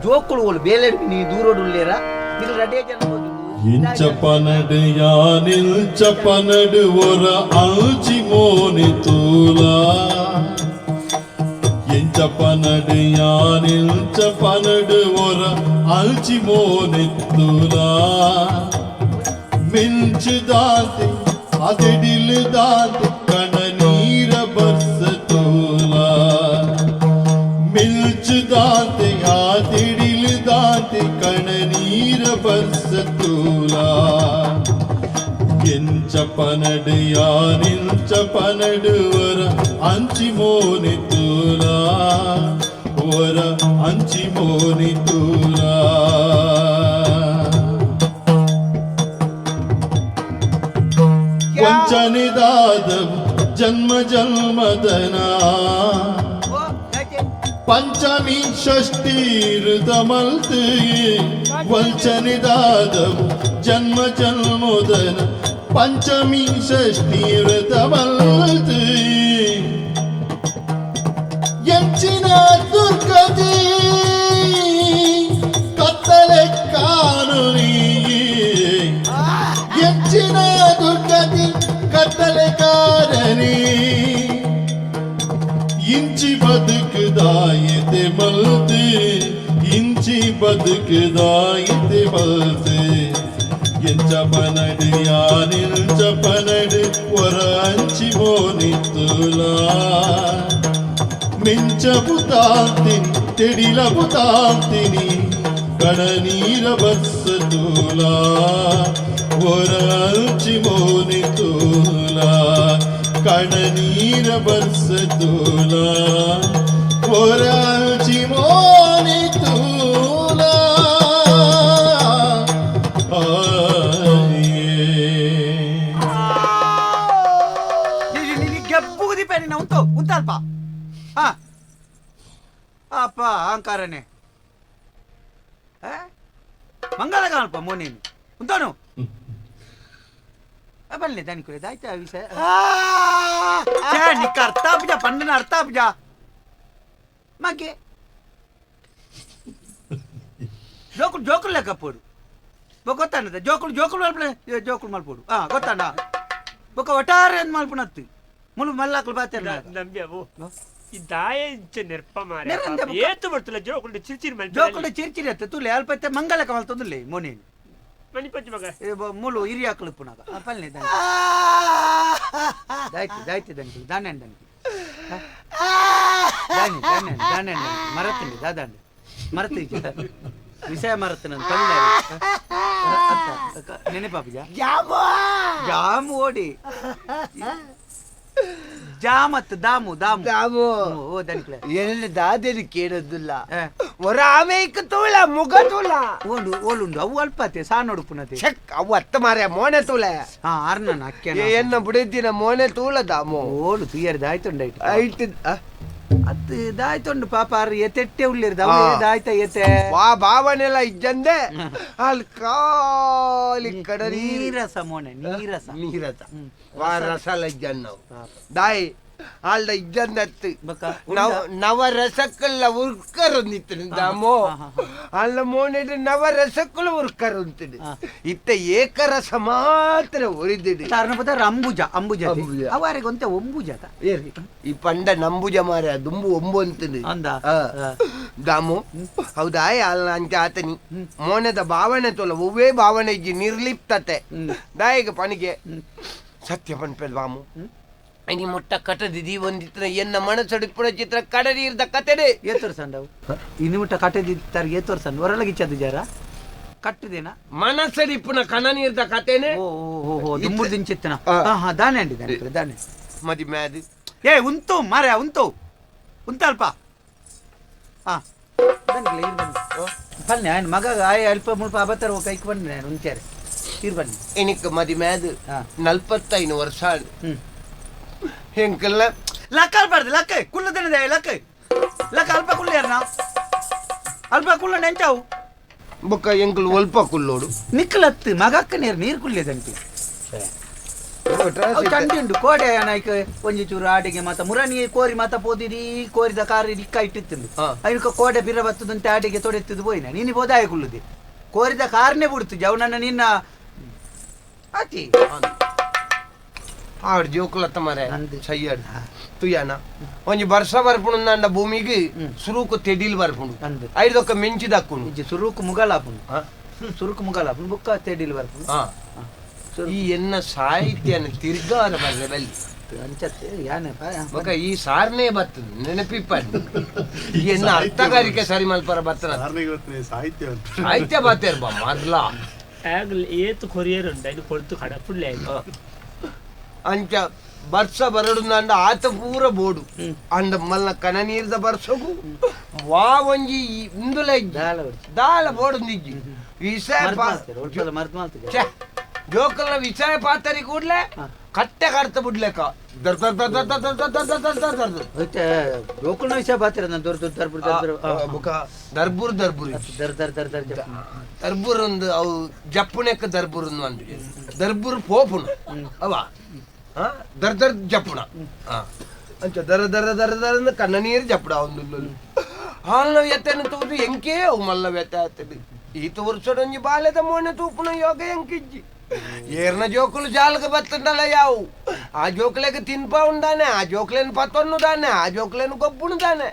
ಜೋಕುಳು ಒಳ್ಳು ಬೇಲೆ ನೀ ದೂರೋಡುಲ್ಲೇರ ನಿಲ್ ರಡೇ ಜನ ಹೋಗಿ ಇಂಚಪನಡು ಯಾನಿಲ್ಚಪನಡು ಒರ ಆಲ್ಚಿ ಮೋನಿ ತೂಲಾ ಇಂಚಪನಡು ಯಾನಿಲ್ಚಪನಡು ಒರ ಆಲ್ಚಿ ಮೋನಿ ತೂಲಾ ಮಿಂಚು ದಾಂತಿ ಅದೆಡಿಲು ದಾಂತಿ ಕಣ ನೀರ ಬರ್ಸ ತೂಲಾ ಮಿಲ್ಚು ದಾಂತಿ ಅದೆಡಿಲು ದಾಂತಿ ಕಣ ನೀರ ಬರ್ಸ ತೂಲಾ ಎಂಚಪನಡು ಯಾನಿಲ್ಚಪನಡು ವರ ಅಂಚಿ ಮೋನಿ ತೂಲಾ ವರ ಅಂಚಿ ಮೋನಿ ತೂಲಾ ವಂಚನಿದಾದವು ಜನ್ಮ ಜನ್ಮದನ ಪಂಚಮಿ ಷಷ್ಠಿ ಋತಮಲ್ತು ವಂಚನಿದಾದವು ಜನ್ಮ ಜನ್ಮೋದನ ಪಂಚಮಿ ಷಷ್ಠಿ ಋತಮಲ್ತು ಎಂಚಿನ ದುರ್ಗತಿ ಕತ್ತಲೆ ಕಾನುನಿ ಎಂಚಿನ ದುರ್ಗತಿ ಕತ್ತಲೆ ಕಾರಣಿ ಇಂಚಿ ಬದುಕದಾಯಿತೆ ಮಲ್ತೆ ಇಂಚಿ ಬದುಕದಾಯಿತೆ ಮಲ್ತೆ ಎಂಚಪನಡು ಯಾನಿಲ್ಚಪನಡು ಒರ ಅಂಚಿ ಮೋನಿತ್ತುಲಾ ಮಿಂಚಬುತಾಂತಿನಿ ತೆಡಿಲಬುತಾಂತಿನಿ ಕಣ ನೀರ ಬಸ್ಸತೂಲಾ ಒರ ಅಂಚಿ ಮೋನಿತ್ತುಲಾ ಕಣ ನೀರ ಬಸ್ಸತೂಲಾ ಒರ ಅಂಚಿ ಮೋನಿತ್ತುಲಾ ಗೆಬ್ಬುಗುದಿ ಪೆನ್ನಿನ ಉಂಟಲ್ಪ ಅಪ್ಪ ಅಹಂಕಾರನೇ ಮಂಗಲ ಕಾಣಪ್ಪ ಮೋನೇನು ಉಂಟಾನು ಬಲ್ಲೆ దాని కురే దాయితే విషయ నీకు అర్థాపుజ పండున అర్థాపుజ మాకే జోకులు లెక్కపోడు ಗೊತ್ತಾನದ ಜೋಕುಳು ಮಲ್ಪೋಡು ಗೊತ್ತಾನ ಬೊಕ್ಕ ಒಟ್ಟಾರೆ ಅಂದ್ ಮಲ್ಪನತ್ತು ಮುಳು ಮಲ್ಲಾಕಲು ಬಾತೇರ ನಂಬ್ಯಾವು ಈ ದಾಯ ಇಂಚೆ ನೆರ್ಪ ಮಾರೆ ಏತು ಬರ್ತಲ್ಲ ಜೋಕುಳು ಚಿರ್ಚಿರಿ ಜೋಕುಳು ಚಿರ್ಚಿರಿ ಅತ್ತ ತುಲೆ ಅಲ್ಪತ್ತೆ ಮಂಗಲಕ ಮಲ್ತೊಂದುಲ್ಲೆ ಮೋನೇನು ಮಣಿಪಂಚ ಮಗ ಮುಳು ಹಿರಿಯಾಕಲು ಪುನಗ ಪಲ್ಲೆ ದಾಯ್ತು ದನಿಕಲು ದಾನೆ ಮರತ್ತಂಡಿ ದಾದಾಂಡಿ ಮರತ್ತಿ ವಿಷಯ ಮರತ್ತನ ನೆನೆ ಪಾಪಜ ಜಾಮು ಓಡಿ ಜಾಮತ್ ದಾಮು ದಾಮು ದಾಮು ಓ ದನಿಕ್ಲೆ ಎಲ್ಲ ದಾದೇಲಿ ಕೇಳೋದಿಲ್ಲ ಏ, ಒರ ಆಮೇಕ ತೋಳ ಮುಗ ತೋಳ ಓಂಡು ಓಲುಂಡು ಅವು ಅಲ್ಪತೆ ಸಾನೋಡು ಪುನತೆ ಚೆಕ್ ಅವು ಅತ್ತ ಮಾರ್ಯ ಮೋನೆ ತೋಳ ಹಾ ಅರ್ನನ ಅಕ್ಕೆ ಎನ್ನ ಬಿಡಿದಿನ ಮೋನೆ ತೋಳ ದಾಮು ಓಲು ತುಯ್ಯರ್ ದಾಯ್ತುಂಡೈಟ್ ಐಟ್ ಅದು ದಾಯ್ತುಂಡು ಪಾಪ ಅರ್ ಎತೆಟ್ಟೆ ಉಳ್ಳಿರ್ದ ಅವು ದಾಯ್ತ ಎತೆ ವಾ ಭಾವನೆಲ್ಲ ಇಜ್ಜಂದೆ ಅಲ್ಲಿ ಕಾಲಿ ಕಡರಿ ನೀರಸ ಮೋನೆ ನೀರಸ ನೀರತ ವಾ ರಸಲ ಇಜ್ಜನ್ ನಾವು ದಾಯಿ ಆಲ್ದ ಇಜ್ಜಂದತ್ತು ಬಕ್ಕ ನವ ರಸಕ್ಕಲ್ಲ ಉರ್ಕರೊಂದಿತ್ತು ದಾಮೋ ಅಲ್ಲ ಮೋನೆಡ್ ನವ ರಸಕ್ಕಲ್ಲ ಉರ್ಕರೊಂತಿಡು ಇತ್ತ ಏಕರಸ ಮಾತ್ರ ಉರಿದಿಡು ಕಾರಣ ಪದ ಅಂಬುಜ ಅಂಬುಜ ಅಂಬುಜ. ಅವರಿಗೆ ಒಂತೆ ಒಂಬುಜ ಈ ಪಂಡ ನಂಬುಜ ಮಾರ ದುಂಬು ಒಂಬು ಅಂತಿಡು ಅಂದ ದಾಮು ಹೌದಾ ಅಲ್ಲ ಅಂತ ಆತನಿ ಮೋನೆದ ಭಾವನೆ ತೋಲ ಒವ್ವೇ ಭಾವನೆ ಇಜ್ಜಿ ನಿರ್ಲಿಪ್ತತೆ ದಾಯಿಗ ಪನಿಗೆ ಸತ್ಯ ಪನ್ಪೆಲ್ ವಾಮು ಇನಿ ಮುಟ್ಟ ಕಟದಿದಿ ಒಂದಿತ್ರ ಎನ್ನ ಮನಸ್ಸಡಿಪುಡ ಚಿತ್ರ ಕಡರಿ ಇರ್ದ ಕತೆಡೆ ಏತೋರ್ ಸಂಡವು ಇನ್ನು ಮುಟ್ಟ ಕಟ್ಟದಿತ್ತಾರೆ ಏತೋರ್ ಸಂಡ್ ಹೊರಲಗಿಚ್ಚದು ಜಾರ ಕಟ್ಟಿದೇನಾ ಮನಸ್ಸಡಿಪುನ ಕಣನಿ ಇರ್ದ ಕತೆನೆ ಓ ಓ ಓ ದುಂಬುರ್ ದಿಂಚಿತ್ತನ ಹಾ ಹಾ ದಾನೆ ಅಂಡಿ ದಾನೆ ಮದಿ ಮ್ಯಾದಿ ಏ ಉಂತು ಮಾರ್ಯ ಉಂತು ಉಂತಲ್ಪ ಹಾ ಬನ್ನಿ ఆయన ಮಗ ಆಯ ಅಲ್ಪ ಮುಲ್ಪ ಅಬತ್ತರ ಕೈಕ್ ಬನ್ನಿ ನಾನು ಉಂಚಾರೆ ತೀರ್ ಬನ್ನಿ ಇನಿಕ್ ಮದಿ ಮ್ಯಾದ್ 45 ವರ್ಷ ಹೆಂಕಲ್ಲ ಲಕ್ಕ ಅಲ್ಬಾರ್ದು ಲಕ್ಕ ಕುಳ್ಳದನಿದೆ ಲಕ್ಕ ಲಕ್ಕ ಅಲ್ಪ ಕುಳ್ಳಿಯಾರ ನಾವು ಅಲ್ಪ ಕುಳ್ಳ ನೆಂಚಾವು ಬೊಕ್ಕ ಎಂಕಲ್ ಒಲ್ಪ ಕುಲ್ಲೋಡು ನಿಕ್ಕಲತ್ತು ಮಗಕ್ಕ ನೀರು ಕುಳ್ಳಿಯದಂತೆ ಚಂಡಿ ಉಂಟು ಕೋಡೆ ನಾಯ್ಕ ಒಂಜಿ ಚೂರು ಆಡಿಗೆ ಮಾತ ಮುರಾನಿ ಕೋರಿ ಮಾತ ಪೋದಿರಿ ಕೋರಿದ ಕಾರಿ ಇಕ್ಕ ಇಟ್ಟಿತ್ತು ಅದಕ್ಕೆ ಕೋಡೆ ಬಿರ ಬತ್ತದಂತೆ ಆಡಿಗೆ ತೊಡೆತ್ತಿದ್ದು ಹೋಯ್ನ ನೀನು ಬೋದಾಯ ಕುಳ್ಳುದಿ ಕೋರಿದ ಕಾರ್ನೇ ಬಿಡ್ತು ಜವನನ್ನ ನಿನ್ನ ಆತಿ ಆವಿಡ ಜೋಕುಲತ್ತ ಮರೆ ಅಂದು. ಸಯ್ಯಡ್ ತುಯ್ಯಾನ ಒಂಜಿ ಬರ್ಸ ಬರ್ಪುಣು ಅಂಡ ಭೂಮಿಗೆ ಸುರುಕು ತೆಡಿಲ್ ಬರ್ಪುಣು ಅಂದು. ಐದೊಕ್ಕ ಮೆಂಚಿ ದಕ್ಕುಣು ಇಜ್ಜಿ ಸುರುಕು ಮುಗಲಾಪುನು ಸುರುಕು ಮುಗಲಾಪುನು ಬುಕ್ಕ ತೆಡಿಲ್ ಬರ್ಪುನು ಈ ಎನ್ನ ಸಾಹಿತ್ಯನ ತಿರ್ಗಾರ ಬರ್ರೆ ಬಲ್ಲಿ ಅಂಚತ್ತೆ ಯಾನೆ ಬೊಕ್ಕ ಈ ಸಾರ್ನೇ ಬರ್ತದೆ ನೆನಪಿಪ್ಪಂಡು ಈ ಎನ್ನ ಅರ್ಥಗಾರಿಕೆ ಸರಿ ಮಲ್ಪರ ಬರ್ತನ ಸಾಹಿತ್ಯ ಸಾಹಿತ್ಯ ಬರ್ತೇರ್ ಬಾ ಮೊದ್ಲ ಆಗ್ಲಿ ಏತು ಕೊರಿಯರ್ ಉಂಟು ಅದು ಕೊಡ್ತು ಕಡಪುಳ್ಳೆ ಅಂಚ ಬರ್ಸ ಬರಡು ಅಂಡ ಆತ ಪೂರ ಬೋಡು ಅಂಡ ಮಲ್ಲ ಕನ ನೀರ್ದ ಬರ್ಸಗು ವಾ ಒಂಜಿ ಇಂದುಲ ದಾಳ ಬೋಡು ನಿಜ್ಜಿ ವಿಷಯ ಛೆ, ಜೋಕಲ್ನ ವಿಷಯ ಪಾತರಿ ಕೂಡ್ಲೆ ಕಟ್ಟೆ ಕಡ್ತ ಬಿಡ್ಲೆಕ್ಕ ದರ್ ದರ್ ದರ್ ದರ್ ದರ್ ದರ್ ದರ್ ದರ್ ದರ್ ದರ್ ದರ್. ಗೋಕುಲ್ನ ವಿಷಯ ಬಾತಿರ ನಾನು ದೊಡ್ಡ ದರ್ಬುರ್ ಬುಕ ದರ್ಬುರ್ ದರ್ಬುರ್ ದರ್ ದರ್ ದರ್ ದರ್ ಜಪ ದರ್ಬುರ್ ಒಂದು ಅವು ಜಪ್ಪುನೆಕ್ಕ ದರ್ಬುರ್ ಒಂದು ದರ್ಬುರ್ ಪೋಪುಣ ಅವ ದರ್ ದರ್ ಜಪ್ಪುಣ ಅಂಚ ದರ ದರ ದರ ದರ ಕನ್ನ ನೀರು ಜಪ್ಪುಡ ಒಂದು ಹಾಲ್ನ ವ್ಯತ್ಯನ ತೂದು ಎಂಕೇ ಅವು ಮಲ್ಲ ವ್ಯತ್ಯ ಆಗ್ತದೆ ಈತ ವರ್ಷಡೊಂಜಿ ಬಾಲ್ಯದ ಮೋನೆ ತೂಪುನ ಯೋಗ ಎಂಕಿಜ್ಜಿ ಏರ್ನ ಜೋಕುಲು ಜಾಲ್ಗ ಬತ್ತಂಡಲ್ಲ ಯಾವು ಆ ಜೋಕುಲೆಗೆ ತಿನ್ಪ ಉಂದಾನೆ ಆ ಜೋಕುಲೇನು ಪತ್ತೊನ್ನು ದಾನೆ ಆ ಜೋಕುಲೇನು ಗೊಬ್ಬುಣು ದಾನೆ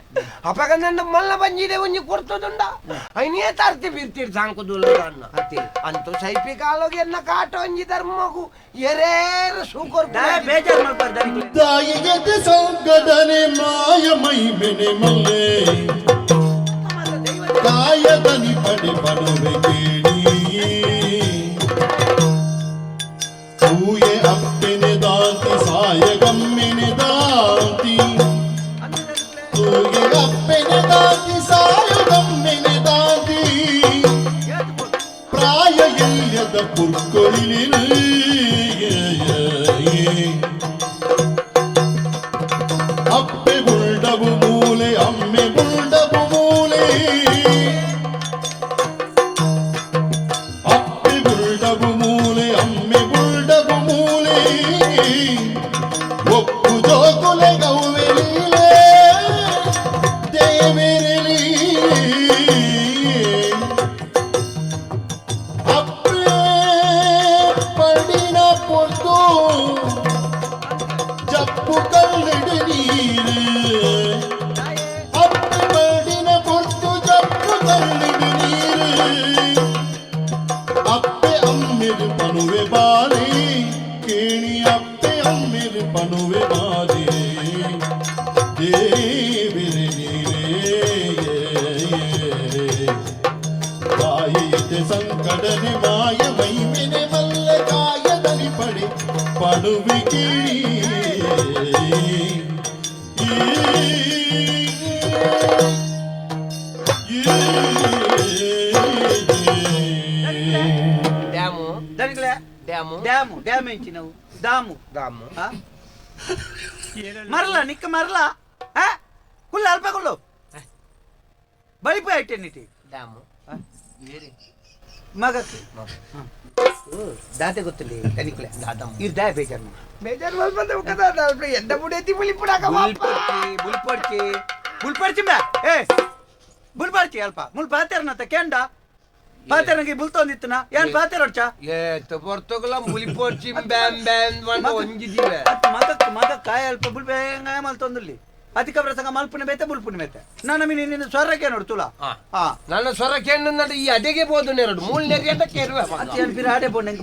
ಅಪಗಂದ ಮಲ್ಲ ಬಂಜಿದೆ ಒಂಜಿ ಕೊರ್ತದುಂಡ ಐನೇ ತಾರ್ತಿ ಬಿರ್ತೀರ್ ಸಾಂಕುದುಲ್ಲ ಅನ್ನ ಅಂತೂ ಸೈಪಿ ಕಾಲೋಗಿ ಎನ್ನ ಕಾಟ ಒಂಜಿ ಧರ್ಮಗು ಎರೇರು ಸೂಕೊರ್ ಬೇಜಾರು ಮಾಡ್ಬಾರ್ದು ದಾಯಿಗೆ ಸಂಕದನೆ ಮಾಯ ಮೈ ಬೆನೆ ಮಲ್ಲೆ ಕಾಯದನಿ ಪಡೆ ಬನುವೆ ಕೇಳಿ ತೂಯೆ ಅಪ್ಪೆನೆ ದಾತಿ ಸಾಯ ಗಮ್ಮೆನೆ ದಾತಿ ತೂಯೆ ಅಪ್ಪೆನೆ ದಾತಿ ಸಾಯ ಗಮ್ಮೆನೆ ದಾತಿ ಪ್ರಾಯ ಎಲ್ಯದ ಪುರ್ಕೊಳಿಲಿನ ಅಪ್ಪೆ ಗುಂಡವು ಮೂಲೆ ಅಮ್ಮೆ ಗುಂಡವು ಮೂಲೆ ಅಪ್ಪೆ ಗುಂಡವು ಮೂಲೆ ಅಮ್ಮೆ ಗುಂಡವು ಮೂಲೆ ಒಪ್ಪು ಜೋಕುಲೆ ಗೌವೆಲೀಲೆ ದೇವೆರಲಿ ಅಪ್ಪೆ ಪಡಿನ ಪೊರ್ತು ಜಪ್ಪು ಕಲ್ಲಿಡು ನೀರು ಅಪ್ಪೆ ಪಡಿನ ಪೊರ್ತು ಜಪ್ಪು ಕಲ್ಲಿಡು ನೀರು ಅಪ್ಪೆ ಅಮ್ಮೆರು ಪನುವೆ ಬಾಲೆ ಕೇಳಿ ಅಪ್ಪೆ ಅಮ್ಮೆರು ಪನುವೆ ಬಾಲೆ ದೇವಿರೆ ನೀರೇ ಕಾಯಿತೆ ಸಂಕಟನೆ ಮಾಯ ಮೈಮೆನೆ ಮಲ್ಲ ಕಾಯದಲ್ಲಿ ಪಡೆ ಪಡುವೆ ಕೇಳಿ ಡ್ಯಾಮು ಡ್ಯಾಮ್ ಎಂಚಿ ನಾವು ದಾಮು ದಾಮು ಆ? ಮರಲ ನಿಕ್ಕ ಮರಲ ಕುಲ್ಲ ಅಲ್ಪ ಕುಲ್ಲು ಬಳಿಪ ಇಟ್ಟೆನಿಟಿ ಡ್ಯಾಮು ಮಗಕ್ಕೆ ದಾತೆ ಗೊತ್ತಿಲ್ಲ ತನಿಕ್ಲೆ ಇರ್ ದಾಯ ಬೇಜಾರು ಬೇಜಾರು ಬಂದ ಎಂತ ಬುಡೈತಿ ಬುಲ್ಪಡ್ಚಿ ಬುಲ್ಪಡ್ಚಿ ಏ ಬುಲ್ಪಡ್ಚಿ ಅಲ್ಪ ಮುಲ್ ಪಾತೆರ್ನತ್ತ ಕೆಂಡ ಪಾತೆರ್ನಗೆ ಬುಲ್ತೊಂದಿತ್ತನ ಏನ್ ಪಾತೆರೊಡ್ಚ ಏತ್ ಪೊರ್ತುಗಲ ಮುಲಿಪೊರ್ಚಿ ಬ್ಯಾಮ್ ಬ್ಯಾಮ್ ಬಂದ ಒಂಜಿದಿವೆ ಮಗ ಕಾಯ ಅಲ್ಪ ಬುಲ್ ಬೇಂಗ ಮಲ್ತೊಂದುಲ್ಲಿ ಅಧಿಕ ಪ್ರಸಂಗ ಮಲ್ಪುನ ಬೇತೆ ಬುಲ್ಪುನ ಬೇತೆ ನಾನು ನಿನ್ನ ಸ್ವರಕ್ಕೆ ನೋಡ್ತುಲ ನನ್ನ ಸ್ವರ ಕೇಂದ್ರ ಈ ಅಡೆಗೆ ಬೋದು ನೆರಡು ಮೂಲ್ ನೆರಿಯದಕ್ಕೆ ಇರುವೆ ಅತಿಯನ್ ಆಡೆ ಬೋಡ್ ನಂಗೆ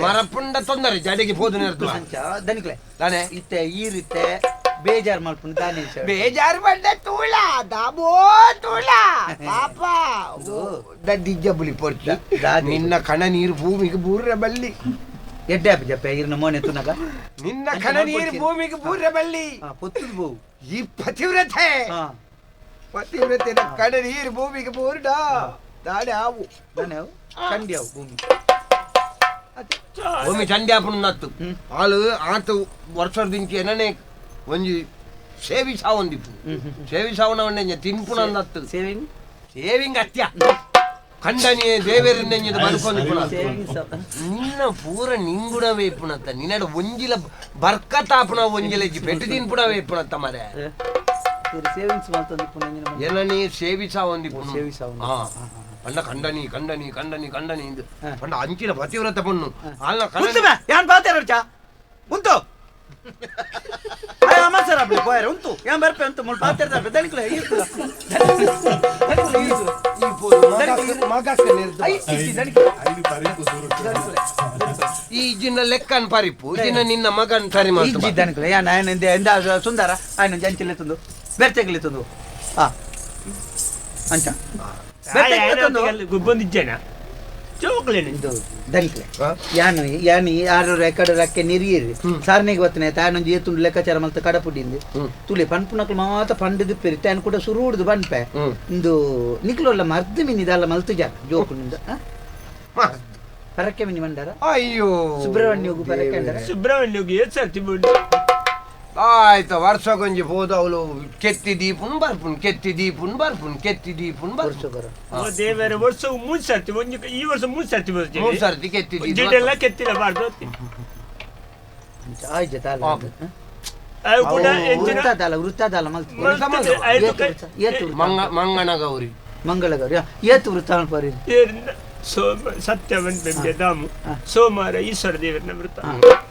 ಮರಪುಂಡ ತೊಂದರೆ ಜಡೆಗೆ ಬೋದು ನೆರಡು ದನಿಕ್ಲೆ ತಾನೆ ಇತ್ತೆ ಈರಿತ್ತೆ ಬೇಜಾರ್ ಮಲ್ಪುನ ದಾನೆ ಬೇಜಾರು ಬಂದೆ ತೂಳ ದಾಬೋ ತೂಳ ಪಾಪ ದಡ್ಡಿಜ್ಜ ಬುಲಿ ಪೊರ್ಚಿ ನಿನ್ನ ಕಣ ನೀರು ಭೂಮಿಗೆ ಬೂರ್ರೆ ಬಲ್ಲಿ ಎಡ್ಡೆ ಜಪ್ಪೆ ಇರ್ನ ಮೋನೆ ತುನಗ ನಿನ್ನ ಕಣ ನೀರು ಭೂಮಿಗೆ ಬೂರ್ರೆ ಬಲ್ಲಿ ಪುತ್ತದ ಬೋವು ಈ ಪತಿವ್ರತೆ ಪತಿವ್ರತೆ ಕಣ ನೀರು ಭೂಮಿಗೆ ಬೂರ್ಡ ದಾಡೆ ಆವು ನಾನ್ಯಾವು ಕಂಡ್ಯಾವು ಭೂಮಿ ಭೂಮಿ ಚಂಡಿ ಆಪುನತ್ತು ಆಳು ಆತ ವರ್ಷದಿಂಚಿ ಏನನೆ ಒಂಜಿ ಸೇವಿ ಸಾವೊಂದಿಪ್ಪು ಸೇವಿ ಸಾವನ ತಿನ್ಪುನ ಅನ್ನತ್ತು ಸೇವಿಂಗ್ ಅತ್ಯ ಕಂಡನಿಯೇ ದೇವೇರನ್ನೆಂಜದ ಬದುಕೊಂದಿಪ್ಪುನ ನಿನ್ನ ಪೂರ ನಿಂಗುಡವೇ ಇಪ್ಪುನತ್ತ ನಿನ್ನಡ ಒಂಜಿಲ ಬರ್ಕತಾಪುನ ಒಂಜಿಲೆಜಿ ಪೆಟ್ಟು ತಿನ್ಪುಣವೇ ಇಪ್ಪುನತ್ತ ಮರೆ ಸೇವಿಂಗ್ಸ್ ಮಾಡ್ತಂದಿಪ್ಪುನ ಏನನಿ ಸೇವಿ ಸಾವೊಂದಿಪ್ಪುನು ಸೇವಿ ಸಾವೊಂದು ಪಂಡ ಕಂಡನಿ ಕಂಡನಿ ಕಂಡನಿ ಕಂಡನಿ ಇಂದು ಪಂಡ ಅಂಚಿನ ಪತಿವ್ರತ ಪಣ್ಣು ಆಲ್ನ ಉಂತು ಯಾನ್ ಪಾತೆರಡ್ಚ ಉಂತು ಅಯ್ಯ ಅಮ್ಮ ಸರ್ ಅಬ್ಲಿ ಪೋಯರೆ ಉಂತು ಯಾನ್ ಬರ್ಪೆ ಉಂತು ಮುಲ್ ಪಾತೆರ್ದ ದನಿಕ್ಲೆ ಈರ್ಕು ಈ ಜಿನ್ನ ಲೆಕ್ಕನ್ ಪರಿಪು ಜಿನ್ನ ನಿನ್ನ ಮಗನ್ ಸರಿ ಇಜ್ಜಿ ದನಿಕ್ಲೆ ಯಾನ್ ಆಯನ ಎಂದ ಸುಂದರ ಆಯನ ಜಂಚಿಲೆ ತಂದು ಬೆರ್ತೆಗ್ಲಿ ತಂದು ಅಂಚ ಗುಬ್ಬೊಂದಿಜ್ಜನ ಚೋಕ್ಲೇನು ಇದು ದನಿಕ್ಲೆ ಯಾನು ಯಾರು ರೆಕಡ್ ರಕ್ಕೆ ನಿರಿಯಿರಿ ಸಾರ್ನೆಗೆ ಬತ್ತನೆ ತಾನೊಂದು ಏತುಂಡು ಲೆಕ್ಕಾಚಾರ ಮಲ್ತ ಕಡಪುಡಿಂದು ತುಳಿ ಪನ್ಪುನಕ್ಲು ಮಾತ ಪಂಡದು ಪೆರಿ ತಾನು ಕೂಡ ಸುರು ಹುಡ್ದು ಬನ್ಪೆ ಇಂದು ನಿಕ್ಲೊಲ್ಲ ಮರ್ದು ಮಿನಿದಲ್ಲ ಮಲ್ತು ಜಾಗ ಜೋಕುನಿಂದ ಪರಕ್ಕೆ ಮಿನಿ ಮಂಡಾರ ಅಯ್ಯೋ ಸುಬ್ರಹ್ಮಣ್ಯಗೂ ಪರಕ್ಕೆ ಅಂಡಾರ ಸುಬ್ರಹ್ಮಣ್ಯಗೆ ಏತ್ ಸರ್ತಿ ಬಿಡು ಆಯ್ತು ವರ್ಷಗೊಂಜಿ ಹೋದ ಅವಳು ಕೆತ್ತಿ ದೀಪುನ್ ಬರ್ಪುನ್ ಕೆತ್ತಿ ದೀಪುನ್ ಬರ್ಪುನ್ ಕೆತ್ತಿ ದೀಪುನ್ ಬರ್ಪುನ್ ದೇವರ ವರ್ಷ ಮೂರ್ ಸರ್ತಿ ಈ ವರ್ಷ ಮೂರ್ ಸರ್ತಿ ಬರ್ತೀವಿ ಮೂರ್ ಸರ್ತಿ ಕೆತ್ತಿ ಜಿಡ್ಡೆಲ್ಲ ಕೆತ್ತಿಲ್ಲ ಬಾರ್ದು ಆಯ್ತು ತಾಲ ಅವು ಕೂಡ ವೃತ್ತದಾಲ ಮಂಗನ ಗೌರಿ ಮಂಗಳ ಗೌರಿ ಏತು ವೃತ್ತ ಪರಿ ಸತ್ಯವನ್ ಬೆಂಬೆ ದಾಮು ಸೋಮವಾರ ಈಶ್ವರ ದೇವರನ ವ್ರತ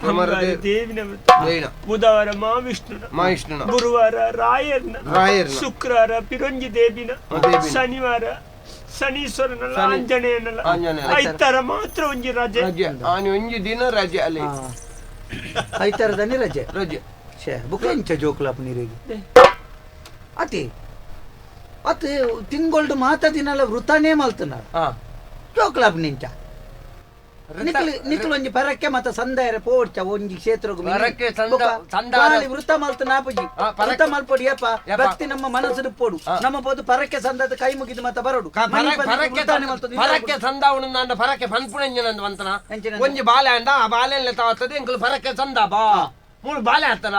ಮಂಗಳವಾರ ದೇವಿನ ವ್ರತ ಬುಧವಾರ ಮಹಾವಿಷ್ಣುನ ಗುರುವಾರ ರಾಯರ್ನ ಶುಕ್ರವಾರ ಪಿರಂಜಿ ದೇವಿನ ಶನಿವಾರ ಶನೀಶ್ವರನಲ್ಲ ಆಂಜನೇಯನಲ್ಲ ಐತಾರ ಮಾತ್ರ ಒಂಜಿ ರಜೆ ಒಂಜಿ ದಿನ ರಜೆ ಅಲ್ಲಿ ಐತಾರದನಿ ರಜೆ ರಜೆ ಬುಕ್ ಎಂಚ ಜೋಕುಲಾಪ ನೀರಿಗೆ ಅತಿ ಅತ್ ತಿಂಗೊಳ್ಡು ಮಾತ ದಿನಲ್ಲ ವೃತನೇ ಮಲ್ತನ ಜೋಕುಲಾಪ ನಿಂಚ ನಿಕ್ಲು ಒಂಜಿ ಪರಕ್ಕೆ ಮತ್ತ ಸಂದಾಯರ ಪೋಡ್ಚ ಒಂಜಿ ಕ್ಷೇತ್ರಗು ವೃತ್ತ ಮಲ್ತ ನಾಪಜಿ ವೃತ್ತ ಮಲ್ಪೊಡಿ ಅಪ್ಪ ಭಕ್ತಿ ನಮ್ಮ ಮನಸ್ಸು ಪೋಡು ನಮ್ಮ ಪೋದು ಪರಕ್ಕೆ ಸಂದದ ಕೈ ಮುಗಿದು ಮತ್ತ ಬರೋಡು ಪರಕ್ಕೆ ಸಂದಾವಣ ನನ್ನ ಪರಕ್ಕೆ ಪನ್ಪುಣಂಜನ ಅಂತನ ಒಂಜಿ ಬಾಲೆ ಅಂಡ ಆ ಬಾಲೆಲ್ಲ ತಾವತ್ತದ ಎಂಕಲು ಪರಕ್ಕೆ ಸಂದ ಬಾ ಮೂರು ಬಾಲೆ ಆಗ್ತಾರ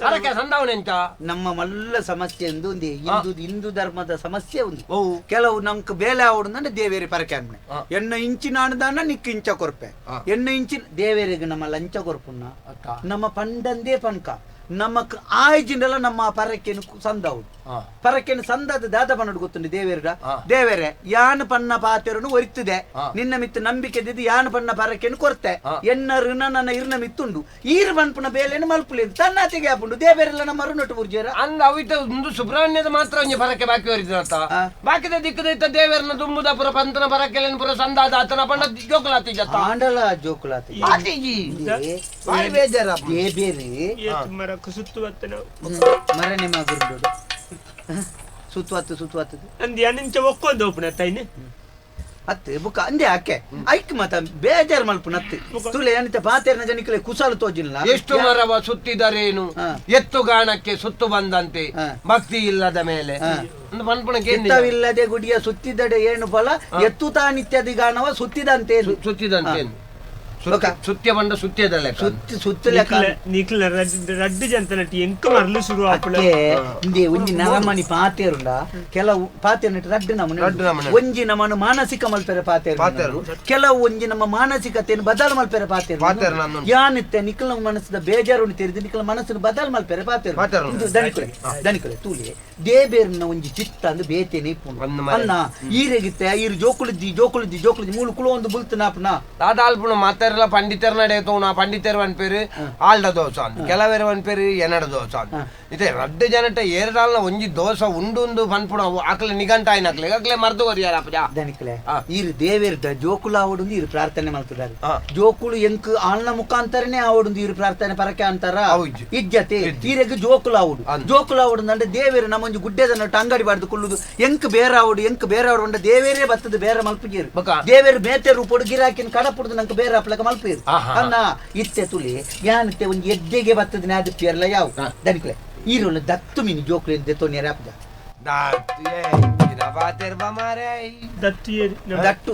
ಪರಕ್ಕೆ ಸಂದಾವಣ ಎಂತ ನಮ್ಮ ಮಲ್ಲ ಸಮಸ್ಯೆ ಎಂದು ಹಿಂದೂ ಧರ್ಮದ ಸಮಸ್ಯೆ ఉంది ಕೆಲವು ನಮ್ಕ್ ಬೇಲೆ ಆವಡುಂದಂದ್ರೆ ದೇವೇರಿ ಪರಕೆ ಅನ್ಮೆ ಎನ್ನ ಇಂಚಿನ ಆಣದಾನ ನಿಕ್ ಇಂಚ ಕೊರ್ಪೆ ಎನ್ನ ಇಂಚಿನ ದೇವೇರಿಗೆ ನಮ್ಮ ಲಂಚ ಕೊರ್ಪುನ್ನ ನಮ್ಮ ಪಂಡಂದೇ ಪನ್ಕ ನಮಕ್ ಆಯ್ಜಿಂಡಲ್ಲ ನಮ್ಮ ಪರಕೆನು ಸಂದವುಡು ಪರಕೆನು ಸಂದದ ದಾದ ಪನ್ನಡು ಗೊತ್ತುಂಡು ದೇವೇರ ಯಾನ್ ಪನ್ನ ಪಾತೆರನು ಒರಿತದೆ ನಿನ್ನ ಮಿತ್ತು ನಂಬಿಕೆ ದಿದ್ದು ಯಾನ್ ಪನ್ನ ಪರಕೆನು ಕೊರ್ತೆ ಎನ್ನ ಋಣ ನನ್ನ ಇರ್ನ ಮಿತ್ತುಂಡು ಈರ್ ಪನ್ಪುನ ಬೇಲೆನು ಮಲ್ಪುಲಿ ತನ್ನಾತಿಗೆ ಆಪುಂಡು ದೇವೇರೆಲ್ಲ ನಮ್ಮ ರುನೊಟ್ಟು ಬುರ್ಜೇರ ಅಂದ ಅವಿತ ಒಂದು ಸುಬ್ರಹ್ಮಣ್ಯದ ಮಾತ್ರ ಒಂಜಿ ಪರಕೆ ಬಾಕಿ ಹೊರಿದ್ರತ ಬಾಕಿದ ದಿಕ್ಕದೈತ ದೇವೇರನ ದುಂಬುದ ಪುರ ಪಂತನ ಪರಕೆಲೆನ್ ಪುರ ಸಂದಾದ ಆತನ ಪಂಡ ಜೋಕುಲಾತಿ ಜತ ಆಂಡಲ ಜೋಕುಲಾತಿ ಆತಿಜಿ ಬಾರಿ ಬೇಜಾರ ದೇಬೇರಿ ಸುತ್ತುವತ್ತ ಮರನೆ ಮಗುಂಡು ಸುತ್ತುವತ್ತು ಅಂದ್ ಯಾನಿಂಚ ಒಕ್ಕೊಂದು ಓಪನ ತೈನೆ ಅತ್ತೆ ಬುಕ್ಕ ಅಂದೆ ಆಕೆ ಐಕ್ ಮತ ಬೇಜಾರ್ ಮಲ್ಪುನ ಅತ್ತೆ ತುಲೆ ಅನಿತ ಪಾತೆರ್ನ ಜನಿಕಲೆ ಕುಸಲು ತೋಜಿಲ್ಲ ಎಷ್ಟು ಮರವ ಸುತ್ತಿದರೇನು ಎತ್ತುಗಾಣಕ್ಕೆ ಸುತ್ತು ಬಂದಂತೆ ಭಕ್ತಿ ಇಲ್ಲದ ಮೇಲೆ ಇಲ್ಲದೆ ಗುಡಿಯ ಸುತ್ತಿದಡೆ ಏನು ಫಲ ಎತ್ತು ತಾನಿತ್ಯದಿ ಗಾಣವ ಸುತ್ತಿದಂತೆ ಸುತ್ಯ ಬಂಡ ಸುತ್ಯದಲ್ಲೇ ಸುತ್ತಲೆ ನಿಕ್ಲ ರಡ್ಡು ಜಂತನಟಿ ಎಂಕ ಮರ್ಲು ಶುರು ಆಪುಳ ಒಂಜಿ ನರಮಣಿ ಪಾತೆರುಂಡ ಕೆಲವು ಪಾತೆರ್ ರಡ್ಡು ನಮನೆ ಒಂಜಿ ನಮ್ಮನ್ನು ಮಾನಸಿಕ ಮಲ್ಪೆರೆ ಪಾತೆರು ಕೆಲವು ಒಂಜಿ ನಮ್ಮ ಮಾನಸಿಕತೆಯನ್ನು ಬದಲು ಮಲ್ಪೆರೆ ಪಾತೆರು ಯಾನಿತ್ತೆ ನಿಖಲ್ ನಮ್ಮ ಮನಸ್ಸಿನ ಬೇಜಾರು ತೆರೆದು ನಿಖಲ್ ಮನಸ್ಸಿನ ಬದಲು ಮಲ್ಪೆರೆ ಪಾತೆರು ದನಿಕುಲೆ ತೂಲೆ ದೇಬೇರ್ನ ಒಂಜಿ ಚಿತ್ತ ಅಂದ್ರೆ ಬೇತೇನೆ ಅನ್ನ ಈರೆಗಿತ್ತೆ ಈರು ಜೋಕುಳಿದ್ದಿ ಮೂಲು ಕುಳು ಒಂದು ಬುಲ್ತನಾಪ್ನ ದಾದಾಲ್ಪುಣ ಮಾತಾರಲ್ಲ ಪಂಡಿತರ ನಡೆಯತೋಣ ಪಂಡಿತರ ವನ್ ಪೇರು ಆಲ್ಡ ದೋಸ ಅಂತ ಕೆಲವೇರ ವನ್ ಪೇರು ಎನಡ ದೋಸ ಅಂತ ಇದೇ ರಡ್ಡು ಜನಟ ಏರಡಾಲ್ನ ಒಂಜಿ ದೋಸ ಉಂಡು ಪನ್ಪುಣ ಆಕಲೆ ನಿಗಂಟ ಆಯ್ನಕ್ಲೆ ಆಕಲೆ ಮರ್ದು ವರಿಯಾರಪ್ಪ ದನಿಕಲೆ ಈರು ದೇವೇರ್ದ ಜೋಕುಲು ಆವಡುಂದು ಈರು ಪ್ರಾರ್ಥನೆ ಮಾಡ್ತಿದ್ದಾರೆ ಜೋಕುಳು ಎಂಕ್ ಆಲ್ನ ಮುಖಾಂತರನೇ ಆವಡುಂದು ಈರು ಪ್ರಾರ್ಥನೆ ಪರಕೆ ಅಂತಾರ ಇಜ್ಜತೆ ಈರೆಗ್ ಜೋಕುಲು ಆವಡು ಅಂದ್ರೆ ದೇವೇರು ನಮ್ಮ ಒಂಜಿ ಗುಡ್ಡೆದ ನಟ್ಟು ಅಂಗಡಿ ಬಾರ್ದು ಕುಳ್ಳುದು ಎಂಕ್ ಬೇರೆ ಆವಡು ಅಂಡ ದೇವೇರೇ ಬತ್ತದ ಬೇರೆ ಮಲ್ಪಿಗೇರು ದೇವೇರು ಬೇತೆ ರೂಪಡು ಗಿರಾಕಿನ ಕಡಪುಡ್ದು ನಂಗೆ ಬೇರೆ ಅಪ್ಲಕ ಮಲ್ಪೇರು ಅನ್ನ ಇತ್ತೆ ತುಳಿ ಯಾನತ್ತೆ ಒಂಜಿ ಎದ್ದೆಗೆ ಬತ್ತದ ನಾದಿಪ್ಪಿಯರ್ಲ ಯಾವ ದನಿಕಲೆ ಈರುಳ್ಳ ದತ್ತು ಮೀನು ಜೋಕುಲು ಎಂದೆ ತೋನಿಯರ ಅಪ್ಪ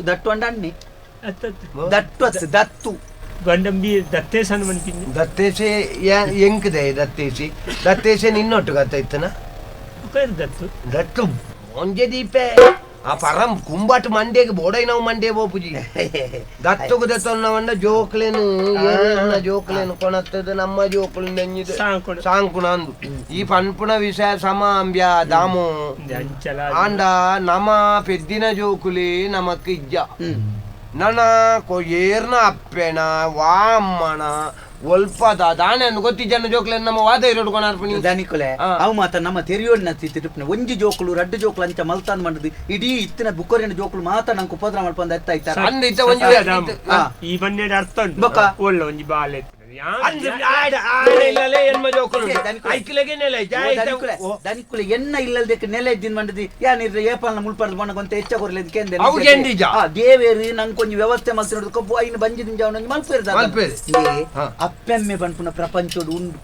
ದಟ್ಟು ಅಂಡ ಅನ್ನಿ ದತ್ತು ಗಂಡಂಬಿ ದತ್ತೇಸನ್ ಬಂತೀನಿ ದತ್ತೇಸೆ ಎಂಕದೆ ದತ್ತೇಸೆ ನಿನ್ನೊಟ್ಟು ಗತ್ತೈತನ ದತ್ತು ಒಂಜೆ ದೀಪೆ ಆ ಪರಂ ಕುಂಬಾಟ್ ಮಂಡ್ಯಗೆ ಬೋಡೈ ನಾವು ಮಂಡ್ಯ ಬೋಪುಜಿ ದತ್ತುಗು ದತ್ತವನ್ನ ಜೋಕ್ಲೇನು ಕೊಣತ್ತದ ನಮ್ಮ ಜೋಕ್ಲು ನೆಂಜಿದ ಸಾಂಕುಣ ಅಂದು ಈ ಪನ್ಪುಣ ವಿಷಯ ಸಮ ಅಂಬ್ಯ ದಾಮು ಆಂಡ ನಮ ಪೆದ್ದಿನ ಜೋಕುಲಿ ನಮಕ್ ಇಜ್ಜ ನನ ಏರ್ನ ಅಪ್ಪೆನ ವಾಮ್ಮಣ ಒಲ್ಪದ ದಾಣೆಯನ್ನು ಗೊತ್ತಿಜ್ಜನ ಜೋಕ್ಲೆ ನಮ್ಮ ವಾದ ಇರೋಡ್ಕೊಣಾರ್ಪಣಿ ದನಿಕೊಲೆ ಅವು ಮಾತ ನಮ್ಮ ತೆರಿಯೋಡಿನ ತಿರುಪನ ಒಂಜಿ ಜೋಕುಲು ರಡ್ಡು ಜೋಕುಲು ಅಂಚ ಮಲ್ತಾನ್ ಮಾಡುದು ಇಡೀ ಇತ್ತಿನ ಬುಕ್ಕರಿನ ಜೋಕುಲು ಮಾತ ನಂಗೆ ಉಪದ್ರ ಮಾಡ್ಕೊಂಡ್ ಈ ಬನ್ನೇಡ ಅರ್ಥ ಒಳ್ಳೆ ಒಂಜಿ ಬಾಲೆ ದನಿಕುಲೆ ಎನ್ನ ಇಲ್ಲದಕ್ಕೆ ನೆಲೆ ಇದ್ದಿನ ಮಂಡದಿ ಯಾನಿರ್ರೆ ಏಪಾಲ್ನ ಮುಳ್ಪಡ್ದು ಬಣ್ಣಗೊಂತ ಹೆಚ್ಚ ಕೊರ್ಲೆದಕ್ಕೆ ದೇವೇರಿ ನಂಗೆ ಕೊಂಚ ವ್ಯವಸ್ಥೆ ಮಾಡ್ತಿರೋದು ಕಬ್ಬು ಐನು ಬಂಜಿದಿಂದ ಅವನೊಂದು ಮಲ್ಪೇರ್ದ ಅಪ್ಪೆಮ್ಮೆ ಬಂಡ್ಪುನ ಪ್ರಪಂಚೋಡು ಉಂಡು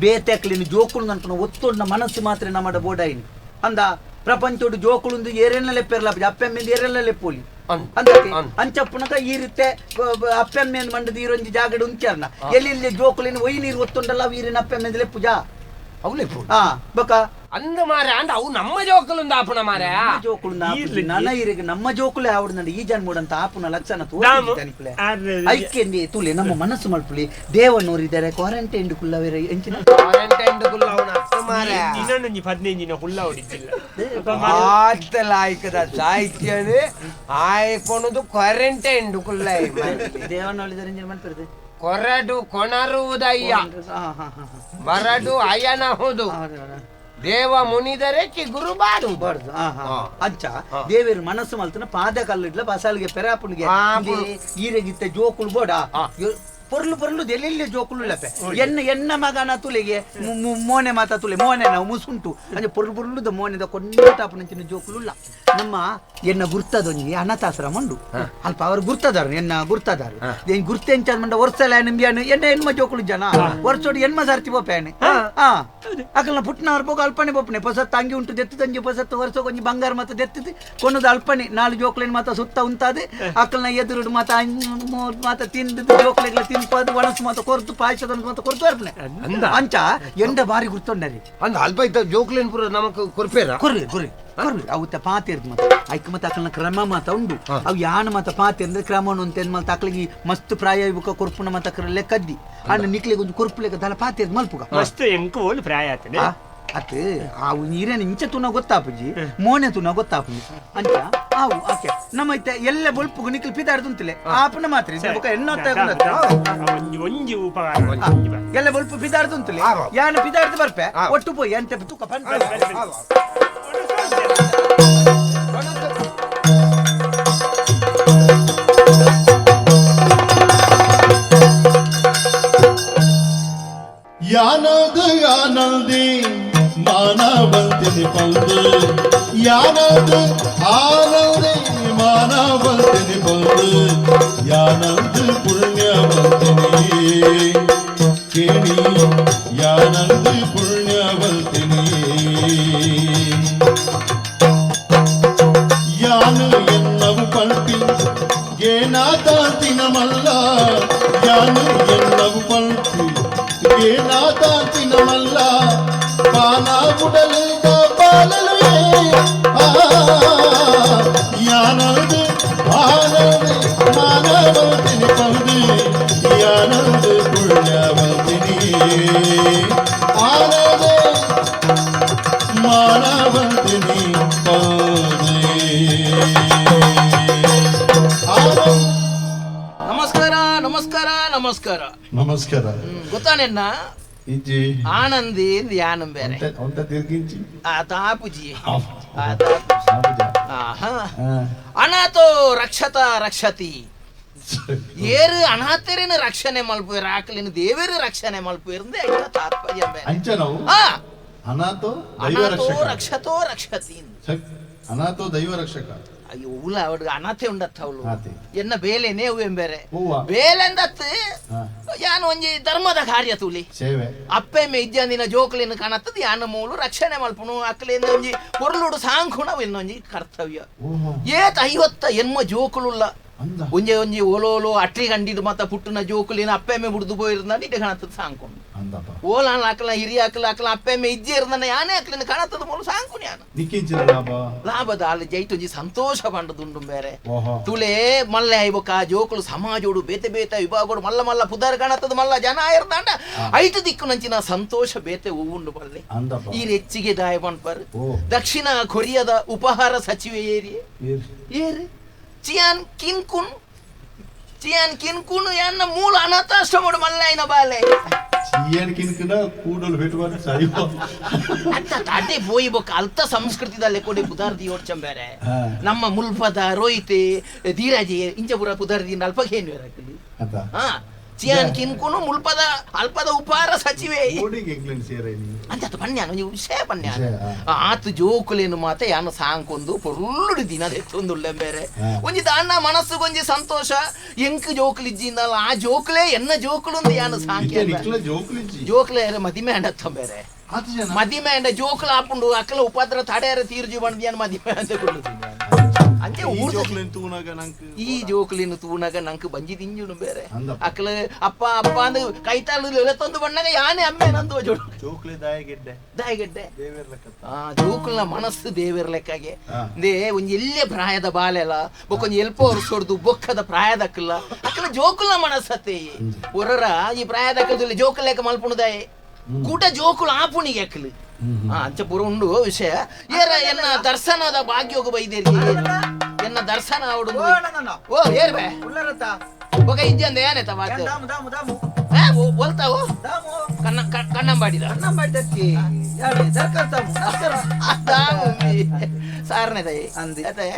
ಬೇತೆಕ್ಲಿನ ಜೋಕುಳು ಅನ್ಪುನ ಒತ್ತೊಂಡ ಮನಸ್ಸು ಮಾತ್ರ ನಮ್ಮಡ ಬೋಡಾಯಿನಿ ಅಂದ ಪ್ರಪಂಚೋಡು ಜೋಕುಳು ಏರೆಲ್ಲ ಲೆಪ್ಪೆರ್ಲ ಅಪ್ಪೆಮ್ಮಿಂದ ಏರೆಲ್ಲ ಲೆಪ್ಪೋಲಿ ಅಂಚಪ್ಪುನಕ ಈ ರೀತಿ ಅಪ್ಪೆಮ್ಮೆ ಮಂಡದ ಈರೊಂಜಿ ಜಾಗಡ್ ಉಂಚಾರ್ನ ಎಲ್ಲಿ ಜೋಕುಲಿನ ಒಯ್ ನೀರು ಒತ್ತುಂಡಲ್ಲ ವೀರಿನ ಅಪ್ಪೆಮ್ಮೆಂದ ಲೆಪ್ಪುಜಾ ಅವು ಲೆಪ್ಪು ಬಕ ಅಂದ ಮಾರೆ ಅಂದ ಅವು ನಮ್ಮ ಜೋಕುಲು ಆಪುನ ಮಾರೆ ಜೋಕುಳು ನನ್ನ ಈರಿಗೆ ನಮ್ಮ ಜೋಕುಲೆ ಆವಡ್ನಂಡ ಈ ಜನ್ಮೂಡಂತ ಆಪುನ ಲಕ್ಷಣ ಐಕ್ಯಂದಿ ತುಲೆ ನಮ್ಮ ಮನಸ್ಸು ಮಲ್ಪುಲಿ ದೇವನೂರಿದ್ದಾರೆ ಕ್ವಾರಂಟೈನ್ ಕುಲ್ಲವೇರ ಎಂಚಿನ ಕ್ವಾರಂಟೈನ್ ಕುಲ್ಲ ಅವನ ಅಪ್ಪ ಮಾರೆ ಇನ್ನೊಂದು 15 ಕುಲ್ಲ ಹೊಡಿತಿಲ್ಲ ಆತಲ ಆಯ್ಕದ ಸಾಹಿತ್ಯನೇ ಆಯ್ಕೊಣದು ಕ್ವಾರಂಟೈನ್ ಕುಲ್ಲ ದೇವನೂರಿದ್ದಾರೆ ಎಂಜಿನ ಮಲ್ಪರ್ದೆ ಕೊರಡು ಕೊಣರುವುದಯ್ಯ ಬರಡು ಅಯ್ಯನಹುದು ದೇವ ಮುನಿದರೆ ಚಿಗುರು ಬಾಡುದು ಅಂಚ ದೇವೇರು ಮನಸ್ಸು ಮಲ್ತನ ಪಾದ ಕಲ್ಲಿಡ್ಲ ಬಸಾಲಿಗೆ ಪೆರಾಪುಣಿಗೆ ಈರೆಗಿತ್ತ ಜೋಕುಳು ಬೋಡ ಪೊರ್ಲು ಎಲ್ಲೆಲ್ಲಿ ಜೋಕುಲು ಇಲ್ಲಪೆ ಎನ್ನ ಮಗನ ತುಲೆಗೆ ಮೋನೆ ಮಾತ ತುಲೆ ಮೋನೆ ನಾವು ಮುಸುಂಟು ಅಂದ್ರೆ ಪೊರ್ಲು ಮೋನೆದ ಕೊಂಡಾಪುನಂಚಿನ ಜೋಕುಲು ನಮ್ಮ ಎನ್ನ ಗುರ್ತದೊಂಜಿ ಅನಾಥಾಶ್ರಮ ಉಂಡು ಅಲ್ಪ ಅವರು ಗುರ್ತದಾರು ಎನ್ನ ಗುರ್ತದಾರು ಗುರ್ತ ಎಂಚಾದ ಮಂಡ ವರ್ಷಲ ನಿಂಬಿಯಾನು ಎನ್ನ ಹೆಣ್ಮ ಜೋಕುಲು ಜನ ವರ್ಷೋಡು ಹೆಣ್ಮ ಸಾರ್ತಿ ಬೋಪೇನೆ ಅಕಲ್ನ ಪುಟ್ನವ್ರ ಬೋಗ ಅಲ್ಪನೆ ಬೋಪನೆ ಪೊಸತ್ತು ಅಂಗಿ ಉಂಟು ದೆತ್ತು ತಂಜಿ ಪೊಸತ್ತು ವರ್ಷ ಕೊಂಚ ಬಂಗಾರ ಮಾತ ದೆತ್ತದು ಕೊನ್ನದು ಅಲ್ಪನೆ 4 ಜೋಕ್ಲೇನ್ ಮಾತ ಸುತ್ತ ಉಂತಾದೆ ಅಕಲ್ನ ಎದುರು ಮಾತ ತಿಂದು ಜೋಕ್ಲೆಗಳ ತಿನ್ಪದು ಒಣಸು ಮಾತ ಕೊರ್ತು ಪಾಯಸದ ಮಾತ ಕೊರ್ತು ಅರ್ಪನೆ ಅಂಚ ಎಂಡ ಬಾರಿ ಗುರ್ತೊಂಡರಿ ಅಂದ ಅಲ್ಪ ಇತ್ತ ಜೋಕ್ಲೇನ್ ಪುರ ನಮಕ್ ಕೊರ್ಪೇರ ಕೊರ್ರಿ ಅವತ್ತ ಪಾತಿರ್ದು ಮತ ಐಕ್ ಮತ ಅಕಲ್ನ ಕ್ರಮ ಮಾತ ಉಂಡು ಅವು ಯಾನ ಮತ ಪಾತಿ ಅಂದ್ರೆ ಕ್ರಮನು ಅಂತ ಏನ್ ಮತ ಅಕ್ಲಿಗೆ ಮಸ್ತ್ ಪ್ರಾಯೋಗಿಕ ಕೊರ್ಪುನ ಮತ ಲೆಕ್ಕದ್ದಿ ಅಣ್ಣ ನಿಕ್ಲಿಗೆ ಒಂದು ಕೊರ್ಪು ಲೆಕ್ಕ ದಲ ಪಾತಿರ್ದು ಮಲ್ಪುಗ ಮಸ್ತ್ ಎಂಕ ಓಲ್ ಪ್ರಾಯ ಆತನೆ ಅತ್ ಅವು ನೀರೇನು ಇಂಚ ತುನ ಗೊತ್ತಾಪುಜಿ ಮೋನೆ ತುನ ಗೊತ್ತಾಪುಜಿ ಅಂಚ ಅವು ಆಕೆ ನಮ್ಮ ಐತೆ ಎಲ್ಲ ಬೊಲ್ಪುಗು ನಿಕ್ಲಿ ಪಿದಾಡ್ದುಂತಿಲೆ ಆಪನ ಮಾತ್ರ ಒಂಜಿ ಉಪಕಾರ ಎಲ್ಲ ಬೊಲ್ಪು ಪಿದಾಡ್ದುಂತಿಲೆ ಯಾನ ಪಿದಾಡ್ದು ಬರ್ಪೆ ಒಟ್ಟು ಪೋಯಿ ಅಂತ ತೂಕ ಯಾನಲ್ದಿ ಮಾನವಂತಿನಿ ಪಂದು ಯಾನದು ಆನಲ್ದಿ ಮಾನವಂತಿನಿ ಪಂದು ಯಾನಂದು ಪುಣ್ಯವಂತಿನಿ ಕೇಳಿ ಯಾನಂದು ಪುಣ್ಯವಂತಿನಿ ಯಾನು ಎನ್ನವು ಪಲ್ಪಿ ಏನಾದಾಂತಿನ ಮಲ್ಲ ನಮಸ್ಕಾರ. ನಮಸ್ಕಾರ. ಗೊತ್ತಾನೆನ್ನ ಇಜ್ಜಿ ಆನಂದಿ ಯಾನಂ ಬೇರೆ ಒಂತ ತಿರ್ಗಿಂಚಿ ತಾಪುಜಿ ಹಾ. ಅನಾಥೋ ರಕ್ಷತ ರಕ್ಷತಿ ಏರು ಅನಾಥರೇನ ರಕ್ಷಣೆ ಮಲ್ಪುವೇರು ಆಕಲಿನ ದೇವರು ರಕ್ಷಣೆ ಮಲ್ಪುವೇರಂದೆ ಐತ ತಾತ್ಪರ್ಯ ಬೇರೆ. ಅಂಚ ನಾವು ಅನಾಥೋ ದೈವ ಅನಾಥೋ ರಕ್ಷಕ. ರಕ್ಷತೋ ರಕ್ಷತಿ ಅನಾಥೋ ದೈವ ರಕ್ಷಕ. ಅಯ್ಯೋ ಉಲ್ಲ ಅವ್ರಿಗೆ ಅನಾಥೆ ಉಂಡತ್ತ ಅವಳು ಆತೆ. ಎನ್ನ ಬೇಲೆನೇ ಅವೇಂ ಬೇರೆ ಹೂವ. ಬೇಲೆಂದತ್ ಹಾ. ಯಾನು ಒಂಜಿ ಧರ್ಮದ ಕಾರ್ಯ ತುಲಿ ಸೇವೆ ಅಪ್ಪೆ ಇಜ್ಜಂದಿನ ಜೋಕುಲಿನ ಕಾಣತ್ತದ ಯಾನ ಮೂಲು ರಕ್ಷಣೆ ಮಲ್ಪುನು ಅಕ್ಕಲಿನ ಒಂಜಿ ಪೊರ್ಲುಡು ಸಾಂಕುಣ ಇನ್ನೊಂಜಿ ಕರ್ತವ್ಯ ಓಹೋ ಏತ್ 50 ಎನ್ಮ ಜೋಕುಲುಲ್ಲ ಅಂದ ಒಂಜಿ ಒಂಜಿ ಓಲೋಲು ಅಟ್ರಿ ಕಂಡಿದ್ದು ಮತ್ತ ಪುಟ್ಟನ ಜೋಕುಲಿನ ಅಪ್ಪೆಮ್ಮೆ ಬುಡ್ದು ಪೋಯಿರ್ದ ಇಟ್ಟು ಕಾಣತ್ತದ ಸಾಂಕೊಂಡು ಅಂದಪ್ಪ ಓಲಾನ್ ಹಾಕಲ ಹಿರಿಯ ಹಾಕಲ ಅಪ್ಪೆಮ್ಮೆ ಇಜ್ಜೆ ಇರ್ದನ್ನ ಯಾನೇ ಹಾಕ್ಲಿನ ಕಾಣತ್ತದ ಮೂಲು ಸಾಂಕುನಿ ಯಾನ ನಿಕ್ಕಿಂಚಿನ ಲಾಭ ಲಾಭದ ಅಲ್ಲಿ ಜೈಟುಂಜಿ ಸಂತೋಷ ಪಂಡದುಂಡು ಬೇರೆ ಓಹೋ ತುಲೆ ಮಲ್ಲೆ ಐಬಕ ಜೋಕುಲು ಸಮಾಜೋಡು ಬೇತೆ ಬೇತ ವಿಭಾಗೋಡು ಮಲ್ಲ ಮಲ್ಲ ಪುದಾರ್ ಕಾಣತ್ತದ ಮಲ್ಲ ಜನ ಇರ್ದಾಂಡ ಐಟು ದಿಕ್ಕು ನಂಚಿನ ಸಂತೋಷ ಬೇತೆ ಹೂವುಂಡು ಬಲ್ಲೆ ಅಂದಪ್ಪ ಈ ಹೆಚ್ಚಿಗೆ ದಾಯ ಪಂಪರ್ ಓ ದಕ್ಷಿಣ ಕೊರಿಯಾದ ಉಪಹಾರ ಸಚಿವೆ ಇರ್ ಏರಿ ಚಿಯಾನ್ ಕಿನ್ಕುನ್ ಯಾನ್ನ ಮೂಲ ಅನಾಥಾಶ್ರಮಡು ಮಲ್ಲಾಯಿನ ಬಾಲೆ ಚಿಯನ್ ಕಿನ್ಕನ ಕೂಡಲು ಭೇಟುವಾರ ಸಾಯಿಬ ಅಂತ ಅದೇ ಪೋಯಿ ಬೊಕ್ಕ ಅಲ್ತ ಸಂಸ್ಕೃತಿದಲ್ಲೇ ಕೊಡಿ ಪುದಾರ್ದಿ ಓಡ್ಚಂ ಬೇರೆ ಹಾ. ನಮ್ಮ ಮುಲ್ಪದ ರೋಹಿತೆ ಧೀರಾಜಿ ಇಂಚಪುರ ಪುದಾರ್ದಿ ಅಲ್ಪಗೇನು ಬೇರಾಕಲಿ ಅಂತ ಹಾ ಚಿಯಾನ್ ಕಿನ್ಕುನು ಮುಲ್ಪದ ಅಲ್ಪದ ಉಪಹಾರ ಸಚಿವೆ ಓಡಿಗೆ ಇಂಗ್ಲೆಂಡ್ ಸೇರೈನಿ ಅಂತ ಪನ್ಯಾನ ಒಂಜಿ ವಿಷಯ ಪನ್ಯಾನ ವಿಷಯ, ಆತು ಜೋಕುಲೇನು ಮಾತ ಯಾನು ಸಾಂಕೊಂದು ಪೊರ್ಲುಡು ದಿನ ಎತ್ತೊಂದುಳ್ಳೆ ಬೇರೆ ಹಾ. ಒಂಜಿ ದಾನ ಮನಸ್ಸುಗೊಂಜಿ ಸಂತೋಷ ಎಂಕ್ ಜೋಕುಲಿಜ್ಜಿಂದಲ್ಲ ಆ ಜೋಕುಲೇ ಎನ್ನ ಜೋಕುಲು ಯಾನು ಸಾಂಕೆ ನಿಕ್ಲ ಜೋಕ್ಲಿಜ್ಜಿ ಜೋಕುಲೆ ಮದಿಮೆ ಅಂಡತ್ತ ಬೇರೆ ಆತು ಜನ ಮದಿಮೆ ಅಂಡ ಜೋಕುಲು ಆಪುಂಡು ಅಕ್ಕಲ ಉಪದ್ರ ತಡೆಯರ ತೀರ್ಜಿ ಬಂದ್ ಯಾನು ಮದಿಮೆ ಅಂತ ಕೊಡುದಿಲ್ಲ ಅಂಚೆ ಈ ಊರ್ದ ಜೋಕ್ಲಿನ್ ತೂನಾಗ ನಂಕ್ ಈ ಜೋಕುಲಿನ ತೂನಾಗ ನಂಕ್ ಬಂಜಿ ತಿಂಜುನು ಬೇರೆ ಅಂದಪ್ಪ. ಅಕ್ಕಲ ಅಪ್ಪ ಅಂದ್ ಕೈತಾಳು ಎಳತೊಂದು ಬಣ್ಣಗ ಯಾನೆ ಅಮ್ಮೆ ನಂದು ಜೋಡು ಜೋಕ್ಲೆ ದಾಯಗೆಡ್ಡೆ ದಾಯಗಡ್ಡೆ ದೇವೇರ್ ಲೆಕ್ಕ ಜೋಕುಲ್ನ ಮನಸ್ಸು ದೇವರ ಲೆಕ್ಕಗೆ ಹಾ. ದೇ ಒಂಜಿ ಎಲ್ಲೆ ಪ್ರಾಯದ ಬಾಲೆಲ ಬೊಕ್ಕೊಂಜಿ ಎಲ್ಪ ಹೊರಸೋಡ್ದು ಬೊಕ್ಕದ ಪ್ರಾಯದಕ್ಕಲ್ಲ ಅಕ್ಕಲ ಜೋಕುಲ್ನ ಮನಸ್ಸತ್ತೆ ಹೊರರ ಈ ಪ್ರಾಯದಕ್ಕದಲ್ಲಿ ಜೋಕುಲ್ ಲೆಕ್ಕ ಮಲ್ಪುಣದಾಯೆ ಕೂಟ ಜೋಕುಲ್ ಆಪುಣಿಗೆ ಅಕ್ಕಲು ಅಂಚ ಪುರ ಉಂಡು ವಿಷಯ ಏರ ಎನ್ನ ದರ್ಶನದ ಭಾಗ್ಯೋಗ ಬೈದೇರಿ ಎನ್ನ ದರ್ಶನ ಅವಡು ಓ ಏರ್ಬೆ ಬೊಕ ಇಜ್ಜಂದ ಏನೇತ ಮಾತು ಒಲ್ತಾವು ಕಣ್ಣಂಬಾಡಿದ ಸಾರನೆ ದಯ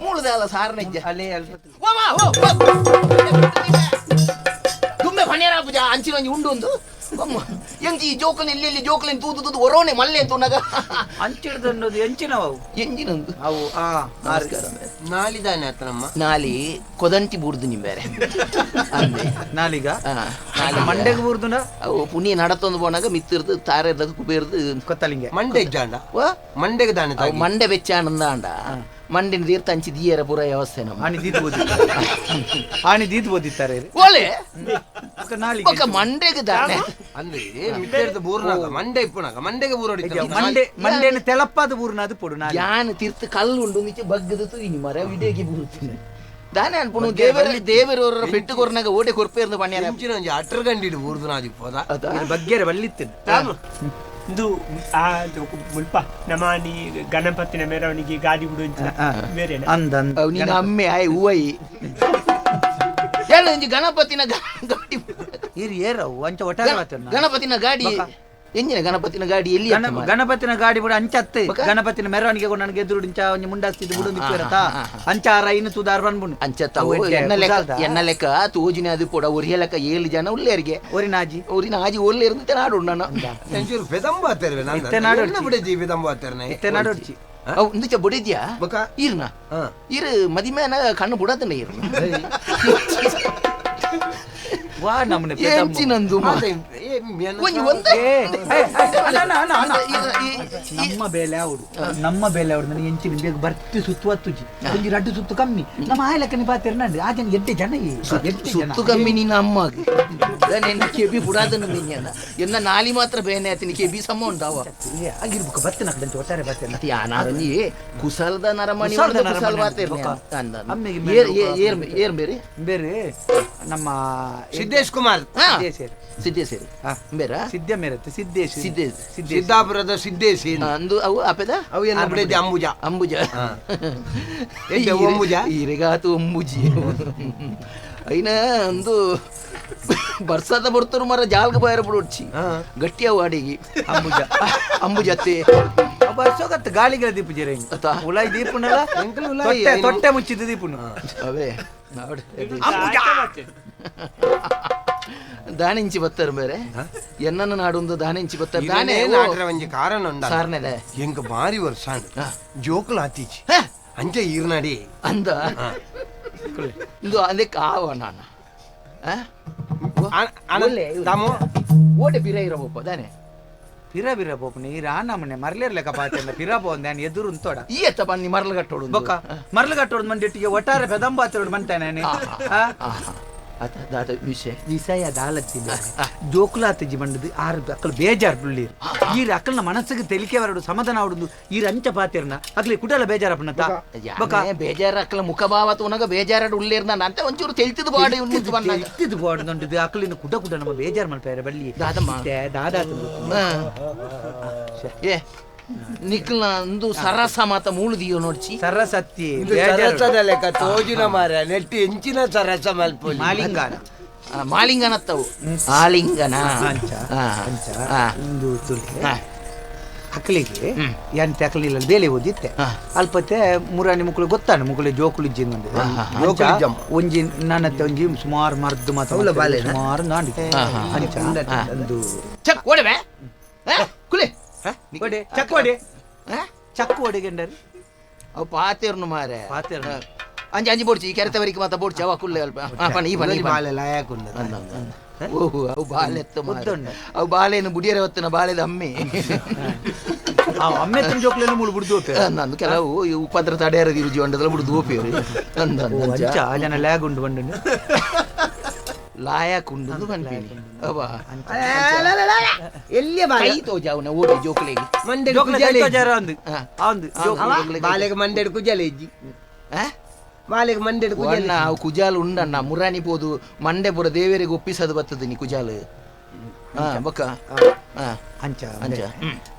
ಮೂಲದಲ್ಲ ಸಾರನೆ ಇಜ್ಜ ತುಂಬೆ ಫಣಿಯರ ಪೂಜಾ ಅಂಚಿನ ಉಂಡು ಒಂದು ಎಂಜಿ ಜೋಕಲ್ ಎಲ್ಲಿ ಜೋಕಲಿನ ತೂದು ಒರೋನೆ ಮಲ್ಲೆ ತೂನಗ ಅಂಚಿಡ್ದನ್ನೋದು ಎಂಚಿನವು ಎಂಜಿನೊಂದು ಅವು ನಾಳಿದಾನೆ ಆತನಮ್ಮ ನಾಲಿ ಕೊದಂಟಿ ಬೂರ್ದು ನಿಂಬೇರೆ ನಾಲಿಗ ನಾಲಿ ಮಂಡೆಗೆ ಬೂರ್ದುನ ಅವು ಪುಣ್ಯ ನಡತೊಂದು ಬೋನಾಗ ಮಿತ್ತಿರ್ದು ತಾರೆದ ಕುಬೇರ್ದು ಕೊತ್ತಲಿಂಗೆ ಮಂಡೆ ಇಜ್ಜಾಂಡ ಮಂಡೆಗೆ ದಾನೆ ಅವು ಮಂಡೆ ಬೆಚ್ಚ ಆನಂದ ಅಂಡ ಮಂಡಿನ ತೀರ್ಥ ಹಂಚಿ ದಿಯರ ಪುರ ವ್ಯವಸ್ಥೆ ನಮ್ಮ ಆಣಿ ದೀದ್ ಬೋದಿತ್ತಾರೆ ಓಲೆ ನಾಲಿಗೆ ಒಕ್ಕ ಮಂಡೆಗೆ ದಾನೆ ಅಂದ್ರೆ ಮಿತ್ತೇರ್ದ ಬೂರ್ನಾಗ ಮಂಡೆ ಇಪ್ಪುನಾಗ ಮಂಡೆಗೆ ಬೂರ್ ಮಂಡೆನ ತೆಲಪ್ಪಾದ ಬೂರ್ನಾದು ಪೊಡು ನಾಲಿ ಯಾನ್ ತೀರ್ಥ ಕಲ್ಲು ಉಂಡು ಮಿಚ್ಚ ಬಗ್ಗದ ಇನಿ ಮರ ವಿಡಿಯೋಗೆ ಬೂರ್ತೀನಿ ದಾನೆ ಅನ್ಪುಣು ದೇವರವರ ಪೆಟ್ಟುಕೊರ್ನಾಗ ಓಟೆ ಕೊರ್ಪೇರ್ದು ಪಣ್ಯಾರ ಹೆಂಚಿನ ಒಂಜಿ ಅಟ್ರ ಗಂಡಿಡು ಬೂರ್ದು ನಾದಿ ಪೋದ ಬಗ್ಗೆರೆ ಬಲ್ಲಿತ್ತು ಇದು ಮುಲ್ಪ ನಮಾನಿ ಗಣಪತಿನ ಮೆರವಣಿಗೆ ಗಾಡಿ ಬಿಡು ಬೇರೆ ನೀನು ಅಮ್ಮೆ ಆಯ್ ಹೂವೈ ಹೇಳು ಗಣಪತಿನ ಗಾಡಿ ಇರಿ ಏರವು ಅಂಚ ಒಟ್ಟಾರೆ ಗಣಪತಿನ ಗಾಡಿ ಎಂಜಿನ ಗಣಪತಿನ ಗಾಡಿ ಎಲ್ಲಿ ಗಣಪತಿನ ಗಾಡಿ ಬಿಡು ಅಂಚತ್ತೆ ಗಣಪತಿನ ಮೆರವಣಿಗೆ ನನಗೆ ಎದುರು ಒಂಜಿ ಮುಂಡಾಸ್ತಿದ್ದು ಬಿಡು ನಿಪ್ಪಿರತ್ತ ಅಂಚಾರ ಇನ್ನು ತುದಾರ್ ಬಂದ್ಬುಂಡು ಅಂಚತ್ತವು ಎನ್ನ ಲೆಕ್ಕ ತೋಜಿನ ಅದು ಕೂಡ ಒರಿಯ ಲೆಕ್ಕ 7 ಜನ ಉಳ್ಳೇರಿಗೆ ಒರಿನಾಜಿ ಒಳ್ಳೆ ಇರುತ್ತೆ ನಾಡು ನಾನು ಹೆಂಚೂರು ಬೆದಂಬಾತೇರ್ವೆ ನಾನು ಬಿಡಿದ್ದಿ ಬೆದಂಬಾತೇರ್ನೆ ಇತ್ತೆ ನಾಡೋಡ್ಚಿ ಅವು ಇಂದಿಚ ಬುಡಿದ್ಯಾ ಬಕ ಇರ್ನ ಇರು ಮದಿಮೇನ ಕಣ್ಣು ಬುಡತನ ಇರು ವಾ ನಮ್ಮನೆ ಎಂಚಿನಂದು ನಮ್ಮ ಬೇಲೆ ಅವಡು ನನಗೆ ಎಂಚಿನ ಬೇಗ ಬರ್ತಿ ಸುತ್ತುವತ್ತುಜಿ ಒಂಜಿ ರಡ್ಡು ಸುತ್ತು ಕಮ್ಮಿ ನಮ್ಮ ಆಯ್ಲಕ್ಕನಿ ಪಾತಿರ್ ನಂಡು ಆ ಜನ 8 ಜನ ಸುತ್ತು ಕಮ್ಮಿ ನಿನ್ನ ಅಮ್ಮಗೆ ಎನ್ನ ಕೆಬಿ ಬುಡಾದನ ನಿನ್ನ ಎನ್ನ ನಾಲಿ ಮಾತ್ರ ಬೇನೆ ಆತೀನಿ ಕೆಬಿ ಸಮ ಉಂಟಾವ ಆಗಿರ್ಬೇಕು ಬರ್ತನ ಕಡೆ ಒಟ್ಟಾರೆ ಬರ್ತೇನೆ ಯಾನಾರನಿ ಕುಸಲದ ನರಮಣಿ ಕುಸಲ ಬಾತೇರ್ನೆ ಏರ್ ಬೇರೆ ಬೇರೆ ನಮ್ಮ ಸಿದ್ದೇಶ್ ಕುಮಾರ್ ಸಿದ್ದೇಶ್ವರಿ ಬೇರೆ ಸಿದ್ಧ ಮೇರತ್ತೆ ಸಿದ್ದಾಪುರದ ಸಿದ್ದೇಶಿ ಅಂದು ಅವು ಆಪೆದ ಅವು ಎಲ್ಲ ಬಿಡಿದ್ದೆ ಅಂಬುಜ ಅಂಬುಜ ಈರೆಗಾತು ಅಂಬುಜಿ ಐನ ಅಂದು ಬರ್ಸದ ಬರ್ತರು ಮರ ಜಾಲ್ಗ ಬಾಯರ ಬಿಡೋಡ್ಚಿ ಗಟ್ಟಿಯಾವು ಅಡಿಗೆ ಅಂಬುಜತ್ತೆ ಬರ್ಸೋಗತ್ತ ಗಾಳಿಗಳ ದೀಪ ಜರ ಉಲಾಯಿ ದೀಪುನಲ್ಲ ತೊಟ್ಟೆ ಮುಚ್ಚಿದ ದೀಪುನು ಅವೇ ದಾನಿಂಚಿ ಬತ್ತಾರ ಬೇರೆ ಎನ್ನನ್ನು ನಾಡೊಂದು ದಾನಿಂಚಿ ಬತ್ತಾರ ದಾನೆ ಒಂಜಿ ಕಾರಣ ಉಂಡ ಸಾರ್ನೆಲೆ ಎಂಕ ಬಾರಿ ವರ್ಷ ಜೋಕುಲು ಆತೀಚಿ ಅಂಚೆ ಈರ್ನಾಡಿ ಅಂದ ಇದು ಅದಕ್ಕೆ ಆವ ನಾನು ಓಟೆ ಪಿರ ಇರಬೋಪ ದಾನೆ ಪಿರ ಬಿರ ಬೋಪನಿ ಈ ರಾನಮ್ಮನೆ ಮರ್ಲಿರ್ಲೆಕ್ಕ ಪಾತ್ರ ಪಿರ ಬೋಂದೆ ನಾನು ಎದುರು ಉಂತೋಡ ಈ ಎತ್ತ ಬನ್ನಿ ಮರಳುಗಟ್ಟೋಡು ಬೊಕ್ಕ ಮರ್ಲಗಟ್ಟೋಡ್ ಮಂದಿಟ್ಟಿಗೆ ಒಟ್ಟಾರೆ ಬೆದಂಬಾತಿರೋಡು ಮಂತಾನೆ ವಿಷಯ ದಾಲತ್ತಿಲ್ಲ ಜೋಕುಲಾತಜ್ಜಿ ಬಂಡದು ಆರು ಅಕ್ಕಲು ಬೇಜಾರು ಬಿಳ್ಳಿರು ಈ ಅಕ್ಕಲ್ನ ಮನಸ್ಸಿಗೆ ತೆಲಿಕೆ ಬರಡು ಸಮಾಧಾನ ಆಡುದು ಈ ರಂಚ ಪಾತಿರ್ನ ಅಕ್ಲಿ ಕುಟಲ ಬೇಜಾರ ಬೇಜಾರ ಅಕ್ಕಲ ಮುಖಭಾವ ಉನಗ ಬೇಜಾರ ಉಳ್ಳೇರ್ನ ಅಂತ ಒಂಚೂರು ತೆಲ್ತಿದ್ ಬಾಡಿ ತೆಲ್ತಿದ್ ಬಾಡಿ ನೋಡಿದ್ದು ಅಕ್ಕಲಿನ ಕುಟ ಕುಟ ನಮ್ಮ ಬೇಜಾರು ಮಾಡ್ತಾರೆ ಬಳ್ಳಿ ದಾದಾ ಏ ನಿಕ್ಲ ಒಂದು ಸರಸ ಮಾತ ಮೂಳುದಿಯೋ ನೋಡ್ಚಿ ಸರಸತ್ತಿ ಸರಸದ ಲೆಕ್ಕ ತೋಜಿನ ಮಾರ ನೆಟ್ಟಿ ಎಂಚಿನ ಸರಸ ಮಲ್ಪೊಲಿ ಮಾಲಿಂಗಾನ ಮಾಲಿಂಗನತ್ತವು ಆಲಿಂಗನ ಒಂದು ತುಳಿ ಅಕ್ಕಲಿಗೆ ಎಂತ ಅಕ್ಕಲಿಲ್ಲ ಬೇಲೆ ಓದಿತ್ತೆ ಅಲ್ಪತ್ತೆ ಮುರಾನಿ ಮುಕ್ಕಳು ಗೊತ್ತಾನ ಮುಕ್ಕಳು ಜೋಕುಲು ಇಜ್ಜಿಂದ ಒಂಜಿ ನನ್ನತ್ತೆ ಒಂಜಿ ಸುಮಾರು ಮರ್ದು ಮಾತ ಸುಮಾರು ನಾಡಿ ಒಂದು ಚಕ್ ಓಡವೆ ಕುಲೆ ಚಕ್ಕೋಡಿ ಚಕ್ಕು ಒಡೆಗೆಂಡರು ಅವು ಪಾತೇರ್ನು ಮಾರೆ ಪಾತೇರ್ನು ಅಂಜಿ ಅಂಜಿ ಬೋಡ್ಚಿ ಈ ಕೆರೆತವರಿಗೆ ಮಾತ ಬೋಡ್ಚಿ ಅವ ಕುಲ್ಲೆ ಅಲ್ಪ ಈ ಬನ್ನಿ ಬಾಲೆ ಲಾಯಕುಂಡ ಓಹೋ ಅವು ಬಾಲೆ ಎತ್ತ ಅವು ಬಾಳೆನು ಬುಡಿಯರ ಹೊತ್ತಿನ ಬಾಳೆದ ಅಮ್ಮೆ ಅಮ್ಮೆ ತಮ್ಮ ಜೋಕ್ಲೇನು ಮುಳು ಬಿಡ್ದು ನಂದು ಕೆಲವು ಉಪದ್ರ ತಡೆಯರ ರುಜಿ ಹೊಂಡದಲ್ಲ ಬಿಡ್ದು ಓಪಿಯರು ಜನ ಲ್ಯಾಗ್ ಉಂಡು ಬಂಡು ಲಾಯಕುಂಡು ಬನ್ಪೇನಿ ಅವ ಎಲ್ಲಿಯ ಕೈ ತೋಜಾವನ ಓಡಿ ಜೋಕ್ಲೆಗೆ ಬಾಲೆಗೆ ಮಂಡೆಡ್ ಕುಜಲೇಜಿ ಬಾಲೆಗೆ ಮಂಡೆಡ್ ಕುಜಲ ಅವು ಕುಜಾಲು ಉಂಡಣ್ಣ ಮುರಾನಿ ಪೋದು ಮಂಡೆ ಪುರ ದೇವರಿಗೆ ಒಪ್ಪಿಸದು ಬರ್ತದೆ ನೀ ಕುಜಾಲು ಬೊಕ್ಕ ಅಂಚ ಅಂಚ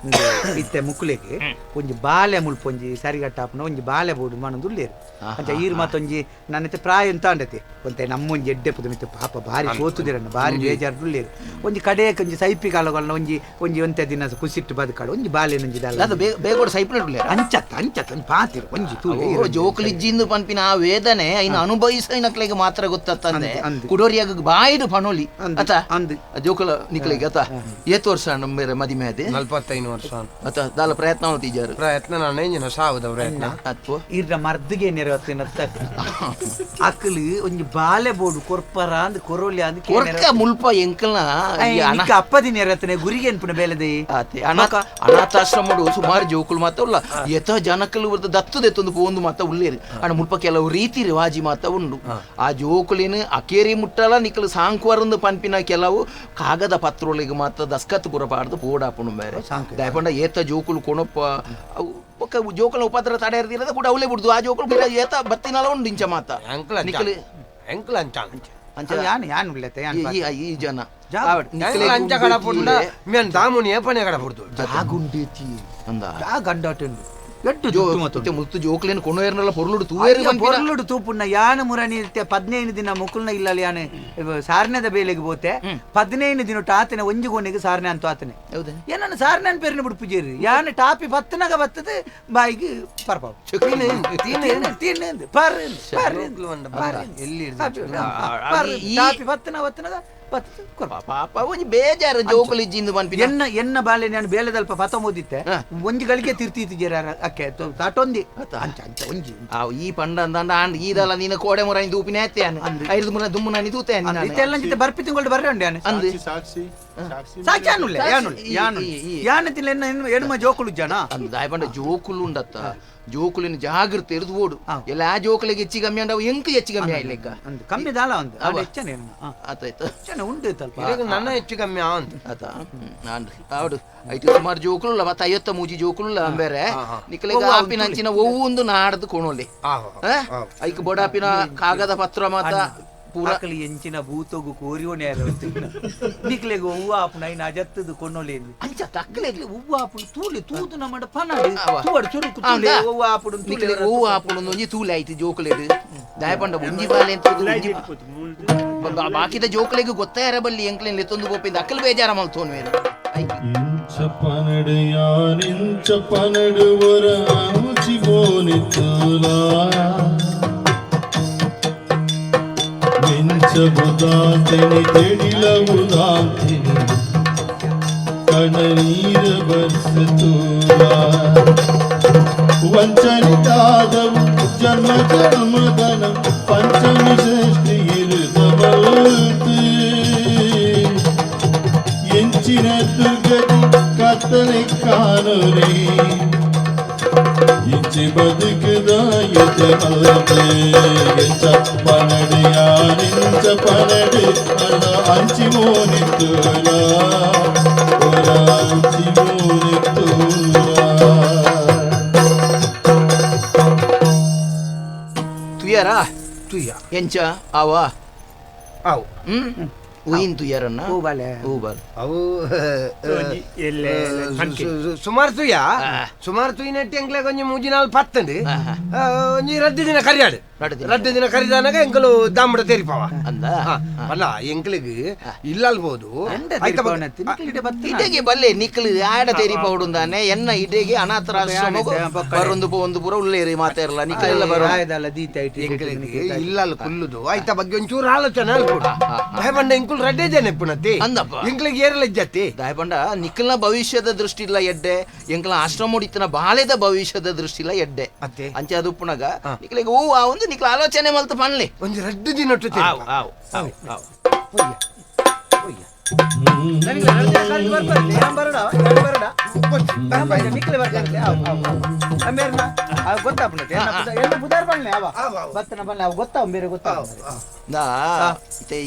ಇತ್ತೆ ಮುಕ್ಕುಲೆಗೆ ಒಂಜಿ ಬಾಲೆ ಮುಳ್ಪೊಂಜಿ ಸರಿಗಟ್ಟಾಪನ ಒಂಜಿ ಬಾಲೆ ಬೋಡು ಮನದುಲ್ಲೇರು ಅಂಚ ಈರು ಮತ್ತೊಂಜಿ ನನ್ನತ್ತೆ ಪ್ರಾಯ ಅಂತ ಅಂಡತೆ ಒಂತೆ ನಮ್ಮೊಂಜಿ ಎಡ್ಡೆ ಪುದ ಮಿತ್ತ ಪಾಪ ಭಾರಿ ಸೋತುದಿರಣ್ಣ ಭಾರಿ ಬೇಜಾರ್ದುಲ್ಲೇರು ಒಂಜಿ ಕಡೆಯಕ್ಕೆ ಒಂಜಿ ಸೈಪಿ ಕಾಲಗಳನ್ನ ಒಂಜಿ ಒಂತೆ ದಿನ ಕುಸಿಟ್ಟು ಬದುಕಾಡು ಒಂಜಿ ಬಾಲೆ ನಂಜಿ ದಲ್ಲ ಅದು ಬೇಗೋಡ ಸೈಪ್ನಡ್ಲೆ ಅಂಚತ್ತ ಒಂಜಿ ಪಾತಿರು ಒಂಜಿ ತೂಲೆ ಜೋಕುಲಿಜ್ಜಿಂದು ಪನ್ಪಿನ ಆ ವೇದನೆ ಇನ್ನು ಅನುಭವಿಸನಕ್ಲೆಗೆ ಮಾತ್ರ ಗೊತ್ತಂದೆ ಕುಡೋರಿಯಾಗ ಬಾಯಿಡು ಪಣೋಲಿ ಅತ ಅಂದ್ ಜೋಕುಲ ನಿಕ್ಲೆಗೆ ಅತ ಏತ್ ವರ್ಷ ನಮ್ಮ ಮದಿಮೆ ಅದೇ 45 ವರ್ಷ ಅತ ದಾಲ ಪ್ರಯತ್ನ ಮಾಡ್ತಿದ್ದಾರೆ ಪ್ರಯತ್ನ ನಾನು ಎಂಜಿನ ಸಾವದ ಪ್ರಯತ್ನ ಅತ್ಪೋ ಇರ್ರ ಮರ್ದಿಗೆ ನೆರವತ್ತಿನ ಅಕ್ಕಲು ಒಂಜಿ ಬಾಲೆ ಬೋಡು ಕೊರ್ಪರ ಅಂದ್ ಕೊರೋಲಿ ಅಂದ್ ಕೊರ್ಕ ಮುಲ್ಪ ಎಂಕಲ್ನ ಅಪ್ಪದಿ ನೆರವತ್ತನೆ ಗುರಿಗೆ ಅನ್ಪುನ ಬೇಲದೆ ಅನಾಥಾಶ್ರಮಡು ಸುಮಾರು ಜೋಕುಲು ಮಾತ ಉಲ್ಲ ಎತ ಜನಕಲು ಬರ್ದ ದತ್ತದೆತ್ತೊಂದು ಪೋಂದು ಮಾತ ಉಳ್ಳೇರಿ ಅಣ್ಣ ಮುಲ್ಪ ಕೆಲವು ರೀತಿ ರಿವಾಜಿ ಮಾತ ಉಂಡು ಆ ಜೋಕುಲಿನ ಅಕೇರಿ ಮುಟ್ಟಲ ನಿಕ್ಕಲು ಸಾಂಕ್ವರಂದು ಪನ್ಪಿನ ಕೆಲವು ಕಾಗದ ಪತ್ರೊಳಗೆ ಮಾತ ದಸ್ಕತ್ ಪುರ ಪಾಡ್ದು ಪೋಡಾಪುಣು ಬೇರೆ ದಯಪಂಡ ಏತ ಜೋಕುಲು ಕೊಣಪ್ಪ ಒಕ್ಕ ಜೋಕುಲ ಉಪದ್ರ ತಡೆಯರ್ದಿರದ ಕೂಡ ಅವಲೇ ಬಿಡ್ದು ಆ ಜೋಕುಲು ಬೇರೆ ಏತ ಬತ್ತಿನಲ ಉಂಡು ಇಂಚ ಮಾತ ನಿಕ್ಕಲು ಎಂಕಲ್ ಅಂಚ ಅಂಚ ಯಾನ್ ಉಳ್ಳತೆ ಈ ಜನ ಅಂಚ ಕಡ ಪುಂಡ ಮೆನ್ ದಾಮುನಿ ಏಪನೆ ಕಡ ಪುಡ್ದು ಜಾಗುಂಡೇತಿ ಅಂದ ಗಂಡಾಟುಂಡು ಮುತ್ತು ಜೋಕ್ಲೇನು ಕೊಣೋರ್ನೆಲ್ಲ ಪೊರ್ಲುಡು ತೂವೇರು ಪೊರ್ಲುಡು ತೂಪುಣ್ಣ ಯಾನ ಮುರಾನಿ ಇರ್ತೆ 15 ದಿನ ಮುಕ್ಕುಲ್ನ ಇಲ್ಲ ಯಾನೆ ಸಾರ್ನೆದ ಬೇಲೆಗೆ ಬೋತೆ 15 ದಿನ ಟಾತನೆ ಒಂಜಿ ಗೋಣಿಗೆ ಸಾರ್ನೆ ಅಂತ ಆತನೆ ಏನನ್ನ ಸಾರ್ನೆ ಅಂತ ಪೇರಿನ ಬಿಡು ಪೂಜೇರಿ ಯಾನೆ ಟಾಪಿ ಬತ್ತನಾಗ ಬತ್ತದೆ ಬಾಯಿಗೆ ಪರ್ಪಾವು ಎಲ್ಲಿ ಟಾಪಿ ಬತ್ತನಾಗ ಪಾಪ ಒಂಜಿ ಬೇಜಾರು ಜೋಕುಲಿಜ್ಜಿಂದು ಪನ್ಪಿ ಎನ್ನ ಬಾಲೆ ನಾನು ಬೇಲೆದಲ್ಪ ಪತ ಓದಿತ್ತೆ ಒಂಜಿ ಗಳಿಗೆ ತಿರ್ತಿದ್ದೀರ ಅಕ್ಕೆ ತಾಟೊಂದಿ ಒಂಜಿ ಈ ಪಂಡ ಅಂದ ಈದಲ್ಲ ನೀನು ಕೋಡೆ ಮುರಾನಿ ದೂಪಿನ ಎತ್ತೆ ಐದು ಮುರ ದುಮ್ಮು ನಾನು ತೂತೆ ಇದೆಲ್ಲ ಜೊತೆ ಬರ್ಪಿ ತಿಂಗಳು ಬರ್ರೆ ಉಂಡೆ ಅಂದು ಸಾಕ್ಷಿ ಅನ್ನುಲ್ಲ ಯಾನತಿಲ್ಲ ಹೆಣ್ಮ ಜೋಕುಲು ಜನ ಅಂದ ದಾಯಪಂಡ ಜೋಕುಲು ಉಂಡತ್ತ ಜೋಕುಲಿನ ಜಾಗೃತಿ ಇರುದು ಓಡು ಎಲ್ಲ ಆ ಜೋಕುಲಿಗೆ ಹೆಚ್ಚಿ ಕಮ್ಮಿ ಅಂಡ ಎಂಕ್ ಹೆಚ್ಚು ಕಮ್ಮಿ ಆಯ್ಲಿಕ್ಕ ಕಮ್ಮಿ ದಾಲ ಒಂದು ಹೆಚ್ಚನೆ ಆತಾಯ್ತು ಉಂಟು ನನ್ನ ಹೆಚ್ಚು ಕಮ್ಮಿ ಅಂತ ಆತ ಆಡು ಐಟು ಸುಮಾರು ಜೋಕುಲು ಮತ್ತೆ 53 ಜೋಕುಲು ಬೇರೆ ನಿಕ್ಕಲಿಗೆ ಆಪಿನ ಅಂಚಿನ ಒಂದು ನಾಡದು ಕೊಣೋಲಿ ಐಕ್ ಬೋಡಾಪಿನ ಕಾಗದ ಪತ್ರ ಮಾತ ಪೂರಕಲಿ ಎಂಚಿನ ಭೂತೋಗು ಕೋರಿಯೋನೆ ನಿಕ್ಲೆಗೆ ಹೂವು ಆಪುನ ಐನ ಅಜತ್ತದು ಕೊನ್ನೊಲೇನು ಅಂಚ ತಕ್ಕಲೆಗೆ ಹೂವು ಆಪುನ ತೂಲಿ ತೂದು ನಮ್ಮಡ ಪನಾಡಿ ತೂವಡು ಚುರುಕು ಹೂವು ಆಪುನ ನಿಕ್ಲೆಗೆ ಹೂವು ಆಪುನ ಒಂಜಿ ತೂಲೆ ಐತಿ ಜೋಕುಲೆಡು ದಯಪಂಡ ಒಂಜಿ ಬಾಲೆ ಅಂತ ಬಾಕಿದ ಜೋಕುಲೆಗೆ ಗೊತ್ತಾರ ಬಲ್ಲಿ ಎಂಕ್ಲೆನ್ ಲೆತ್ತೊಂದು ಗೋಪಿಂದ ಅಕ್ಕಲ್ ಬೇಜಾರ ಮಲ್ತೋನ್ ಮೇಲೆ ಇಂಚ ಪನಡು ಯಾನಿಂಚ ಪನಡು ಒರ ಮುಚಿಬೋನಿತ್ತುಲ ಮಿಂಚ ಬುದಾಂತಿನಿ ತೆಡಿಲ ಬುದಾಂತಿನಿ ಕಣನೀರ ಬರ್ಸತೂಲ ವಂಚನಿತಾದವು ಜನ್ಮ ಜನ್ಮದನ ಪಂಚಮಿ ಷಷ್ಠಿ ಇರುದವಲ್ತು ಎಂಚಿನ ದುರ್ಗತಿ ಕತ್ತಲೆ ಕಾಣುರೇ ಇಂಚಿ ಬದುಕದ ಯುದ್ಧಮಲ್ಲದೆ ಎಂಚ ಪನಡು ಯಾನಿಂಚ ಪನಡು ಅದ ಅಂಚಿ ಮೋನಿತ್ತುಲ ಒರ ಅಂಚಿ ಮೋನಿತ್ತುಲ ತುಯ್ಯಾರ ತುಯ್ಯ ಎಂಚ ಅವ ಅವು ಉಯಿನ್ ತುಯ್ಯಾರನ್ನ ಹೂಬಾಲೆ ಹೂಬಲ್ ಅವು ಎಲ್ಲೆ ಸುಮಾರು ತುಯ್ಯ ಆ. ಸುಮಾರು ತುಯ್ಯ ನೆಟ್ಟಿ ಎಂಕ್ಲೆ ಕೊಂಚ ಮೂಜಿ ನಾಲ್ ಪತ್ತಂಡು ಒಂಜಿ ರಡ್ಡು ದಿನ ಕರಿಯಾಡು ರಡ್ಡು ದಿನ ಕರಿದಾನಾಗ ಎಂಕಲು ದಾಂಬಡ ತೆರಿಪವ ಅಂದ ಅಲ್ಲ ಎಂಕ್ಲಿಗೆ ಇಲ್ಲಲ್ಬೋದು ಇಡೆಗೆ ಬಲ್ಲೆ ನಿಕ್ಲು ಆಡ ತೆರಿ ಪೌಡುಂದಾನೆ ಎನ್ನ ಇಡೆಗೆ ಅನಾಥರಾಶ್ರಮಗು ಬರೊಂದು ಒಂದು ಪೂರ ಉಳ್ಳೇರಿ ಮಾತಾರಲ್ಲ ನಿಕ್ಲೆಲ್ಲ ಬರೋ ಎಂಕ್ಲಿಗೆ ಇಲ್ಲಲ್ ಕುಲ್ಲುದು ಆಯ್ತ ಬಗ್ಗೆ ಒಂಚೂರು ಆಲೋಚನೆ ಅಲ್ಕೊಡು ಭಯಪಂಡ ಎಂಕುಲ್ ರಡ್ಡೆ ಜನ ಎಪ್ಪುನತಿ ಅಂದಪ್ಪ ಎಂಕ್ಲಿಗೆ ಏರಲ ಇಜ್ಜತಿ ದಾಯಪಂಡ ನಿಕ್ಲ್ನ ಭವಿಷ್ಯದ ದೃಷ್ಟಿ ಇಲ್ಲ ಎಡ್ಡೆ ಎಂಕ್ಲ ಆಶ್ರಮ ಹೊಡಿತನ ಬಾಳೆದ ಭವಿಷ್ಯದ ದೃಷ್ಟಿ ಇಲ್ಲ ಎಡ್ಡೆ ಅತ್ತೆ ಅಂಚೆ ಅದು ಪುನಗ ನಿಕ್ಲಿಗೆ ಹೂ ಆ ಒಂದು ನಿಕ್ಲ ಆಲೋಚನೆ ಮಲ್ತು ಪನ್ಲಿ ಒಂಜಿ ರಡ್ಡು ದಿನ ಒಟ್ಟು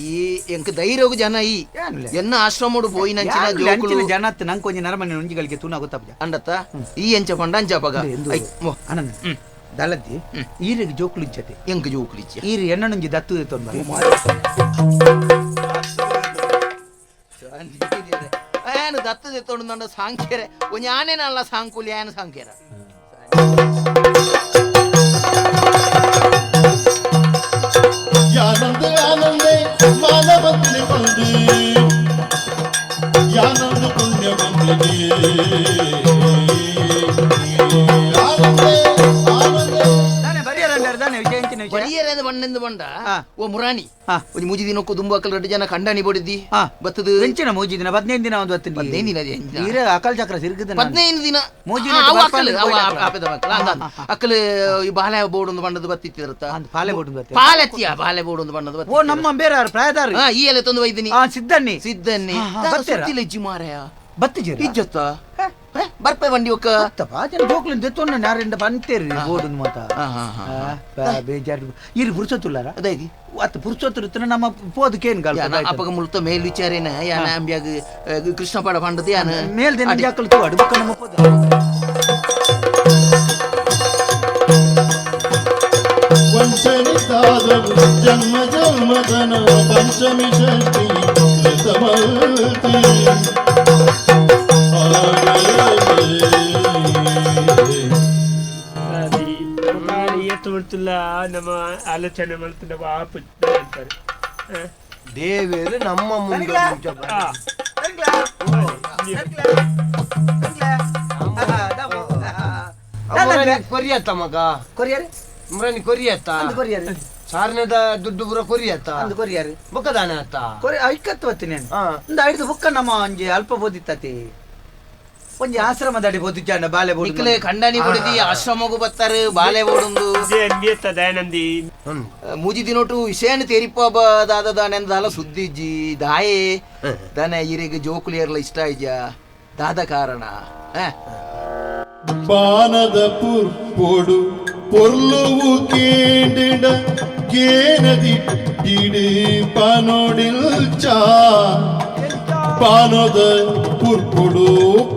ಈ ಎಂಕ್ ಧೈರ್ಯ ಜನ ಈ ಎನ್ನ ಆಶ್ರಮಡು ಪೋಯಿ ನಂಚಿನ ಜೋಕುಲು ಜನ ನಂಗೆ ಕೊಂಚ ನರಮನೆ ನುಂಜಿಗಳಿಗೆ ತೂನ ಗೊತ್ತಾಗ ಅಂಡತ್ತ ಈ ಎಂಚ ಪಂಡ ಅಂಚ ಪಗ ಆನಂದ ದಳದ್ದಿ ಈರಿಗೆ ಜೋಕುಲು ಇಜ್ಜತೆ ಎಂಕ್ ಜೋಕುಲಿಚ್ಚ ಈರಿ ಎಣ್ಣ ನುಂಜಿ ದತ್ತು ತೊಂದ ಏನು ದತ್ತು ತೆತ್ತೊಂಡು ಸಾಂಖ್ಯರೆ ಒಂಜಿ ಆನೆನಲ್ಲ ಸಾಂಕುಲಿ ಏನು ಸಾಂಖ್ಯರ ಯಾನಂದ ಆನಂದೇ ಮಾನವಂತನೆ ಬಂದು ಯಾನಂದ ಪುಣ್ಯ ಬಂದಿದೆ ಆನಂದೇ ಆನಂದೇ ಬರಿಯರೇದ ಬಣ್ಣೆಂದು ಬಂಡ ಹಾ. ಓ ಮುರಾಣಿ ಹಾ. ಒಂದು ಮೂಜಿ ದಿನಕ್ಕೂ ದುಂಬಾಕಲ್ ರೆಡ್ಡು ಜನ ಕಂಡಾಣಿ ಬಡಿದ್ದಿ ಹಾ. ಬತ್ತದು ಹೆಂಚಿನ ಮೂಜಿ ದಿನ 15 ದಿನ ಒಂದು 15 ದಿನ ಅದೇ ಎಂಚಿನ. ಈರ ಅಕಲ್ ಚಕ್ರ ಸಿರ್ಗದ 15 ದಿನ ಮೂಜಿ ಆ, ದಿನ ಅವು ಬರ್ಪಂದು ಅಕ್ಕಲು, ಅವು ಗೋಯ್ಲಾಕ್ಲ. ಆಪೆದ ಮಕ್ಕಳು ಅಂದ ಅಕ್ಕಲು ಈ ಬಾಲೆ ಬೋರ್ಡ್ ಒಂದು ಬಣ್ಣದ ಬತ್ತಿತ್ತಿರತ್ತ ಅಂದ್ ಪಾಲೆ ಬೋಡು ಬತ್ತೆ ಪಾಲೆತ್ತಿಯ ಬಾಲೆ ಬೋರ್ಡ್ ಒಂದು ಬಣ್ಣದ ಓ ನಮ್ಮ ಬೇರೆ ಪ್ರಾಯದಾರ ಹಾ ಈ ಎಲೆ ತಂದು ಒಯ್ದಿನಿ ಸಿದ್ದಣ್ಣಿ ಸಿದ್ದನ್ನಿ ಹಾ, ಹಾ, ಬತ್ತೀರ? ಸುತ್ತಿಲ್ಲ ಇಜ್ಜಿ ಮಾರಾಯ ಬತ್ತಿಜಿ ಇಜ್ಜತ್ತ ಬರ್ಪೆ ಬಂಡಿ ಒಕ್ಕ ಜನ ಜೋಕ್ಲಿನ ದೆತ್ತೊಂಡ ನಾರಿಂದ ಬಂತೇರಿ ಬೋರ್ಡ್ ಮಾತ ಹಾ, ಹಾ, ಹಾ. ಬೇಜಾರು ಇರಿ ಪುರ್ಸೊತ್ತುಲ್ಲಾರ ಅದಾಗಿ ಅತ್ತ ಪುರ್ಸೊತ್ತು ಇರ್ತನ ನಮ್ಮ ಪೋದಕ್ಕೇನ್ ಗಾಲ ಅಪ್ಪಗ ಮುಳ್ತ ಮೇಲ್ ವಿಚಾರೇನ ಯಾನ ಅಂಬ್ಯಾಗ ಕೃಷ್ಣ ಪಡ ಪಂಡದ ಯಾನ ಮೇಲ್ದಿನ ಜಾಕಲ್ ತೂ ಅಡ್ಬಕ್ಕ ನಮ್ಮ ಪೋದ ವಂಚನಿತಾದವು ಜನ್ಮ ಜನ್ಮದನ ಪಂಚಮಿ ಷಷ್ಠಿ ಕೃತಮಲ್ತಿ ಎತ್ತು ಮಾಡ್ತಿಲ್ಲ ನಮ್ಮ ಆಲೋಚನೆ ಮಾಡ್ತಿಲ್ಲ ಬಾಪು ಅಂತಾರೆ ದೇವೇರು ನಮ್ಮ ಮುಂದೆ ಕೊರಿಯತ್ತ ಮಗ ಕೊರಿಯರ್ ಮುರಾನಿ ಕೊರಿಯತ್ತ ಅಂದ್ ಕೊರಿಯರ್ ಸಾರನೇದ ದುಡ್ಡು ಪುರ ಕೊರಿಯತ್ತ ಅಂದ್ ಕೊರಿಯರ್ ಬೊಕ್ಕದಾನೆ ಅತ್ತ ಕೊರಿ ಐಕತ್ತು ಬತ್ತೀನಿ ಹಾ. ಒಂದು ಐದು ಬುಕ್ಕ ನಮ್ಮ ಒಂಜಿ ಅಲ್ಪ ಬೋದಿತ್ತತಿ ಒಂಜಿ ಆಶ್ರಮದ ಅಡಿ ಬೋದಿಚ್ಚಾಂಡ ಬಾಲೆ ಬೋಡು ನಿಕ್ಲೆ ಖಂಡನಿ ಬಡಿದಿ ಆಶ್ರಮಗು ಬತ್ತಾರೆ ಬಾಲೆ ಓಡೊಂದು ಅನ್ಯತ್ತ ದಯಾನಂದಿ ಮೂಜಿ ದಿನೊಟ್ಟು ವಿಷಯನ ತೇರಿಪ್ಪದಾದನೆಂದಾಲ ಸುದ್ದಿ ಇಜ್ಜಿ ದಾಯೆ ದನ ಇರಿಗೆ ಜೋಕುಲಿಯರ್ಲ ಇಷ್ಟ ಇಜ್ಜ ದಾದ ಕಾರಣ ಬಾನದ ಪುರ್ಪೊಡು ಪೊರ್ಲುವು ಕೇಂಡಿಡ ಕೇನದಿಟ್ಟಿಡು ಪನೊಡಿಲ್ ಚಾ ಪಾನದ ಪುರ್ಪೊಡು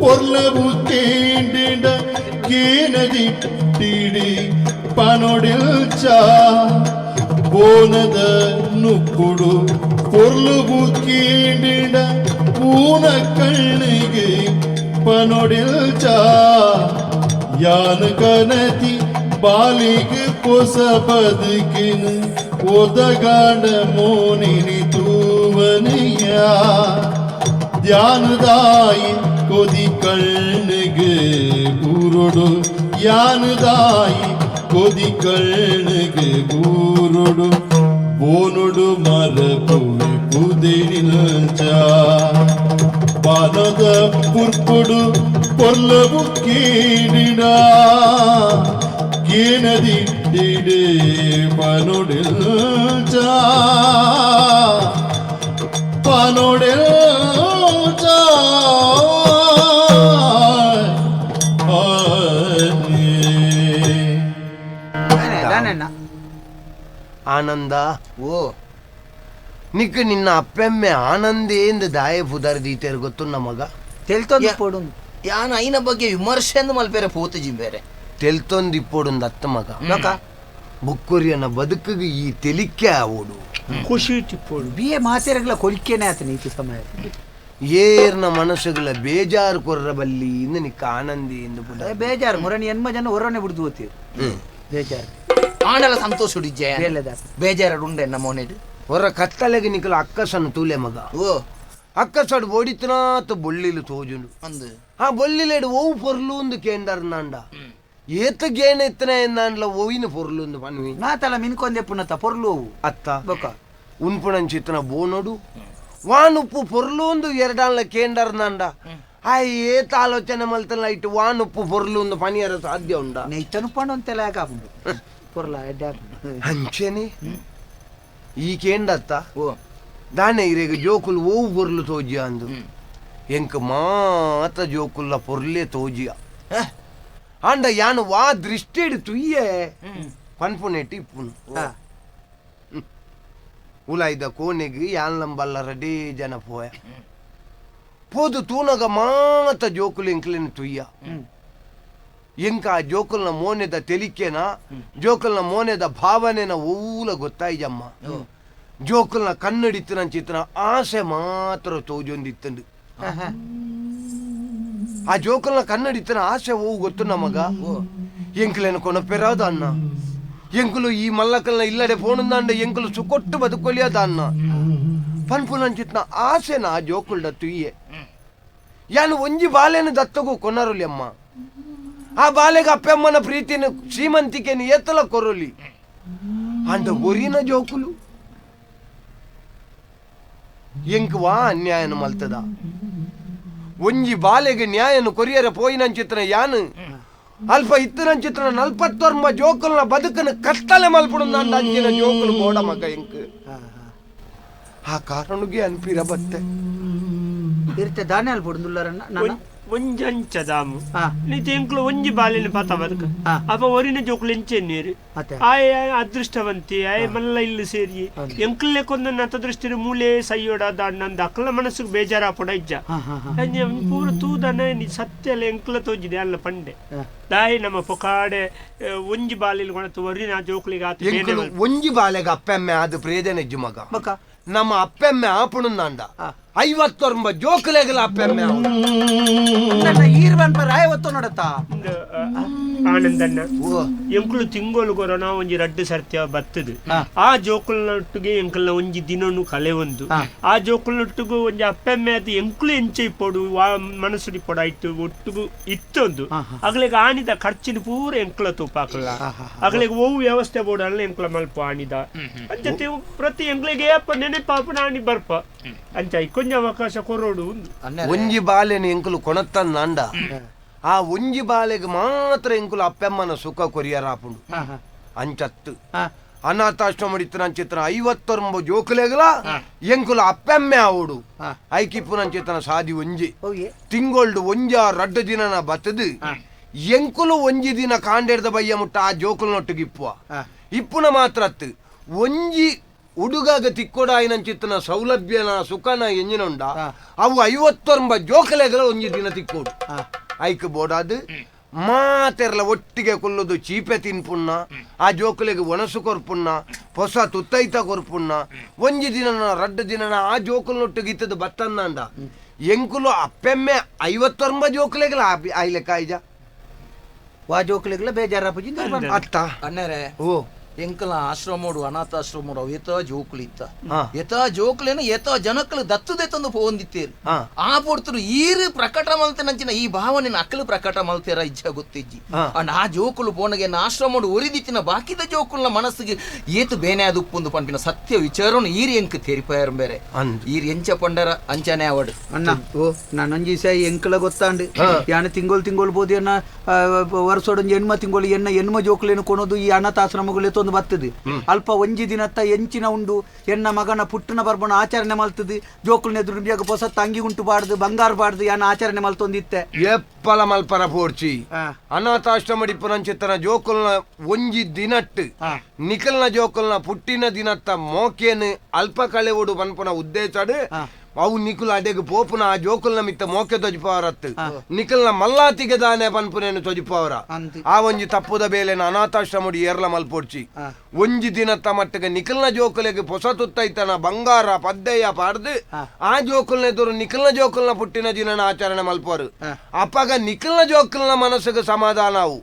ಪೊರ್ಲವು ಕೇಂಡಿಡ ಕೇನದಿಟ್ಟಿಡಿ ಪನೊಡಿಲ್ ಚಾ ಬೋನದ ನುಪ್ಪುಡು ಪೊರ್ಲವು ಕೇಂಡಿಡ ಪೂನ ಕಣ್ಣಿಗೆ ಪನೊಡಿಲ್ ಚಾ ಯಾನ ಕನತಿ ಬಾಲಿಗೆ ಹೊಸ ಬದುಕಿನ ಒದಗಾಡ ಮೋನಿನಿ ತೂವನೆಯ ಧ್ಯಾನದಾಯಿ ಕೊದಿ ಕಣ್ಣಿಗೆ ಗೂರೊಡು ಯಾನದಾಯಿ ಕೊದಿ ಕಣ್ಣಿಗೆ ಗೂರೊಡು ಬೋನುಡು ಮರಪುವೆ ಕುದಿನಿಲಂಚ ಪಾನದ ಪುರ್ಪುಡು ಪೊಲ್ಲವು ಕೀಡಿಡ ಕೇನದಿಟ್ಟಿಡೆ ಪನೊಡೆಲ್ಚ ಪನೊಡೆಲ್ಚ ದಾನಣ್ಣ ಆನಂದ ಓ ನಿಕ್ ನಿನ್ನ ಅಪ್ಪೆಮ್ಮೆ ಆನಂದೇಂದು ದಾಯ ಪುದರ್ದೀತೇರು ಗೊತ್ತು ನಮಗ ತೆಲ್ತೊಂದು ಪೋಡು ಯಾನ ಐನ ಬಗ್ಗೆ ವಿಮರ್ಶೆ ಎಂದು ಮಲ್ಪೇರೆ ಪೂತು ಜಿಂಬೇರೆ ತೆಲ್ತೊಂದು ಇಪ್ಪೋಡು ಅತ್ತ ಮಗ ಬುಕ್ಕುರಿಯನ ಬದುಕಿಗೆ ಈ ತೆಲಿಕೆ ಆವೋಡು ಖುಷಿ ತಿಪ್ಪೋಡು ಬಿಎ ಮಾತೆರಗಳ ಕೊಲಿಕೆನೆ ಆತ ನೀತಿ ಸಮಯ ಏರ್ನ ಮನಸ್ಸುಗಳ ಬೇಜಾರು ಕೊರ್ರ ಬಲ್ಲಿ ಇಂದ ನಿಕ್ಕ ಆನಂದಿ ಎಂದು ಬೇಜಾರು ಮುರಣಿ ಎನ್ಮ ಜನ ಹೊರನೆ ಬಿಡ್ದು ಓದ್ತೀವಿ ಬೇಜಾರು ಆಂಡಲ ಸಂತೋಷ ಉಡಿಜ್ಜೆ ಬೇಲೆದಾರ ಬೇಜಾರು ಉಂಡೆ ನಮ್ಮ ಮನೆಡು ಹೊರ ಕತ್ತಲೆಗೆ ನಿಕ್ಕಲು ಅಕ್ಕಸನ್ನು ತೂಲೆ ಮಗ ಓ ಅಕ್ಕಸಡು ಓಡಿತನಾತ ಬೊಳ್ಳಿಲು ತೋಜುಂಡು ಅಂದು ಆ ಬೊಳ್ಳಿಲೇಡು ಓವು ಪೊರ್ಲು ಒಂದು ಕೇಂದರ್ನಾಂಡ ಏತ ಗೇಣ ಎತ್ತನ ಎಂದಾಂಡ್ಲ ಓವಿನ ಪೊರ್ಲು ಒಂದು ಪನ್ವಿ ನಾತಲ ಮಿನ್ಕೊಂದೆ ಪುನತ ಪೊರ್ಲು ಅತ್ತ ಬೊಕ ಉನ್ಪುಣನ್ ಚಿತ್ತನ ಬೋನೋಡು ವಾನುಪ್ಪು ಪೊರ್ಲು ಒಂದು ಎರಡಾನ್ಲ ಕೇಂದರ್ನಾಂಡ ಆ ಏತ ಆಲೋಚನೆ ಮಲ್ತಲ್ಲ ಇಟ್ಟು ವಾನುಪ್ಪು ಪೊರ್ಲು ಒಂದು ಪನಿಯರ ಸಾಧ್ಯ ಉಂಡ ನೆಯ್ತನು ಪಂಡೊಂತೆಲ್ಲ ಯಾಕಾಪುಂಡು ಪೊರ್ಲ ಎಡ್ಡೆ ಅಂಚೆನೆ ಈ ಕೇಂಡತ್ತ ಓ ದಾನೆ ಇರೆಗೆ ಜೋಕುಲು ಓವು ಪೊರ್ಲು ತೋಜಿಯ ಅಂದು ಎಂಕ್ ಮಾತ ಜೋಕುಲ್ಲ ಪೊರ್ಲೆ ತೋಜಿಯ ಅಂಡ ಯಾನು ವಾ ದೃಷ್ಟಿ ತುಯ್ಯೆ ಪನ್ಪುನೆಟ್ಟಿ ಇಪ್ಪುನು ಉಲಾಯ್ದ ಕೋಣೆಗೆ ಯಾನ್ಲಂಬಲ್ಲ ರಡೇ ಜನ ಪೋಯ ಪೋದು ತೂನಗ ಮಾತ ಜೋಕುಲು ಎಂಕ್ಲೆನ್ ತುಯ್ಯ ಎಂಕ ಆ ಜೋಕುಲ್ನ ಮೋನೆದ ತೆಲಿಕೆನ ಜೋಕುಲ್ನ ಮೋನೆದ ಭಾವನೆನ ಊಲ ಗೊತ್ತಾಯ್ಜಮ್ಮ ಜೋಕುಲ್ನ ಕನ್ನಡಿತ್ತಿನ ಚಿತ್ರ ಆಸೆ ಮಾತ್ರ ತೋಜೊಂದಿತ್ತಂಡು ಆ ಜೋಕುಲ್ನ ಕನ್ನಡಿತ್ತಿನ ಆಸೆ ಹೋವು ಗೊತ್ತು ನಮಗ ಎಂಕ್ಲೆನ ಕೊನಪೆರಾದ ಅನ್ನ ಎಂಕುಲು ಈ ಮಲ್ಲಕಲ್ನ ಇಲ್ಲಡೆ ಪೋಣಂದಾಂಡ ಎಂಕುಲು ಸುಕೊಟ್ಟು ಬದುಕೊಲಿಯದ ಅನ್ನ ಪನ್ಪುನಂಚಿತ್ನ ಆಸೆನ ಆ ಜೋಕುಲ್ಡ ತುಯ್ಯೆ ಯಾನು ಒಂಜಿ ಬಾಲೆನ ದತ್ತಗೂ ಕೊನರುಲಿ ಅಮ್ಮ ಆ ಬಾಲೆಗೆ ಅಪ್ಪಮ್ಮನ ಪ್ರೀತಿನ ಶ್ರೀಮಂತಿಕೆನ ಎತ್ತಲ ಕೊರಲಿ ಅಂಡ ಒರಿನ ಜೋಕುಲು ಎಂಕ್ ವಾ ಅನ್ಯಾಯನ ಮಲ್ತದ ಒಂಜಿ ಬಾಲೆಗೆ ನ್ಯಾಯನು ಕೊರಿಯರ ಪೋಯಿನಂಚಿತ್ರ ಯಾನು ಅಲ್ಪ ಇತ್ತನಂಚಿತ್ರ 49 ಜೋಕುಲ್ನ ಬದುಕನ ಕತ್ತಲೆ ಮಲ್ಪುಡು ನಂಡ ಅಂಚಿನ ಜೋಕುಲು ಬೋಡ ಮಗ ಎಂಕ್ ಆ ಕಾರಣಗೆ ಅನ್ಪಿರ ಬತ್ತೆ ಇರ್ತೆ ದಾನೆ ಅಲ್ಲಿ ಬಿಡುದಿಲ್ಲರನ್ನ ಒಂಜಂಚದಾಮು ನೀತಿ ಎಂಕ್ಲು ಒಂಜಿ ಬಾಲಿನ ಪಾತ ಬದುಕ ಅಪ ಒರಿನ ಜೋಕುಲು ಎಂಚೆ ನೀರು ಆಯ ಅದೃಷ್ಟವಂತಿ ಆಯ ಮಲ್ಲ ಇಲ್ಲಿ ಸೇರಿ ಎಂಕ್ಲೆ ಕೊಂದ ನತ ದೃಷ್ಟಿ ಮೂಲೆ ಸೈಯೋಡ ನಂದ ಅಕ್ಕಲ ಮನಸ್ಸಿಗೆ ಬೇಜಾರ ಪಡ ಇಜ್ಜ ಪೂರ ತೂದನ ನೀ ಸತ್ಯಲ್ಲ ಎಂಕ್ಲ ತೋಜಿದೆ ಅಲ್ಲ ಪಂಡೆ ದಾಯಿ ನಮ್ಮ ಪೊಕಾಡೆ ಒಂಜಿ ಬಾಲಿಲ್ ಕೊಣತು ಒರಿನ ಜೋಕುಲಿಗೆ ಆತ ಒಂಜಿ ಬಾಲೆಗೆ ಅಪ್ಪೆಮ್ಮೆ ಆದ ಪ್ರೇದನೆಜ್ಜು ಮಗ ನಮ್ಮ ಅಪ್ಪೆಮ್ಮೆ ಆಪುಣಂದಾಂಡ 59 ಜೋಕುಲೆಗಲ ಅಪ್ಪೆಮ್ಮೆ ಈರ್ವನ್ ಪರ ಐವತ್ತು ನೋಡತ್ತಾ ಆನಂದಣ್ಣ ಎಂಕ್ಲು ತಿಂಗೋಲು ಕೊರೋನಾ ಒಂಜಿ ರಡ್ಡು ಸರ್ತ್ಯ ಬತ್ತದು ಆ ಜೋಕುಲ್ನೊಟ್ಟಿಗೆ ಎಂಕಲ್ನ ಒಂಜಿ ದಿನನು ಕಲೆ ಒಂದು ಆ ಜೋಕುಲ್ನೊಟ್ಟಿಗೂ ಒಂಜಿ ಅಪ್ಪೆಮ್ಮೆ ಅದು ಎಂಕ್ಲು ಎಂಚೆ ಇಪ್ಪೋಡು ಮನಸ್ಸು ಇಪ್ಪೋಡು ಆಯ್ತು ಒಟ್ಟಿಗೂ ಇತ್ತೊಂದು ಅಗ್ಲಿಗೆ ಆಣಿದ ಖರ್ಚಿನ ಪೂರ ಎಂಕ್ಲ ತೂಪಾಕಲ್ಲ ಅಗ್ಲಿಗೆ ಓವು ವ್ಯವಸ್ಥೆ ಬೋಡಲ್ಲ ಎಂಕ್ಲ ಮಲ್ಪ ಆಣಿದ ಅಂಚೆ ಪ್ರತಿ ಎಂಕ್ಲಿಗೆ ಅಪ್ಪ ನೆನೆಪಾಪನ ಆಣಿ ಬರ್ಪ ಅಂಚ ಕೊಂಚ ಅವಕಾಶ ಕೊರೋಡು ಒಂಜಿ ಬಾಲೆನ ಎಂಕುಲು ಕೊಣತ್ತಂದ ಆ ಒಂಜಿ ಬಾಲೆಗೆ ಮಾತ್ರ ಎಂಕುಲು ಅಪ್ಪೆಮ್ಮನ ಸುಖ ಕೊರಿಯರಾಪುಂಡು ಅಂಚತ್ತು ಅನಾಥಾಶ್ರಮ ಚಿತ್ರ 59 ಜೋಕುಲೆಗಲ ಎಂಕುಲು ಅಪ್ಪೆಮ್ಮೆ ಆವೋಡು ಐಕಿಪ್ಪುನ ಚಿತ್ರ ಸಾದಿ ಒಂಜಿ ತಿಂಗೊಳ್ಡು ಒಂಜ ರಡ್ಡು ದಿನನ ಬತ್ತದು ಎಂಕುಲು ಒಂಜಿ ದಿನ ಕಾಂಡೆರ್ದ ಬಯ್ಯ ಮುಟ್ಟ ಆ ಜೋಕುಲ್ನೊಟ್ಟಿಗಿಪ್ಪುವ ಇಪ್ಪುನ ಮಾತ್ರ ಒಂಜಿ ಹುಡುಗಾಗ ತಿಕ್ಕೊಡಾಯಿನ ಚಿತ್ತನ ಸೌಲಭ್ಯನ ಸುಖನ ಎಂಜಿನುಂಡ ಅವು 59 ಜೋಕಲೆಗಳ ಒಂಜಿ ದಿನ ತಿಕ್ಕೋಡು ಐಕ್ ಬೋಡಾದು ಮಾತೆರ್ಲ ಒಟ್ಟಿಗೆ ಕೊಲ್ಲೋದು ಚೀಪೆ ತಿನ್ಪುಣ್ಣ ಆ ಜೋಕಲೆಗೆ ಒಣಸು ಕೊರ್ಪುಣ್ಣ ಹೊಸ ತುತ್ತೈತ ಕೊರ್ಪುಣ್ಣ ಒಂಜಿ ದಿನನ ರಡ್ಡು ದಿನನ ಆ ಜೋಕಲ್ನೊಟ್ಟಿಗೆ ಇತ್ತದ ಬತ್ತಂದ ಎಂಕುಲು ಅಪ್ಪೆಮ್ಮೆ 59 ಜೋಕಲೆಗಳ ಆಯ್ಲೆ ಕಾಯ್ಜ ವಾ ಜೋಕುಲೆಗ್ಲ ಬೇಜಾರಾಪುಜಿ ಅತ್ತ ಅಣ್ಣರೇ ಓ ಎಂಕಲ ಆಶ್ರಮೋಡು ಅನಾಥಾಶ್ರಮೋಡು ಅವು ಎತ್ತ ಜೋಕುಲು ಇತ್ತ ಹಾ. ಎತ್ತ ಜೋಕುಲೇನ ಎತ್ತ ಜನಕ್ಕಳು ದತ್ತುದೆ ತಂದು ಪೋಂದಿತ್ತೇರು ಹಾ. ಆ ಪೊರ್ತರು ಈರು ಪ್ರಕಟ ಮಲ್ತೆನಂಚಿನ ಈ ಭಾವನೆನ ಅಕ್ಕಲು ಪ್ರಕಟ ಮಲ್ತೇರ ಇಜ್ಜ ಗೊತ್ತಿಜ್ಜಿ ಹಾ. ಅಂಡ್ ಆ ಜೋಕುಲು ಪೋನಗೆ ಆಶ್ರಮೋಡು ಒರಿದಿತ್ತಿನ ಬಾಕಿದ ಜೋಕುಲ್ನ ಮನಸ್ಸಿಗೆ ಏತು ಬೇನೆ ಅದು ಉಪ್ಪುಂದು ಪಂಪಿನ ಸತ್ಯ ವಿಚಾರನು ಈರಿ ಎಂಕ್ ತೆರಿಪಾಯರು ಬೇರೆ ಅಂದ್. ಈರಿ ಎಂಚ ಪಂಡರ ಅಂಚನೆ ಅವಡು ಅಣ್ಣ ಓ ನಾನೊಂಜಿ ಸೈ ಎಂಕಲ ಗೊತ್ತಾಂಡು ಯಾನ ತಿಂಗೋಳು ಬೋದಿ ಅನ್ನ ವರ್ಷೋಡೊಂಜಿ ಹೆಣ್ಮ ತಿಂಗೋಳು ಹೆಣ್ಮ ಜೋಕುಲೇನು ಕೊನೋದು ಈ ಅನಾಥಾಶ್ರಮಗಳು ಎತ್ತೊಂದು ಬರ್ತದೆ ಅಲ್ಪ ಒಂಜಿ ದಿನತ್ತ ಎಂಚಿನ ಉಂಡು ಎನ್ನ ಮಗನ ಪುಟ್ಟನ ಬರ್ಬಣ ಆಚರಣೆ ಮಲ್ತದು ಜೋಕುಲ್ನ ಎದುರು ಹೊಸತ್ತ ಅಂಗಿ ಉಂಟು ಬಾಡ್ದು ಬಂಗಾರ ಬಾಡ್ದು ಯಾನ ಆಚರಣೆ ಮಲ್ತೊಂದಿತ್ತೆ ಎಪ್ಪಲ ಮಲ್ಪರ ಪೋಡ್ಚಿ ಅನಾಥಾಶ್ರಮ ಡಿಪ್ಪುನಂಚಿತ್ತನ ಜೋಕುಲ್ನ ಒಂಜಿ ದಿನಟ್ಟು ನಿಖಲ್ನ ಜೋಕುಲ್ನ ಪುಟ್ಟಿನ ದಿನತ್ತ ಮೋಕೇನು ಅಲ್ಪ ಕಳೆವೋಡು ಪನ್ಪುನ ಉದ್ದೇಶಡು ಅವು ನಿಖುಲ್ ಅಡೆಗ್ ಪೋಪುನ ಆ ಜೋಕುಲ್ನ ಮಿತ್ತ ಮೋಕೆ ತೊಜಿಪವರತ್ತು ನಿಖಲ್ನ ಮಲ್ಲಾತಿಗೆ ದಾನೆ ಪನ್ಪುನೇನು ತೊಜಿಪವರ ಆ ಒಂಜಿ ತಪ್ಪುದ ಬೇಲೆನ ಅನಾಥಾಶ್ರಮಡಿ ಏರ್ಲ ಮಲ್ಪೊಡ್ಚಿ ಒಂಜಿ ದಿನತ್ತ ಮಟ್ಟಿಗೆ ನಿಖಲ್ನ ಜೋಕುಲೆಗೆ ಹೊಸ ತುತ್ತೈತನ ಬಂಗಾರ ಪದ್ದೆಯ ಪಾಡ್ದು ಆ ಜೋಕುಲ್ನ ಎದುರು ನಿಖಲ್ನ ಜೋಕುಲ್ನ ಪುಟ್ಟಿನ ದಿನನ ಆಚರಣೆ ಮಲ್ಪರು ಅಪ್ಪಗ ನಿಖಲ್ನ ಜೋಕುಲ್ನ ಮನಸ್ಸಿಗೆ ಸಮಾಧಾನವು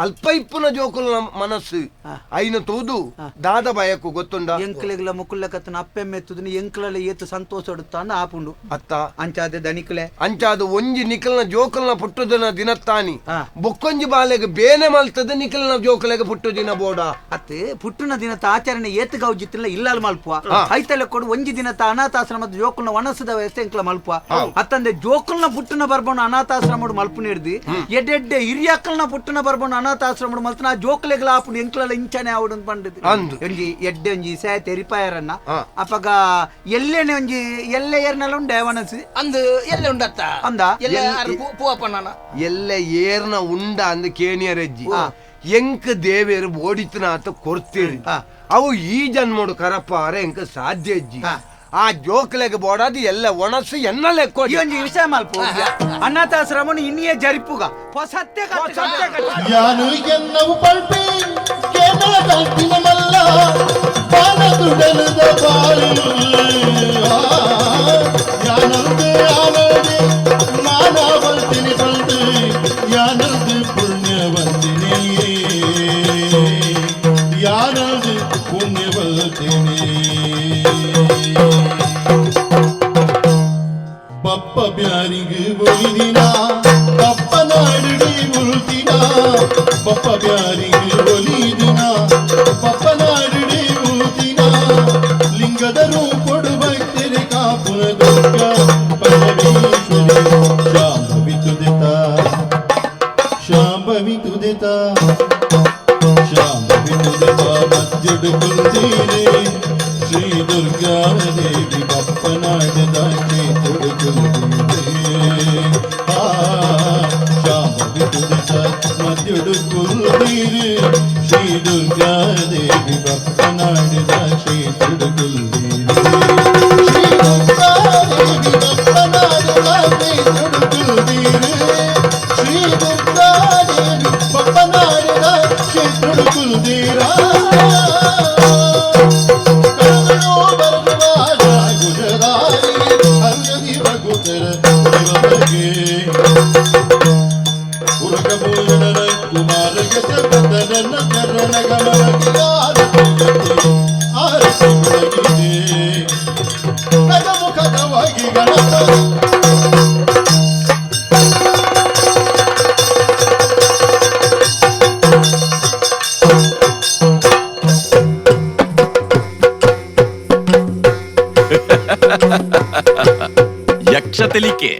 ಅಲ್ಪ ಇಪ್ಪುನ ಜೋಕುಲ್ನ ಮನಸ್ಸು ಐನು ತೂದು ದಾದ ಭಯಕ್ಕೂ ಗೊತ್ತುಂಡ ಎಂಕಲೆಗ್ಲ ಮುಕ್ಕುಲ್ಲ ಕತ್ತನ ಅಪ್ಪೆಮ್ಮೆತ್ತುದು ಎಂಕಲಲ್ಲಿ ಏತು ಸಂತೋಷ ಇಡುತ್ತಾಂದ ಆಪುಂಡು ಅತ್ತ ಅಂಚಾದ ದನಿಕಲೆ ಅಂಚಾದು ಒಂಜಿ ನಿಖಲ್ನ ಜೋಕಲ್ನ ಪುಟ್ಟುದಿನ ದಿನತ್ತಾನಿ ಬೊಕ್ಕೊಂಜಿ ಬಾಲೆಗೆ ಬೇನೆ ಮಲ್ತದ ನಿಖಲ್ನ ಜೋಕಲೆಗೆ ಪುಟ್ಟು ದಿನ ಬೋಡ ಅತ್ತೆ ಪುಟ್ಟನ ದಿನದ ಆಚರಣೆ ಏತ್ ಗೌಜಿತ್ತಿಲ್ಲ ಇಲ್ಲಲ್ ಮಲ್ಪುವ ಐತಲೆ ಕೊಡು ಒಂಜಿ ದಿನದ ಅನಾಥಾಶ್ರಮದ ಜೋಕುಲ್ನ ವನಸದ ವ್ಯವಸ್ಥೆ ಎಂಕಲ ಮಲ್ಪುವ ಅತ್ತಂದೆ ಜೋಕುಲ್ನ ಪುಟ್ಟನ ಬರ್ಬೋಣ ಅನಾಥಾಶ್ರಮಡು ಮಲ್ಪು ನೀಡ್ದಿ ಎಡ್ಡೆ ಹಿರಿಯಕ್ಕಲ್ನ ಪುಟ್ಟನ ಬರ್ಬೋಣ ಅನಾಥಾಶ್ರಮಡು ಮಲ್ತನ ಜೋಕಲೆಗ್ಲ ಆಪುಂಡು ಎಂಕಲೆಲ್ಲ ಇಂಚನೆ ಆವಡು ಪಂಡಿದ್ ಒಂಜಿ ಎಡ್ಡೆ ಒಂಜಿ ಸೇ ತೆರಿಪಾಯರನ್ನ ಅಪಗ ಎಲ್ಲೇನೆ ಒಂಜಿ ಎಲ್ಲೆ ಏರ್ನೆಲ್ಲ ಉಂಡೆ ವನಸು ಅಂದು ಎಲ್ಲ ಉಂಡತ್ತ ಅಂದ ಎಲ್ಲ ಪೂವಪ್ಪಣ್ಣ ಎಲ್ಲ ಏರ್ನ ಉಂಡ ಅಂದ ಕೇಣಿಯರಜ್ಜಿ ಎಂಕ್ ದೇವೇರು ಓಡಿತನಾತ ಕೊಡ್ತೀರಿ ಅವು ಈ ಜನ್ಮೋಡು ಕರಪಾರ ಎಂಕ ಸಾಧ್ಯ ಅಜ್ಜಿ ಆ ಜೋಕ್ಲೆಗೆ ಬೋಡಾದು ಎಲ್ಲ ಒಣಸು ಎನ್ನಲೆ ಈ ಒಂಜಿ ವಿಷಯ ಮಲ್ಪು ಅನಾಥಾಶ್ರಮನು ಇನ್ನಿಯೇ ಜರಿಪುಗ ಹೊಸತ್ತೆ ಯಾನು ಎನ್ನವು ಪಲ್ಪಿ ಕೇನಲ ಕಲ್ಪಿನ ಮಲ್ಲ ಬಾಲದುಡಲದ ಬಾಳು ಯಾನಲ್ದೆ ಆನಲ್ದೆ ನಾನಾ ಬಲ್ತಿನಿ ಬಲ್ದು ಯಾನಲ್ದು ಪುಣ್ಯವಂತಿನಿ ಯಾನಲ್ದು ಪುಣ್ಯವಂತಿನಿ ಪಪ್ಪ ಬ್ಯಾರಿಗೆ ಒಲಿದಿನ ಪಪ್ಪ ನಾಡಿಡಿ ಉಳ್ತಿನ ಪಪ್ಪ ಬ್ಯಾರಿಗೆ ಒಲಿದಿನ ಪಪ್ಪ ನಾಡಿಡಿ ಉಳ್ತಿನ ಲಿಂಗದ ರೂಪೊಡು ಭಕ್ತರೆ ಕಾಪುರ ದುರ್ಗ ಪರಮೇಶ್ವರಿ ಶಾಂಭವಿ ತುದಿತ ಮಧ್ಯಡು ಕುಂದಿರೆ ಶ್ರೀ ದುರ್ಗಾ ದೇವಿ ಬಪ್ಪನಾಡದ ಶ್ರೀ ಮಧ್ಯಡು ಕುಂದಿರೆ ಶ್ರೀ ದುರ್ಗಾ ದೇವಿ ಬಪ್ಪನಾಡದ ಶ್ರೀ ತುಡುಕುಲ್ದಿರೆ ಶ್ರೀ ದುರ್ಗಾ ದೇವಿ ಬಪ್ಪನಾಡದ ಶ್ರೀ ತುಡುಕುಲ್ದಿರೆ ಶ್ರೀ ದುರ್ಗಾ ದೇವಿ ಬಪ್ಪನಾಡದ ಶ್ರೀ ತುಡುಕುಲ್ದಿರ ಯಕ್ಷತೆಲಿಕೆ